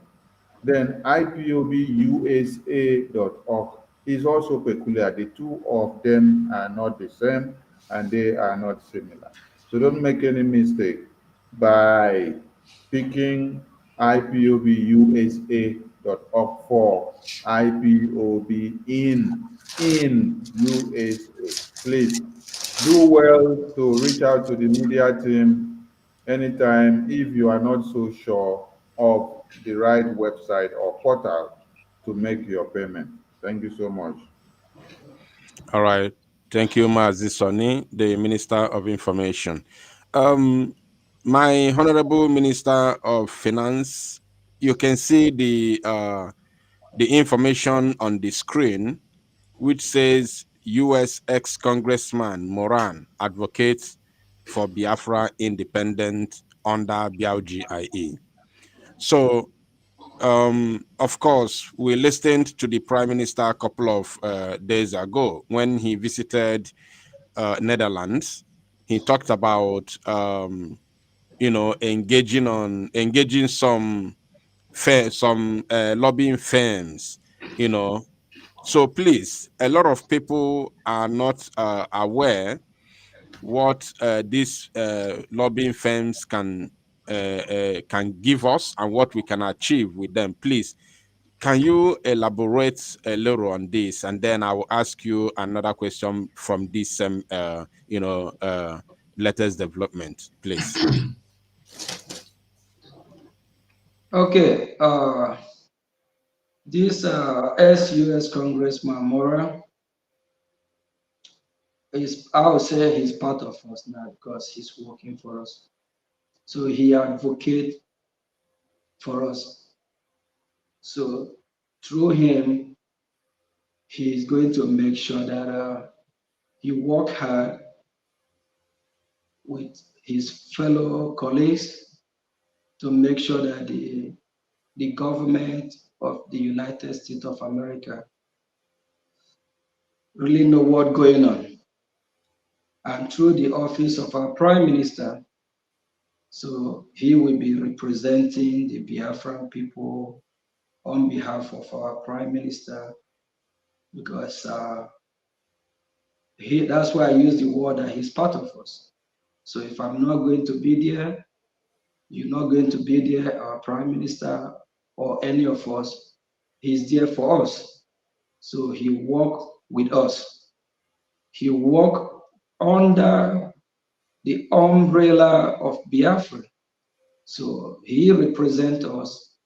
Then IPOBUSA.org is also peculiar. The two of them are not the same and they are not similar. So don't make any mistake by picking IPOBUSA.org for IPOB in USA. Please do well to reach out to the media team anytime if you are not so sure of the right website or portal to make your payment. Thank you so much. All right. Thank you, Mazi Soni, the Minister of Information. My Honorable Minister of Finance, you can see the information on the screen, which says U.S. ex-Congressman Moran advocates for Biafra independent under Brgie IE. So, of course, we listened to the Prime Minister a couple of days ago when he visited Netherlands. He talked about engaging some lobbying firms, you know. So please, a lot of people are not aware what these lobbying firms can give us and what we can achieve with them. Please, can you elaborate a little on this, and then I will ask you another question from this latest development, please. Okay, this ex-US Congressman Mora is, I would say he's part of us now because he's working for us. So he advocates for us. So through him, he is going to make sure that he work hard with his fellow colleagues to make sure that the government of the United States of America really know what's going on. And through the office of our Prime Minister, so he will be representing the Biafran people on behalf of our Prime Minister, because that's why I use the word that he's part of us. So if I'm not going to be there, you're not going to be there, our Prime Minister or any of us, he's there for us. So he work with us. He work under the umbrella of Biafra. So he represents us.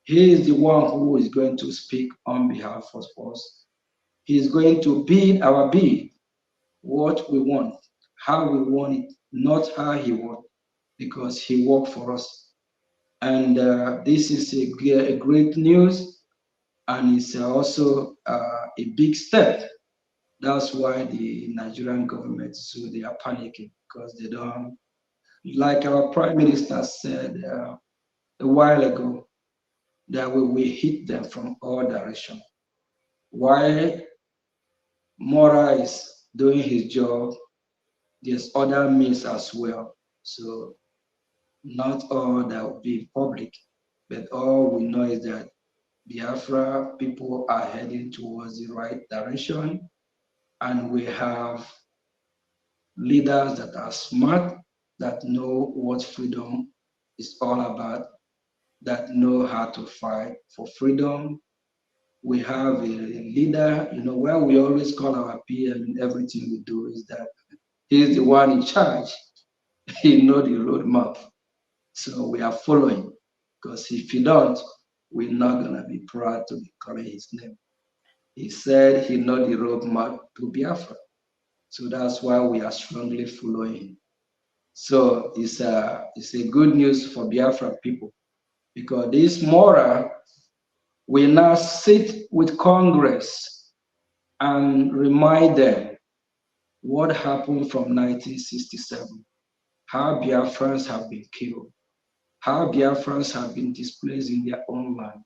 He is the one who is going to speak on behalf of us. He is going to bid our bid, what we want, how we want it, not how he wants, because he worked for us. And this is a great news, and it's also a big step. That's why the Nigerian government, so they are panicking, because they don't, like our Prime Minister said a while ago, that we will hit them from all directions. While Mora is doing his job, there's other means as well. So not all that will be public, but all we know is that Biafra people are heading towards the right direction, and we have leaders that are smart, that know what freedom is all about, that know how to fight for freedom. We have a leader, where we always call our PM in everything we do, is that he's the one in charge. He knows the roadmap. So we are following, because if you don't, we're not going to be proud to be calling his name. He said he knows the roadmap to Biafra. So that's why we are strongly following him. So it's a good news for Biafra people, because this Mora will now sit with Congress and remind them what happened from 1967, how Biafrans have been killed, how Biafrans have been displaced in their own land,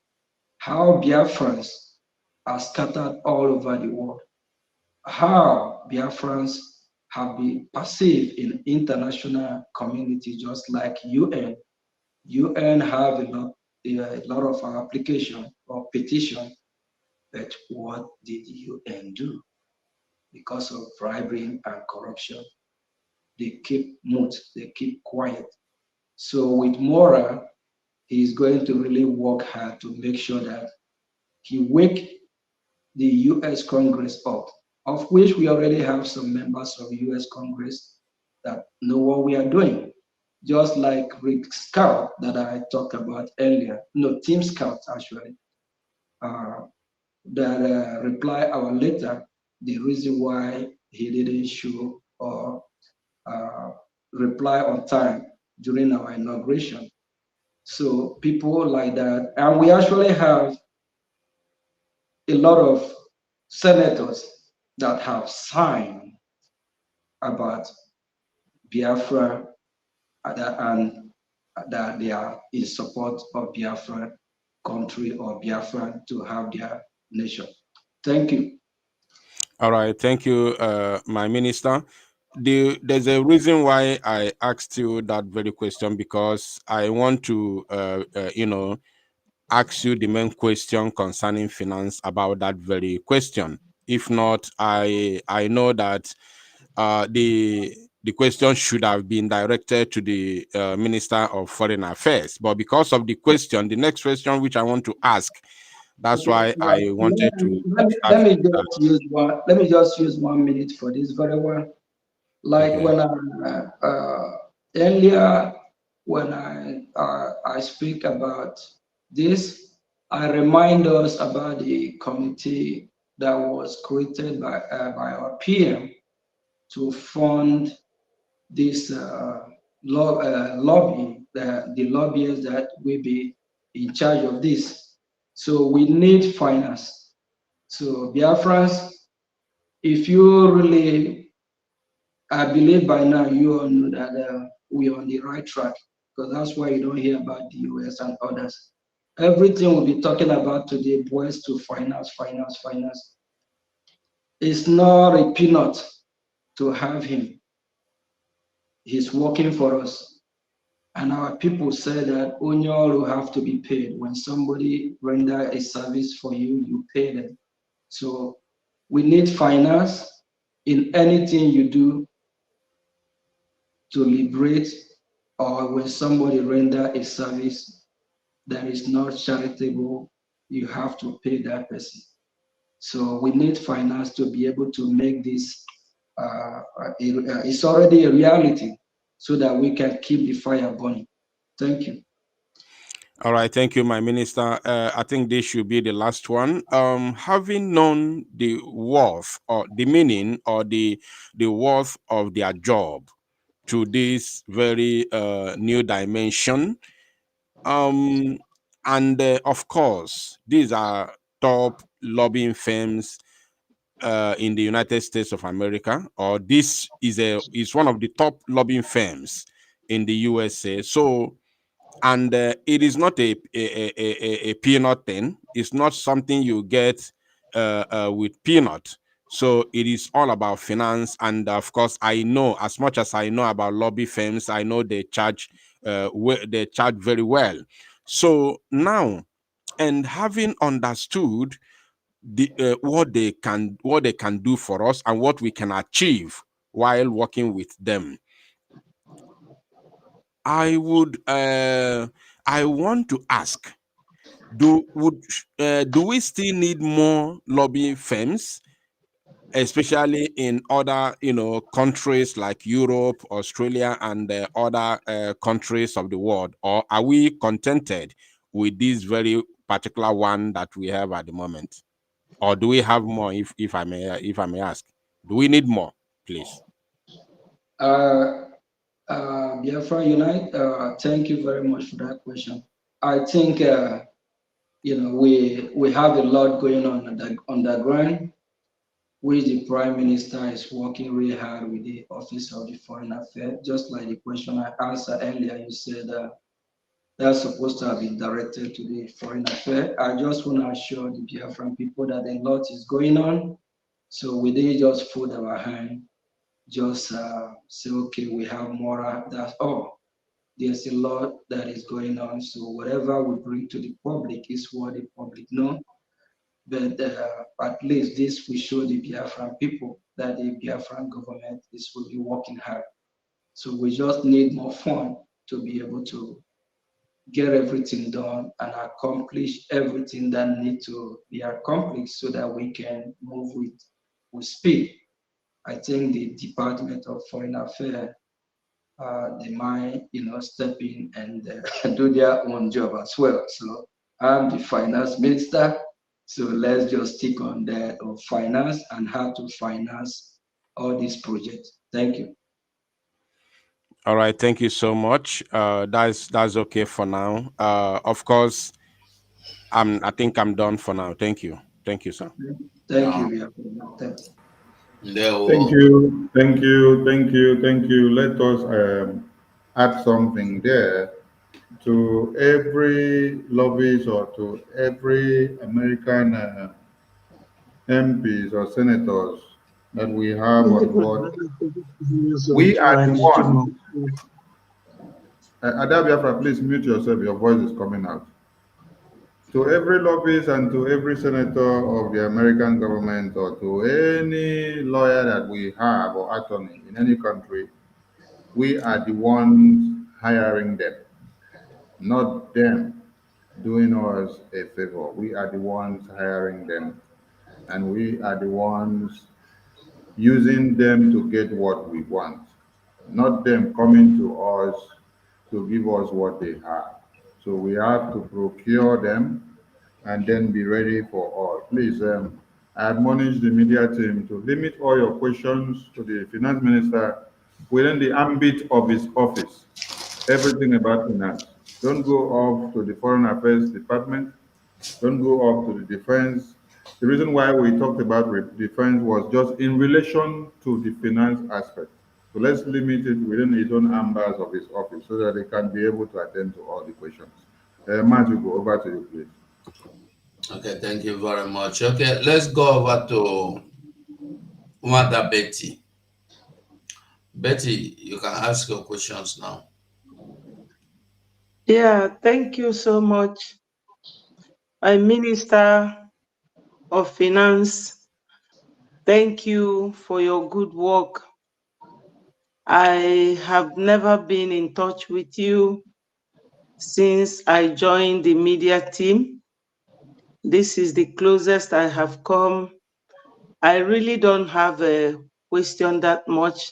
how Biafrans are scattered all over the world, how Biafrans have been perceived in international community, just like UN. UN have a lot of application or petition, but what did UN do? Because of bribery and corruption, they keep mute, they keep quiet. So with Mora, he's going to really work hard to make sure that he wake the US Congress up, of which we already have some members of US Congress that know what we are doing. Just like Rick Scout that I talked about earlier, no, Team Scout actually, that reply our letter the reason why he didn't show or reply on time during our inauguration. So people like that, and we actually have a lot of senators that have signed about Biafra and that they are in support of Biafra country or Biafra to have their nation. Thank you. All right, thank you, my minister. There's a reason why I asked you that very question, because I want to, ask you the main question concerning finance about that very question. If not, I know that the question should have been directed to the Minister of Foreign Affairs, but because of the question, the next question which I want to ask, that's Okay, why I wanted to start let me with that. just use one. Let me just use 1 minute for this very one. Like Okay. when earlier when I speak about this, I remind us about the committee that was created by our PM to fund this lobby, the lobbyists that will be in charge of this. So we need finance. So Biafrans, if you really, I believe by now you all know that we're on the right track, because that's why you don't hear about the US and others. Everything we'll be talking about today boils to finance, finance, finance. It's not a peanut to have him. He's working for us. And our people say that only all who have to be paid. When somebody render a service for you, you pay them. So we need finance in anything you do to liberate, or when somebody render a service that is not charitable, you have to pay that person. So we need finance to be able to make this, it's already a reality, so that we can keep the fire burning. Thank you. All right, thank you, my minister. I think this should be the last one. Having known the worth or the meaning or the worth of their job to this very new dimension, and of course, these are top lobbying firms in the United States of America, or this is one of the top lobbying firms in the USA. So, and it is not a peanut thing. It's not something you get with peanut. So it is all about finance, and of course, I know as much as I know about lobby firms. I know they charge they charge very well. So now, and having understood what they can do for us and what we can achieve while working with them, I want to ask, do we still need more lobbying firms, especially in other countries like Europe, Australia, and other countries of the world, or are we contented with this very particular one that we have at the moment? Or do we have more, if I may ask? Do we need more, please? Biafra Unite, thank you very much for that question. I think we have a lot going on the ground, which the Prime Minister is working really hard with the Office of the Foreign Affairs. Just like the question I answered earlier, you said that's supposed to have been directed to the Foreign Affairs. I just want to assure the Biafran people that a lot is going on. So we didn't just fold our hand, just say, okay, we have more. That's all. There's a lot that is going on. So whatever we bring to the public is what the public know. But at least this will show the Biafran people that the Biafran government is really working hard. So we just need more fund to be able to get everything done and accomplish everything that needs to be accomplished, so that we can move with speed. I think the Department of Foreign Affairs, they might step in and do their own job as well. So I'm the finance minister. So let's just stick on the finance and how to finance all these projects. Thank you. All right, thank you so much. That's okay for now. Of course, I think I'm done for now. Thank you, sir. Thank you. Thank you. Thank you, thank you, thank you, thank you. Let us add something there to every lobbies or to every American MPs or senators that we have on board. We are the ones. Ada Biafra, please mute yourself. Your voice is coming out. To every lobbyist and to every senator of the American government or to any lawyer that we have or attorney in any country, we are the ones hiring them, not them doing us a favor. We are the ones hiring them, and we are the ones using them to get what we want, not them coming to us to give us what they have. So we have to procure them and then be ready for all. Please, I admonish the media team to limit all your questions to the finance minister within the ambit of his office. Everything about finance. Don't go off to the foreign affairs department. Don't go off to the defense. The reason why we talked about defense was just in relation to the finance aspect. So let's limit it within his own ambers of his office so that they can be able to attend to all the questions. Matthew, go over to you, please. Okay, thank you very much. Okay, let's go over to Mother Betty. Betty, you can ask your questions now. Yeah, thank you so much. I'm Minister of Finance. Thank you for your good work. I have never been in touch with you since I joined the media team. This is the closest I have come. I really don't have a question that much,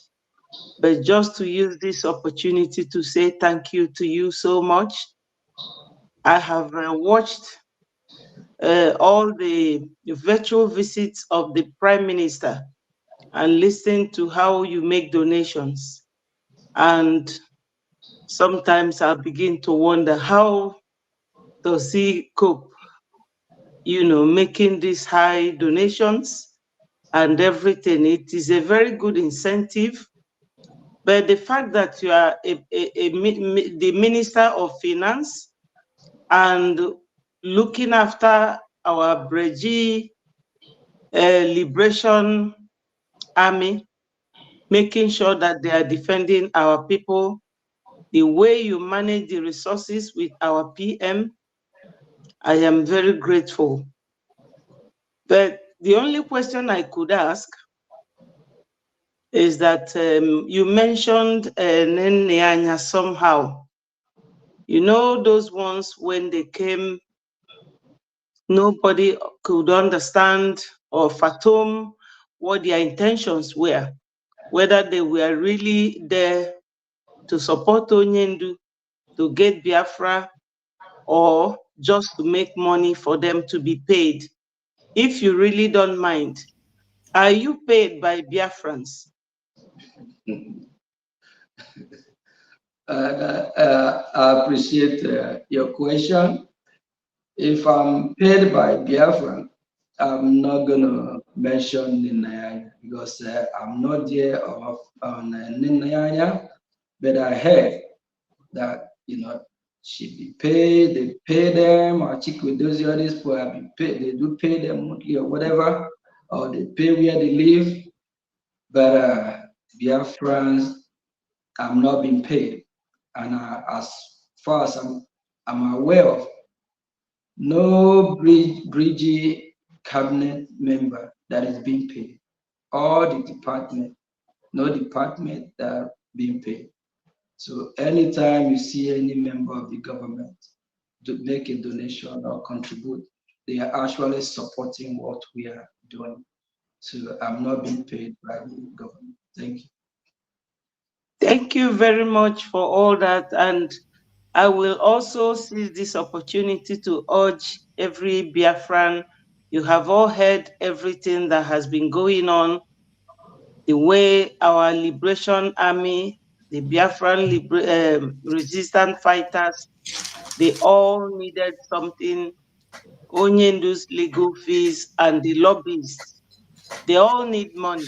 but just to use this opportunity to say thank you to you so much. I have watched all the virtual visits of the Prime Minister and listened to how you make donations. And sometimes I begin to wonder, how does he cope, making these high donations and everything? It is a very good incentive. But the fact that you are the Minister of Finance and looking after our Brgie Liberation Army, making sure that they are defending our people, the way you manage the resources with our PM, I am very grateful. But the only question I could ask is that you mentioned Nenyanya somehow. You know, those ones when they came, nobody could understand or fathom what their intentions were, whether they were really there to support Onyendu, to get Biafra, or just to make money for them to be paid. If you really don't mind, are you paid by Biafrans? I appreciate your question. If I'm paid by Biafran, I'm not going to mention Ninayanya because I'm not there on Ninayanya, but I heard that, she be paid, they pay them, or those others people have been paid, they do pay them monthly or whatever, or they pay where they live. But Biafrans, I'm not being paid. And as far as I'm aware of, no Brgie cabinet member that is being paid. All the department, no department that are being paid. So anytime you see any member of the government to make a donation or contribute, they are actually supporting what we are doing. So I'm not being paid by the government. Thank you. Thank you very much for all that. And I will also seize this opportunity to urge every Biafran You have all heard everything that has been going on, the way our liberation army, the Biafran resistant fighters, they all needed something. Onyendu's legal fees and the lobbyists, they all need money.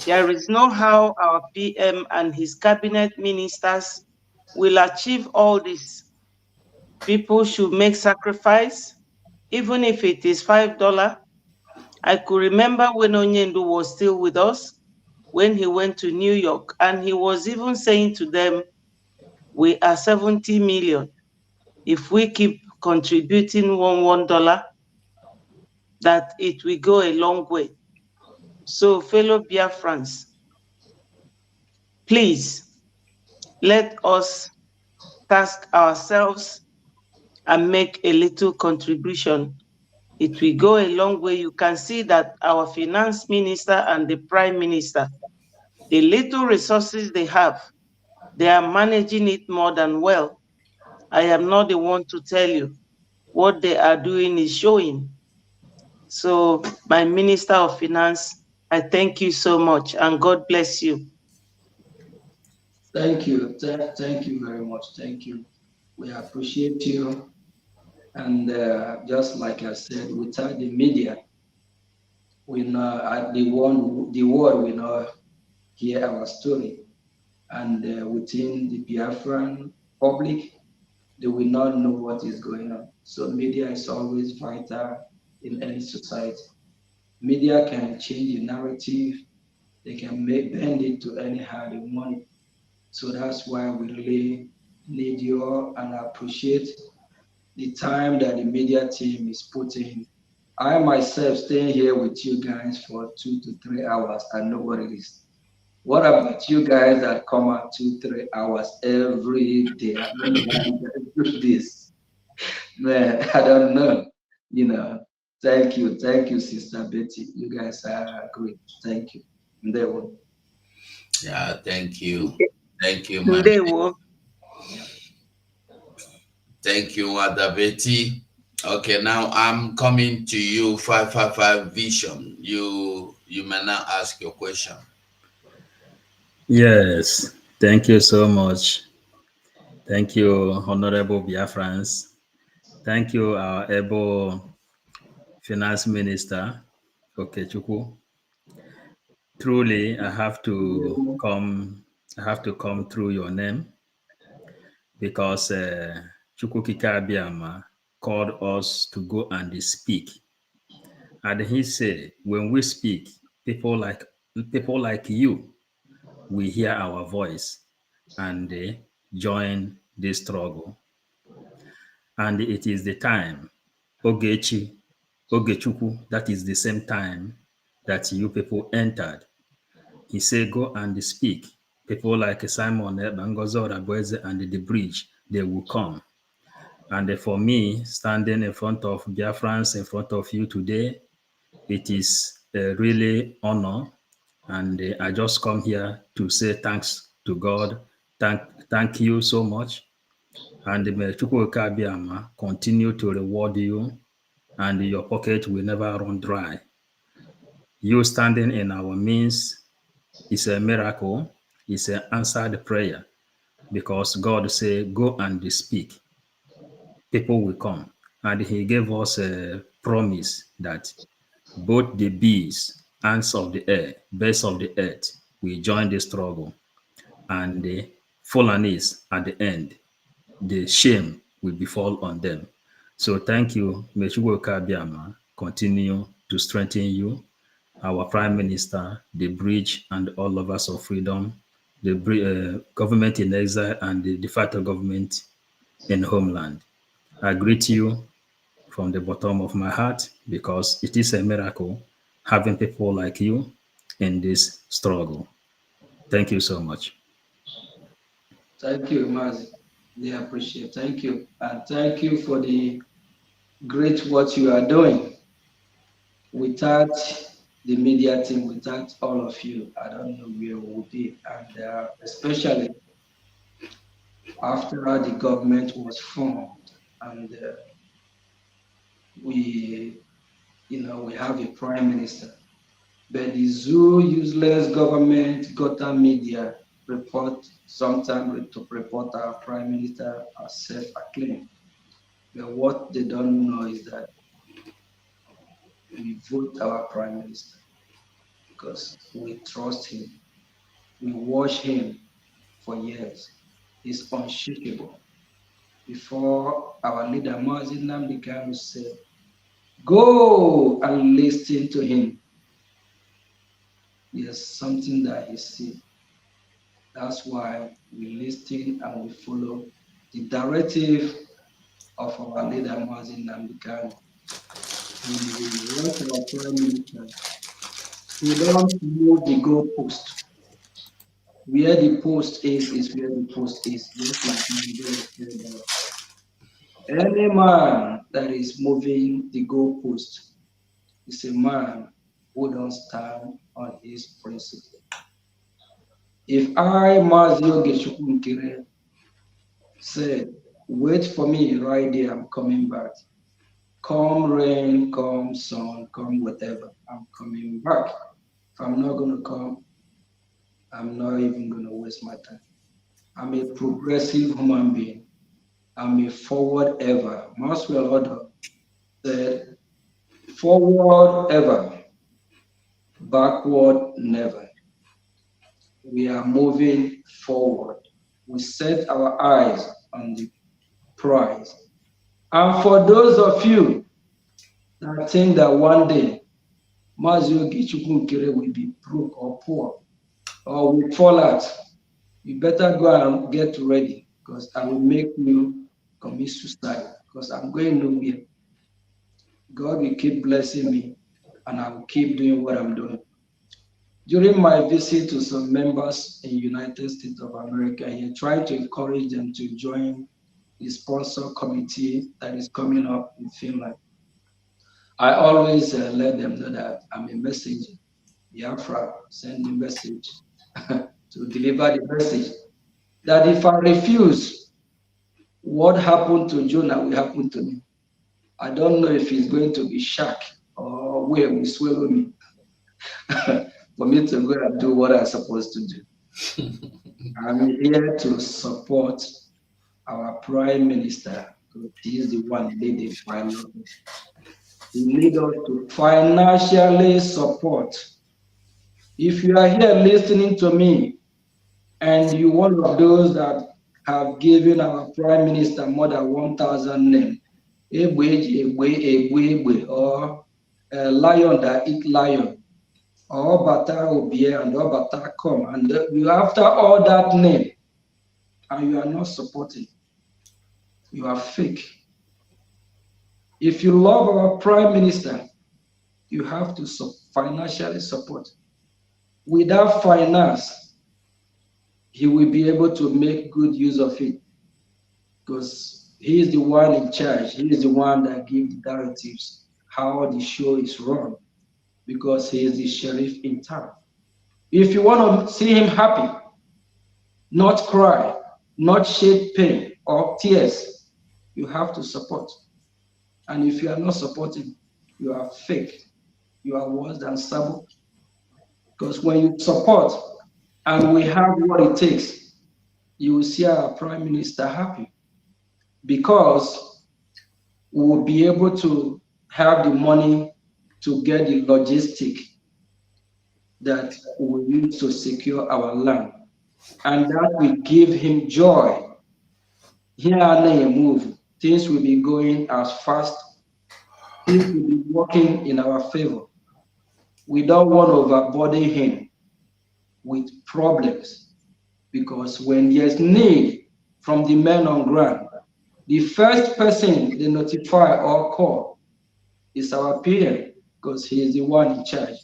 There is no how our PM and his cabinet ministers will achieve all this. People should make sacrifice, even if it is $5. I could remember when Onyendu was still with us, when he went to New York, and he was even saying to them, we are 70 million. If we keep contributing $1, that it will go a long way. So, fellow Biafrans, please let us task ourselves and make a little contribution. It will go a long way. You can see that our finance minister and the prime minister, the little resources they have, they are managing it more than well. I am not the one to tell you. What they are doing is showing. So, my Minister of Finance, I thank you so much, and God bless you. Thank you. Thank you very much. Thank you. We appreciate you. And just like I said, without the media, we know the world will not hear our story. And within the Biafran public, they will not know what is going on. So media is always vital in any society. Media can change the narrative. They can bend it to anyhow they want it. So that's why we really need you and appreciate the time that the media team is putting. I myself staying here with you guys for 2 to 3 hours and know what it is. What about you guys that come out 2, 3 hours every day? I don't know how you guys do this. Man, I don't know. You know. Thank you, Sister Betty. You guys are great. Thank you. There will. Yeah, thank you. Thank you, They will. Thank you, Adabeti. Okay, now I'm coming to you, 555 Vision. You may now ask your question. Yes, thank you so much. Thank you, Honorable Biafrans. Thank you, our able Finance Minister, Okechukwu. Truly, I have to come through your name because Chukwukika Abiyama called us to go and speak. And he said, when we speak, people like you, we hear our voice and they join this struggle. And it is the time, Ogechukwu, that is the same time that you people entered. He said, go and speak. People like Simon Bangozo Rabueze and the Brgie, they will come. And for me, standing in front of Biafrans, in front of you today, it is a really honor. And I just come here to say thanks to God. Thank you so much. And may Chukwuka Abiyama continue to reward you, and your pocket will never run dry. You standing in our midst is a miracle. It's an answered prayer because God said, go and speak. People will come. And he gave us a promise that both the bees, ants of the air, birds of the earth will join the struggle. And the Fulanis at the end, the shame will befall on them. So thank you. May Chukwuka Abiyama continue to strengthen you, our Prime Minister, the Brgie, and all lovers of freedom, the government in exile, and the de facto government in homeland. I greet you from the bottom of my heart because it is a miracle having people like you in this struggle. Thank you so much. Thank you, Mazi. They appreciate. Thank you. And thank you for the great what you are doing. Without the media team, without all of you, I don't know where we would be. And especially after the government was formed and we we have a prime minister. But the zoo useless government got a media report sometimes to report our prime minister as self-acclaimed. But what they don't know is that we vote our prime minister because we trust him. We watch him for years. He's unshakable. Before our leader Mazin Namdekan said, go and listen to him. There's something that he said. That's why we listen and we follow the directive of our leader Mazin Namdekan. We want our prime minister. We don't move the goalpost. Where the post is where the post is. Just like my said that any man that is moving the goalpost is a man who don't stand on his principle. If I, Mazio Geshukunkire, said, wait for me right there, I'm coming back. Come rain, come sun, come whatever, I'm coming back. If I'm not going to come, I'm not even going to waste my time. I'm a progressive human being. I'm a forward ever. Maxwell Order said, forward ever, backward never. We are moving forward. We set our eyes on the prize. And for those of you that think that one day Mazio Gichukunkere will be broke or poor or will fall out, you better go and get ready because I will make you commit suicide because I'm going nowhere. God will keep blessing me and I will keep doing what I'm doing. During my visit to some members in United States of America, he tried to encourage them to join the sponsor committee that is coming up in Finland. I always let them know that I'm a messenger. Biafra send the message to deliver the message that if I refuse, what happened to Jonah will happen to me. I don't know if he's going to be shark or where will swallow me for me to go and do what I'm supposed to do. I'm here to support our prime minister because he is the one leading final. He needs us to financially support. If you are here listening to me and you're one of those that have given our prime minister more than 1,000 names, or a lion that eat lion, or bata obie and or bata come, and you after all that name, and you are not supporting, you are fake. If you love our prime minister, you have to financially support. Without finance, he will be able to make good use of it because he is the one in charge. He is the one that gives the directives how the show is run because he is the sheriff in town. If you want to see him happy, not cry, not shed pain or tears, you have to support. And if you are not supporting, you are fake. You are worse than Sabo. Because when you support and we have what it takes, you will see our prime minister happy. Because we will be able to have the money to get the logistic that we need to secure our land. And that will give him joy. Here and there move, things will be going as fast, things will be working in our favor. We don't want to overburden him with problems because when there's need from the men on ground, the first person they notify or call is our PM because he is the one in charge.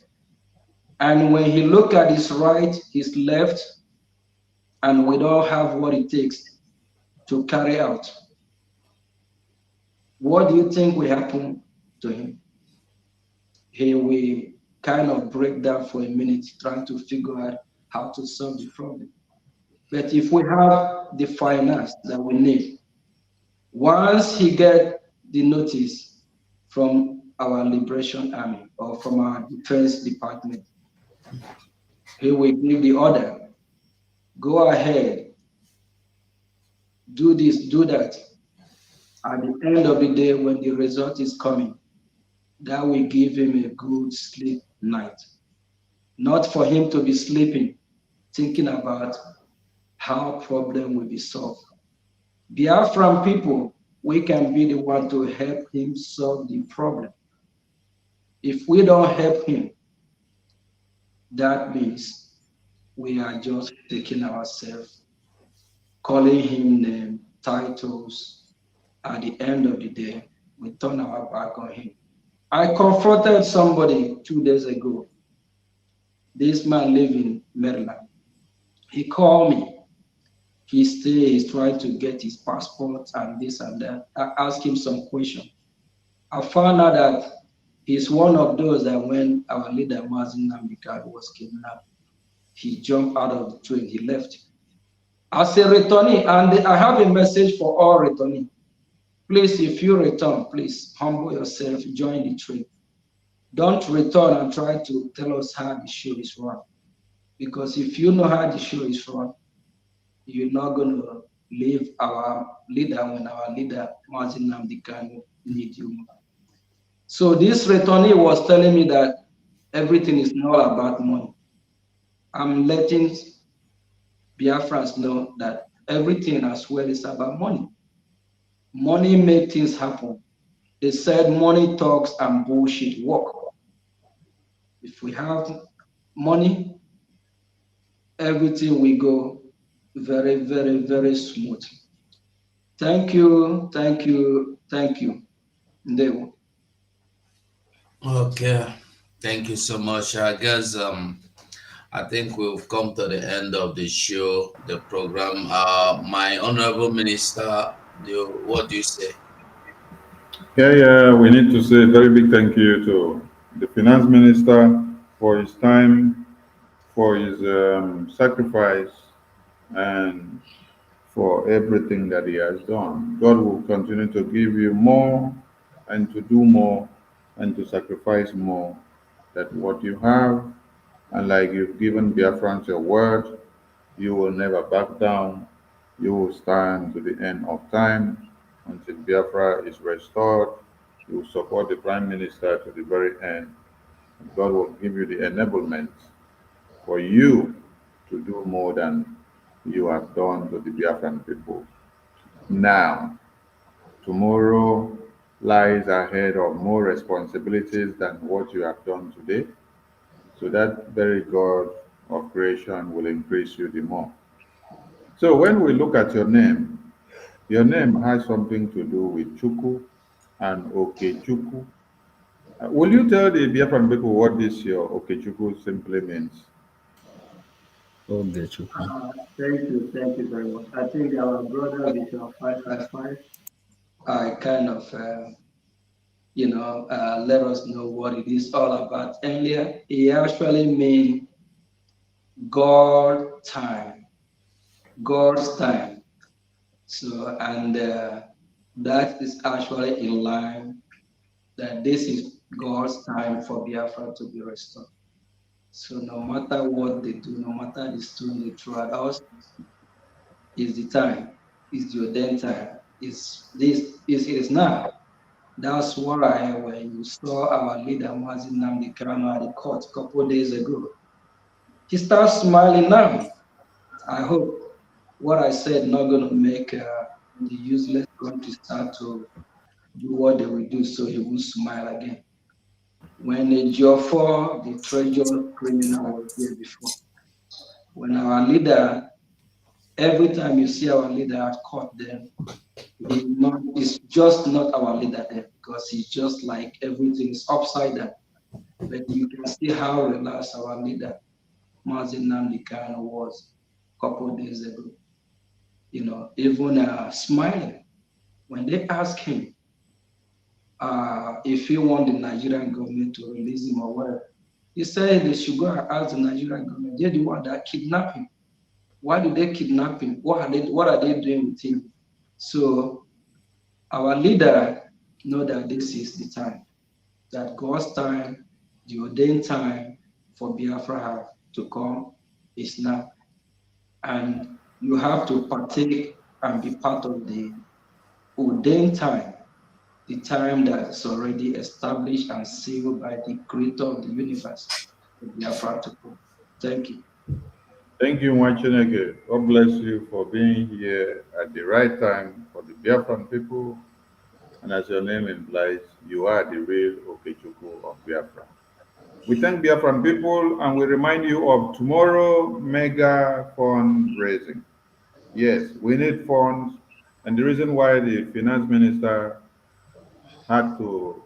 And when he look at his right, his left, and we don't have what it takes to carry out, what do you think will happen to him? He will kind of break down for a minute, trying to figure out how to solve the problem. But if we have the finance that we need, once he get the notice from our Liberation Army or from our Defense Department. He will give the order, go ahead, do this, do that. At the end of the day, when the result is coming, that will give him a good sleep night. Not for him to be sleeping, thinking about how problem will be solved. Biafran people, we can be the one to help him solve the problem. If we don't help him, that means we are just taking ourselves, calling him name, titles. At the end of the day, we turn our back on him. I confronted somebody 2 days ago. This man lives in Maryland. He called me. He's trying to get his passport and this and that. I asked him some questions. I found out that he's one of those that when our leader Mazin Namdekano was kidnapped, he jumped out of the train, he left. As a returnee, and I have a message for all returnees. Please, if you return, please humble yourself, join the train. Don't return and try to tell us how the show is run. Because if you know how the show is run, you're not going to leave our leader when our leader, Mazin Namdekano, need you more. So this returnee was telling me that everything is not about money. I'm letting Biafrans know that everything as well is about money. Money makes things happen. They said money talks and bullshit work. If we have money, everything will go very, very, very smooth. Thank you, thank you, thank you. Ndewo. Okay, thank you so much. I guess I think we've come to the end of the show, the program. My honorable minister, what do you say? Yeah, we need to say a very big thank you to the finance minister for his time, for his sacrifice, and for everything that he has done. God will continue to give you more and to do more and to sacrifice more than what you have. And like you've given Biafrans your word, you will never back down. You will stand to the end of time until Biafra is restored. You will support the Prime Minister to the very end. And God will give you the enablement for you to do more than you have done to the Biafran people. Now, tomorrow lies ahead of more responsibilities than what you have done today. So that very God of creation will increase you the more. So when we look at your name has something to do with Chuku and Okechuku. Will you tell the Biafran people what this your Okechuku simply means? Thank you very much. I think our brother Bishop 555, I kind of, let us know what it is all about earlier. It actually means God time, God's time. So, and that is actually in line that this is God's time for Biafra to be restored. So no matter what they do, no matter the stone they throw at us, is the time, is the ordained time, it is now. That's why when you saw our leader Mazin Namdekano at the court a couple of days ago, he starts smiling now. I hope what I said not going to make the useless country start to do what they will do, so he will smile again. When a Jofor, the treasure criminal, was here before, when our leader, every time you see our leader at court, then it's just not our leader there, because he's just like everything is upside down. But you can see how relaxed our leader, Mazin Namdekano, was a couple of days ago. Even smiling. When they asked him if he want the Nigerian government to release him or whatever, he said they should go and ask the Nigerian government. They're the one that kidnapped him. Why do they kidnap him? What are they doing with him? So our leader know that this is the time. that God's time, the ordained time for Biafra have to come is now. And you have to partake and be part of the ordained time, the time that is already established and sealed by the creator of the universe for Biafra to come. Thank you. Thank you, Mwachineke. God bless you for being here at the right time for the Biafran people. And as your name implies, you are the real Okechukwu of Biafra. We thank Biafran people and we remind you of tomorrow mega fundraising. Yes, we need funds. And the reason why the finance minister had to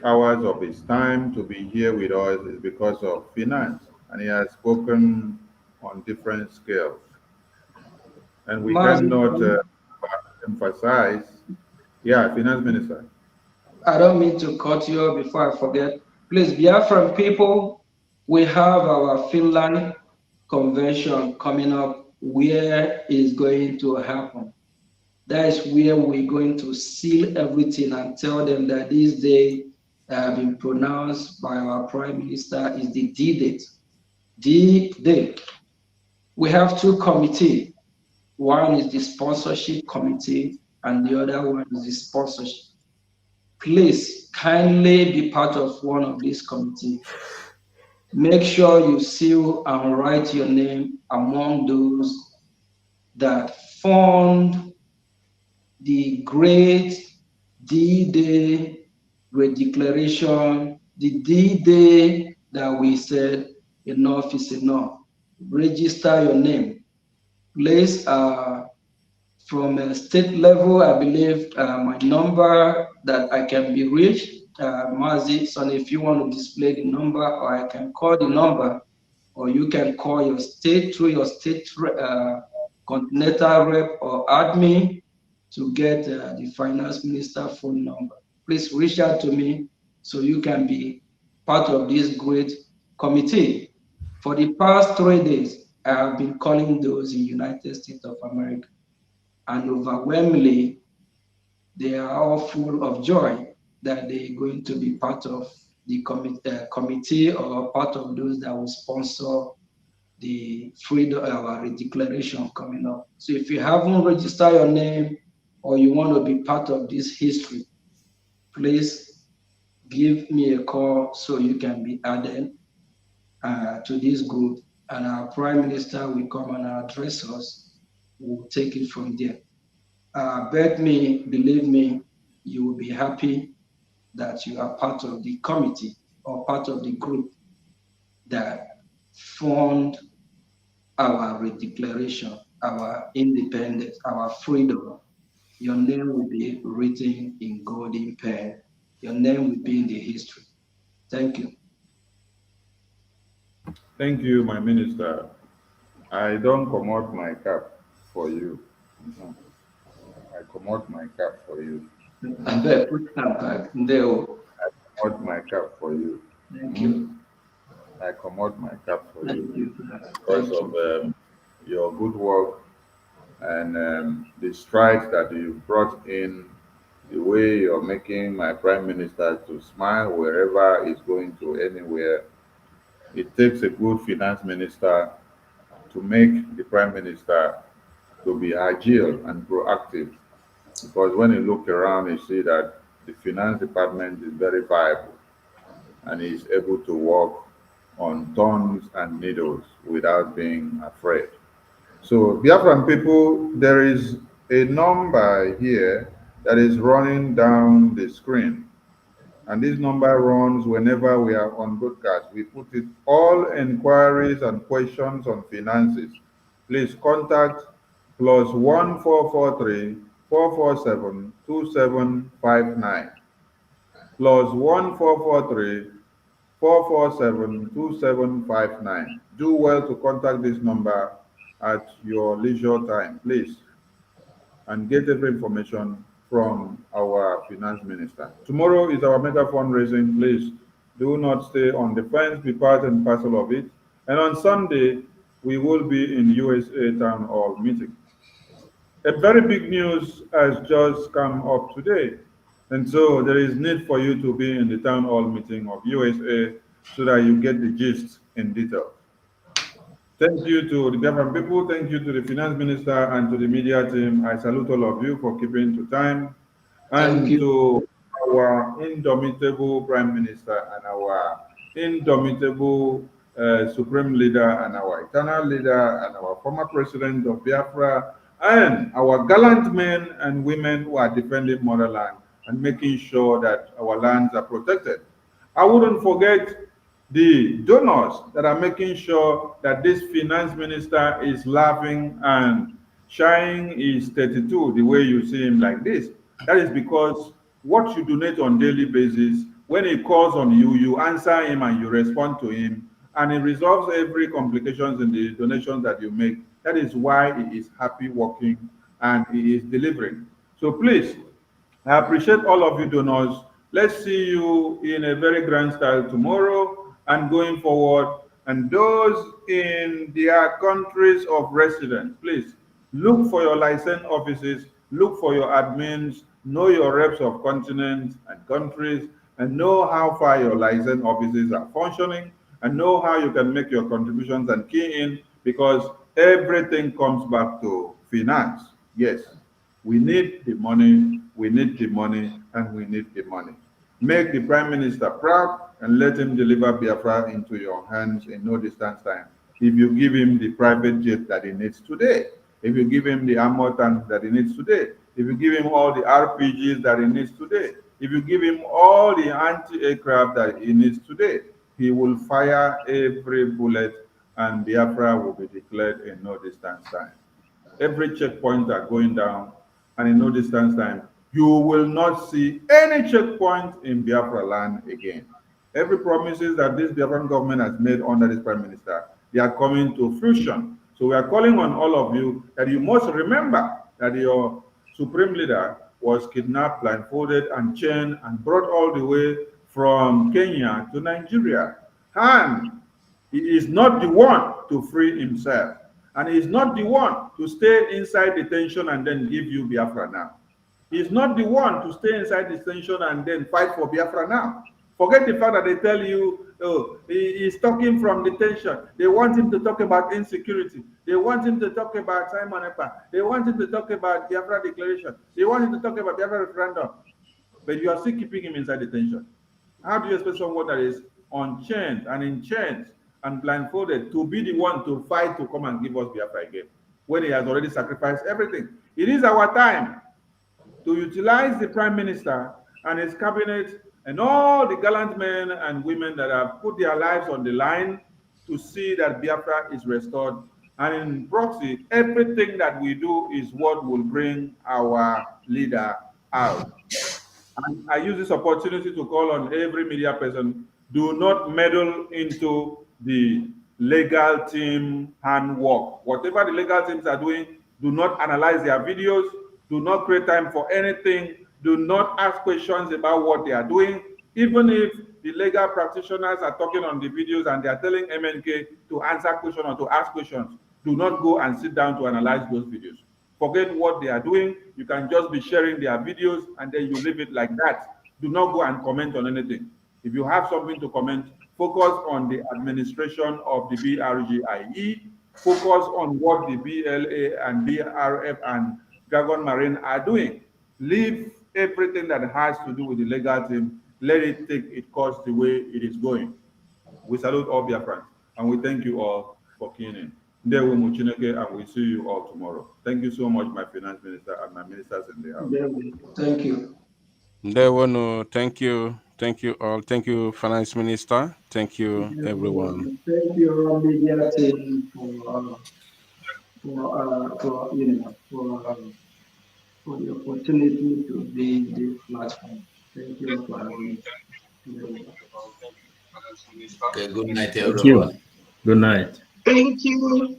hours of his time to be here with us is because of finance. And he has spoken on different scales. And we cannot emphasize, yeah, finance minister. I don't mean to cut you off before I forget. Please, Biafran people, we have our Finland convention coming up where is going to happen. That is where we're going to seal everything and tell them that this day that have been pronounced by our Prime Minister is the D date. D day. We have two committees. One is the sponsorship committee and the other one is the sponsorship. Please kindly be part of one of these committees. Make sure you seal and write your name among those that fund the great D-Day redeclaration, the D-Day that we said enough is enough. Register your name. Place from a state level, I believe my number that I can be reached, Mazi, so if you want to display the number, or I can call the number, or you can call your state through your state continental rep or admin to get the finance minister phone number. Please reach out to me so you can be part of this great committee. For the past 3 days, I have been calling those in United States of America, and overwhelmingly, they are all full of joy that they're going to be part of the committee or part of those that will sponsor the freedom our declaration coming up. So if you haven't registered your name or you want to be part of this history, please give me a call so you can be added to this group, and our Prime Minister will come and address us. We'll take it from there. Bet me, believe me, you will be happy that you are part of the committee or part of the group that fund our redeclaration, our independence, our freedom. Your name will be written in golden pen. Your name will be in the history. Thank you. Thank you, my minister. I don't come out my cap for you. No. I come out my cap for you. And then put that back. There. I come out my cap for you. Thank you. I come out my cap for Thank you you. because of your good work and the strides that you've brought in, the way you're making my prime minister to smile wherever he's going to anywhere. It takes a good finance minister to make the prime minister to be agile and proactive, because when you look around, you see that the finance department is very viable and is able to work on tons and needles without being afraid. So, Biafran people, there is a number here that is running down the screen. And this number runs whenever we are on broadcast. We put it all inquiries and questions on finances. Please contact +1443 447 2759. +1443 447 2759. Do well to contact this number at your leisure time, please, and get every information from our finance minister. Tomorrow is our mega fundraising. Please do not stay on the fence, be part and parcel of it. And on Sunday, we will be in USA Town Hall meeting. A very big news has just come up today, And so there is need for you to be in the town hall meeting of USA so that you get the gist in detail. Thank you to the Biafran people. Thank you to the finance minister and to the media team. I salute all of you for keeping to time. Thank And you. to our indomitable prime minister and our indomitable supreme leader and our eternal leader and our former president of Biafra and our gallant men and women who are defending motherland and making sure that our lands are protected. I wouldn't forget the donors that are making sure that this finance minister is laughing and shine his 32 the way you see him like this. That is because what you donate on daily basis, when he calls on you, you answer him and you respond to him, and he resolves every complications in the donations that you make. That is why he is happy working and he is delivering. So please, I appreciate all of you donors. Let's see you in a very grand style tomorrow and going forward. And those in their countries of residence, please look for your license offices, look for your admins, know your reps of continents and countries, and know how far your license offices are functioning, and know how you can make your contributions and key in, because everything comes back to finance. Yes. We need the money, we need the money, and we need the money. Make the Prime Minister proud and let him deliver Biafra into your hands in no distance time. If you give him the private jet that he needs today, if you give him the armor tank that he needs today, if you give him all the RPGs that he needs today, if you give him all the anti-aircraft that he needs today, he will fire every bullet and Biafra will be declared in no distance time. Every checkpoint are going down, and in no distance time, you will not see any checkpoint in Biafra land again. Every promises that this Biafran government has made under this prime minister, they are coming to fruition. So we are calling on all of you that you must remember that your supreme leader was kidnapped, blindfolded, and chained and brought all the way from Kenya to Nigeria. And he is not the one to free himself. And he is not the one to stay inside detention and then give you Biafra now. He is not the one to stay inside detention and then fight for Biafra now. Forget the fact that they tell you, oh, he is talking from detention. They want him to talk about insecurity. They want him to talk about Simon Ekpa. They want him to talk about Biafra declaration. They want him to talk about Biafra referendum. But you are still keeping him inside detention. How do you expect someone that is unchained and in chains and blindfolded to be the one to fight to come and give us Biafra again when he has already sacrificed everything? It is our time to utilize the prime minister and his cabinet and all the gallant men and women that have put their lives on the line to see that Biafra is restored. And in proxy, everything that we do is what will bring our leader out. And I use this opportunity to call on every media person, do not meddle into the legal team handwork. Whatever the legal teams are doing, do not analyze their videos, do not create time for anything, do not ask questions about what they are doing. Even if the legal practitioners are talking on the videos and they are telling MNK to answer questions or to ask questions, do not go and sit down to analyze those videos. Forget what they are doing. You can just be sharing their videos and then you leave it like that. Do not go and comment on anything. If you have something to comment, focus on the administration of the BRGIE, focus on what the BLA and BRF and Dragon Marine are doing. Leave everything that has to do with the legal team. Let it take its course the way it is going. We salute all Biafrans and we thank you all for keying in. And we see you all tomorrow. Thank you so much, my finance minister and my ministers in the house. Thank you. Thank you. Thank you all. Thank you, finance minister. Thank you, everyone. Thank you, media team, for the opportunity to be in this platform. Thank you for having me. Okay, good night, Thank you. everyone. Good night. Thank you.